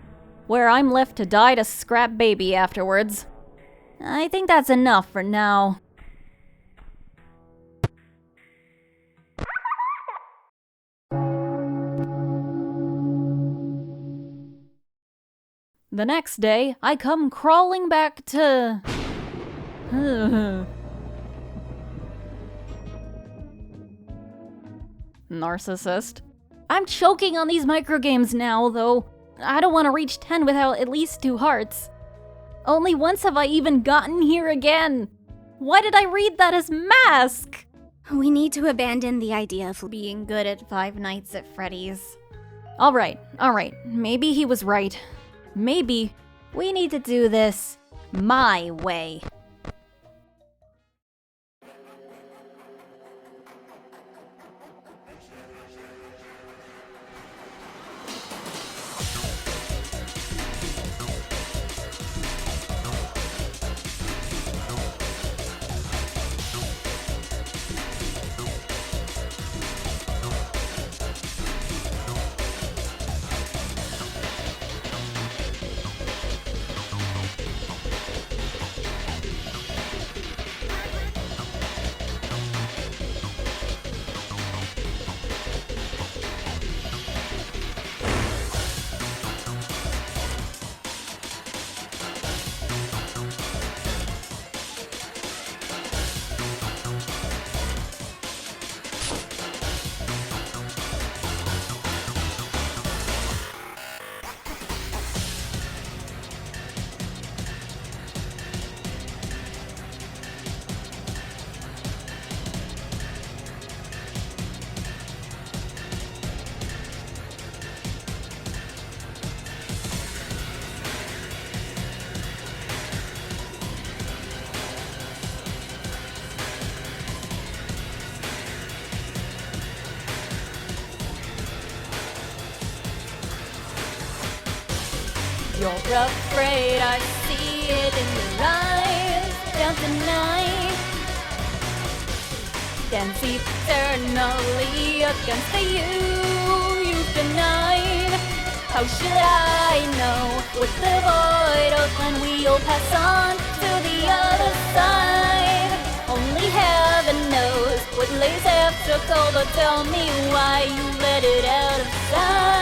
where I'm left to die to scrap baby afterwards. I think that's enough for now. The next day, I come crawling back to... Narcissist. I'm choking on these microgames now, though. I don't want to reach 10 without at least 2 hearts. Only once have I even gotten here again. Why did I read that as mask? We need to abandon the idea of being good at Five Nights at Freddy's. Alright. Maybe he was right. Maybe we need to do this my way. You're afraid, I see it in your eyes. Down tonight, dance eternally against the you've denied. How should I know? With the void open, we'll pass on to the other side. Only heaven knows what lays after cold, but tell me why you let it out of sight.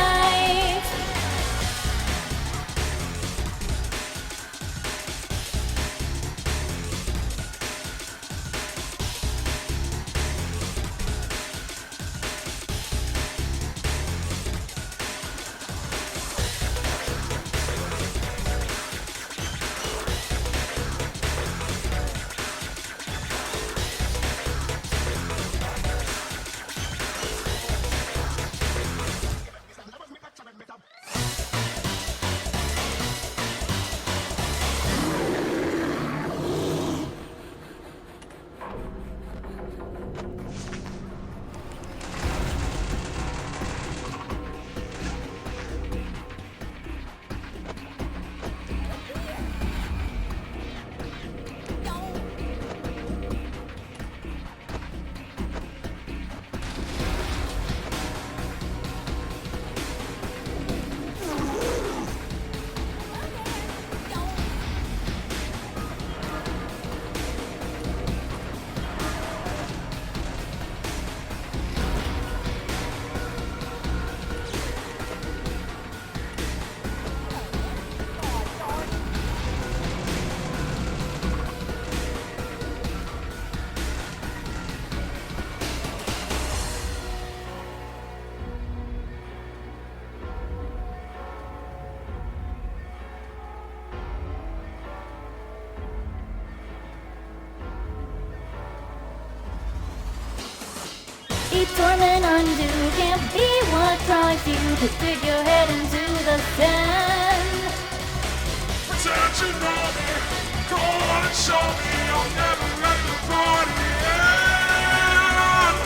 Torment undo can't be what drives you to dig your head into the sand. Pretend you know me, go on and show me I'll never let the party end.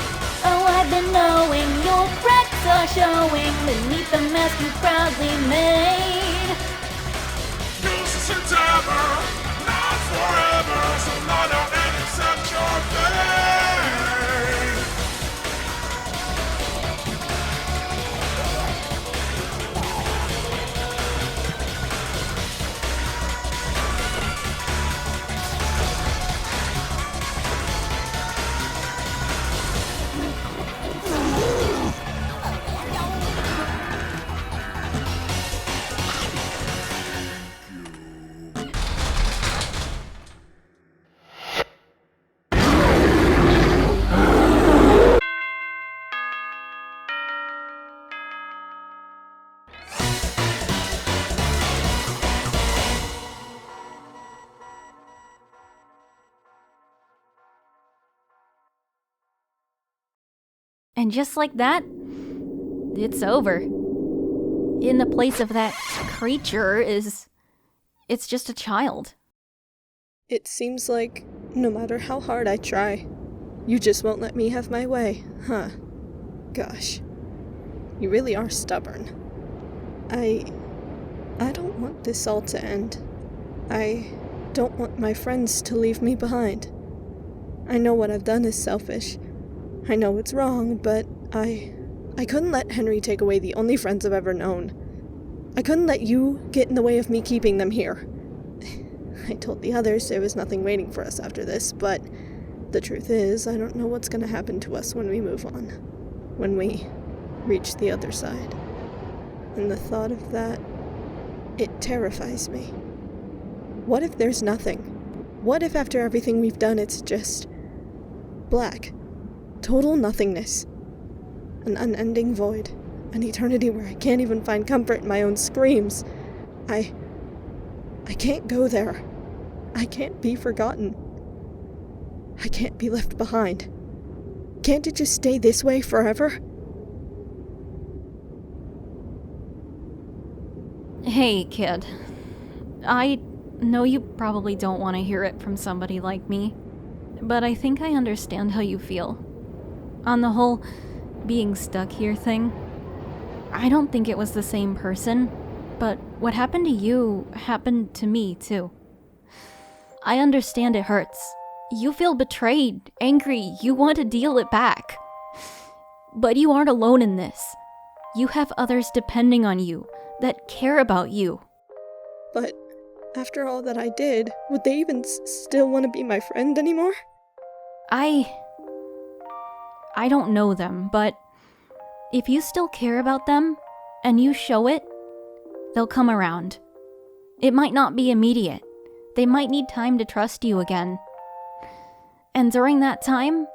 Oh, I've been knowing your cracks are showing beneath the mask you proudly made. Use this endeavor, not forever, so lie down and accept your fate. And just like that, it's over. In the place of that creature it's just a child. It seems like no matter how hard I try, you just won't let me have my way, huh? Gosh, you really are stubborn. I don't want this all to end. I don't want my friends to leave me behind. I know what I've done is selfish. I know it's wrong, but I couldn't let Henry take away the only friends I've ever known. I couldn't let you get in the way of me keeping them here. I told the others there was nothing waiting for us after this, but the truth is, I don't know what's going to happen to us when we move on. When we reach the other side. And the thought of that, it terrifies me. What if there's nothing? What if after everything we've done it's just black? Total nothingness. An unending void. An eternity where I can't even find comfort in my own screams. I can't go there. I can't be forgotten. I can't be left behind. Can't it just stay this way forever? Hey, kid. I know you probably don't want to hear it from somebody like me, but I think I understand how you feel. On the whole being stuck here thing, I don't think it was the same person. But what happened to you happened to me, too. I understand it hurts. You feel betrayed, angry, you want to deal it back. But you aren't alone in this. You have others depending on you, that care about you. But after all that I did, would they even still want to be my friend anymore? I don't know them, but if you still care about them, and you show it, they'll come around. It might not be immediate. They might need time to trust you again. And during that time,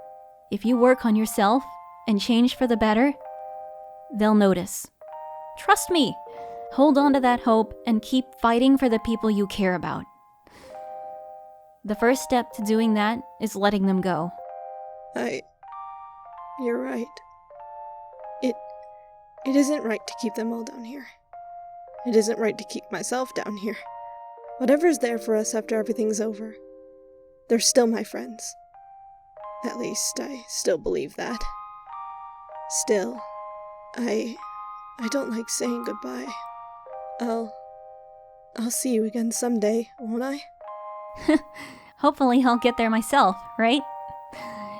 if you work on yourself and change for the better, they'll notice. Trust me. Hold on to that hope and keep fighting for the people you care about. The first step to doing that is letting them go. You're right. It isn't right to keep them all down here. It isn't right to keep myself down here. Whatever's there for us after everything's over, they're still my friends. At least, I still believe that. Still, I don't like saying goodbye. I'll see you again someday, won't I? Hopefully I'll get there myself, right?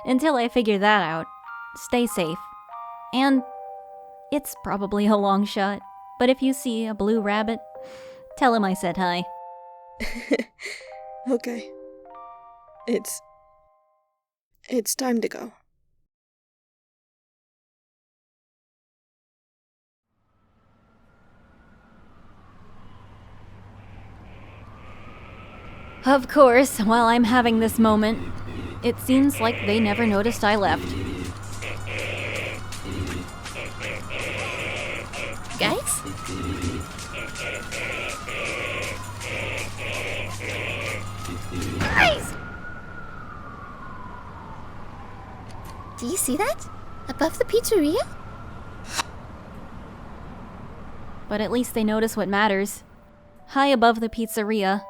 Until I figure that out, stay safe. And it's probably a long shot, but if you see a blue rabbit, tell him I said hi. Okay. It's time to go. Of course, while I'm having this moment, it seems like they never noticed I left. Guys? Guys! Do you see that? Above the pizzeria? But at least they notice what matters. High above the pizzeria,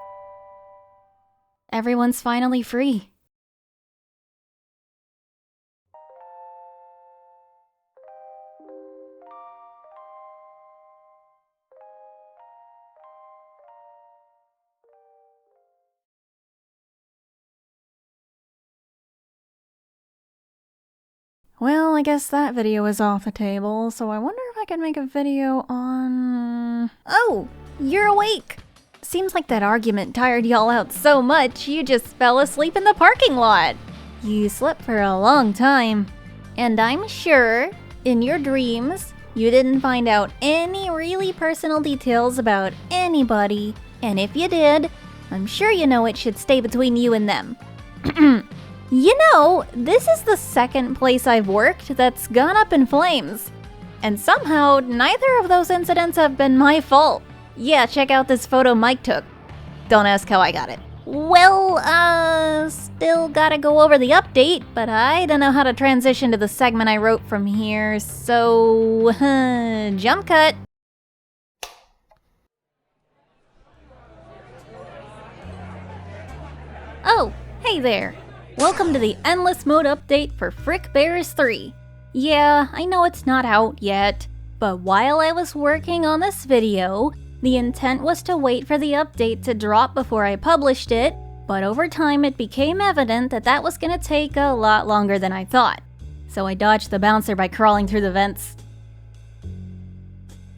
everyone's finally free. Well, I guess that video is off the table, so I wonder if I can make a video on... Oh, you're awake! Seems like that argument tired y'all out so much, you just fell asleep in the parking lot. You slept for a long time. And I'm sure, in your dreams, you didn't find out any really personal details about anybody. And if you did, I'm sure you know it should stay between you and them. You know, this is the second place I've worked that's gone up in flames. And somehow, neither of those incidents have been my fault. Yeah, check out this photo Mike took. Don't ask how I got it. Well, still gotta go over the update, but I don't know how to transition to the segment I wrote from here, so... jump cut. Oh, hey there. Welcome to the Endless Mode update for FNAF 3. Yeah, I know it's not out yet, but while I was working on this video, the intent was to wait for the update to drop before I published it, but over time it became evident that that was gonna take a lot longer than I thought. So I dodged the bouncer by crawling through the vents.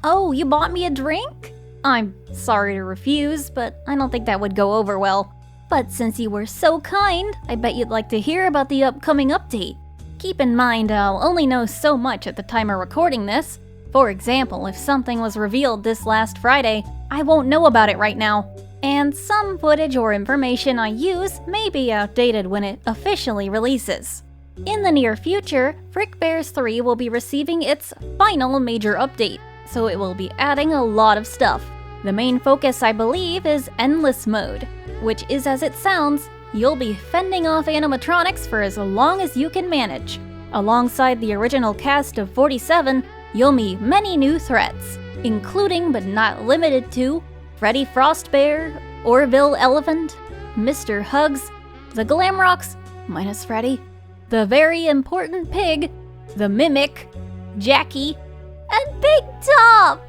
Oh, you bought me a drink? I'm sorry to refuse, but I don't think that would go over well. But since you were so kind, I bet you'd like to hear about the upcoming update. Keep in mind, I'll only know so much at the time of recording this. For example, if something was revealed this last Friday, I won't know about it right now. And some footage or information I use may be outdated when it officially releases. In the near future, FNAF 3 will be receiving its final major update, so it will be adding a lot of stuff. The main focus, I believe, is Endless Mode, which is as it sounds, you'll be fending off animatronics for as long as you can manage. Alongside the original cast of 47, you'll meet many new threats, including but not limited to Freddy Frostbear, Orville Elephant, Mr. Hugs, the Glamrocks, minus Freddy, the very important pig, the Mimic, Jackie, and Big Top!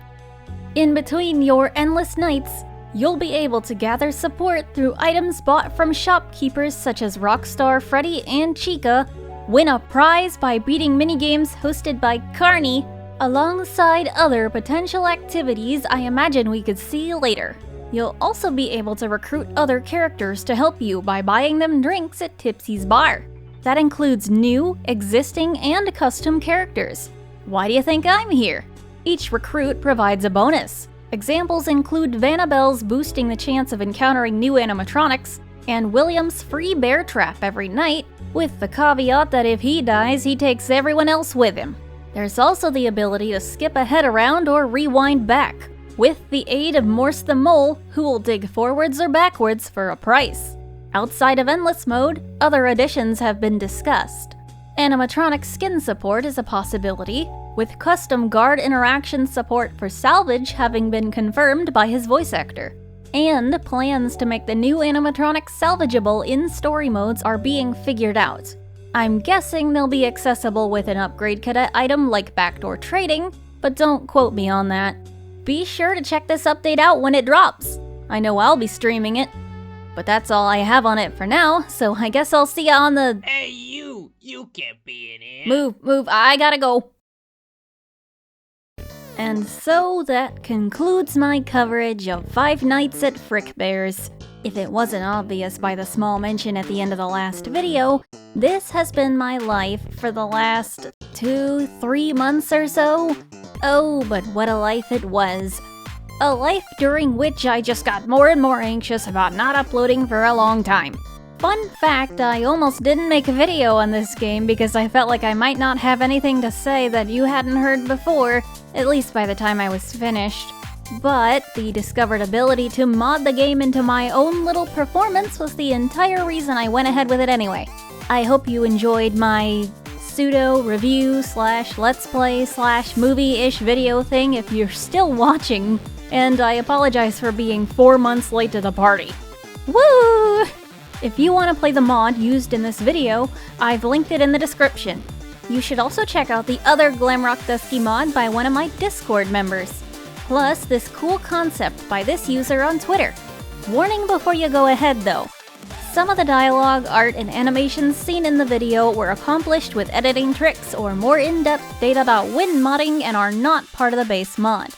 In between your endless nights, you'll be able to gather support through items bought from shopkeepers such as Rockstar Freddy and Chica, win a prize by beating minigames hosted by Carney, alongside other potential activities I imagine we could see later. You'll also be able to recruit other characters to help you by buying them drinks at Tipsy's bar. That includes new, existing, and custom characters. Why do you think I'm here? Each recruit provides a bonus. Examples include Vanabelle's boosting the chance of encountering new animatronics, and William's free bear trap every night, with the caveat that if he dies, he takes everyone else with him. There's also the ability to skip ahead around or rewind back, with the aid of Morse the Mole, who will dig forwards or backwards for a price. Outside of Endless Mode, other additions have been discussed. Animatronic skin support is a possibility, with custom guard interaction support for salvage having been confirmed by his voice actor. And plans to make the new animatronics salvageable in story modes are being figured out. I'm guessing they'll be accessible with an upgrade cadet item like backdoor trading, but don't quote me on that. Be sure to check this update out when it drops. I know I'll be streaming it. But that's all I have on it for now, so I guess I'll see ya on the— Hey, you can't be in here. Move, I gotta go. And so that concludes my coverage of Five Nights at Frickbear's. If it wasn't obvious by the small mention at the end of the last video, this has been my life for the last 2-3 months or so. Oh, but what a life it was. A life during which I just got more and more anxious about not uploading for a long time. Fun fact, I almost didn't make a video on this game because I felt like I might not have anything to say that you hadn't heard before, at least by the time I was finished. But the discovered ability to mod the game into my own little performance was the entire reason I went ahead with it anyway. I hope you enjoyed my pseudo review / let's play / movie-ish video thing if you're still watching, and I apologize for being 4 months late to the party. Woo! If you want to play the mod used in this video, I've linked it in the description. You should also check out the other Glamrock Dusky mod by one of my Discord members. Plus this cool concept by this user on Twitter. Warning before you go ahead though. Some of the dialogue, art, and animations seen in the video were accomplished with editing tricks or more in-depth data about win modding and are not part of the base mod.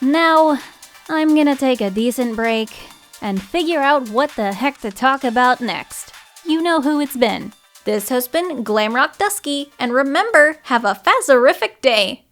Now, I'm gonna take a decent break and figure out what the heck to talk about next. You know who it's been. This has been Glamrock Dusky, and remember, have a phasorific day!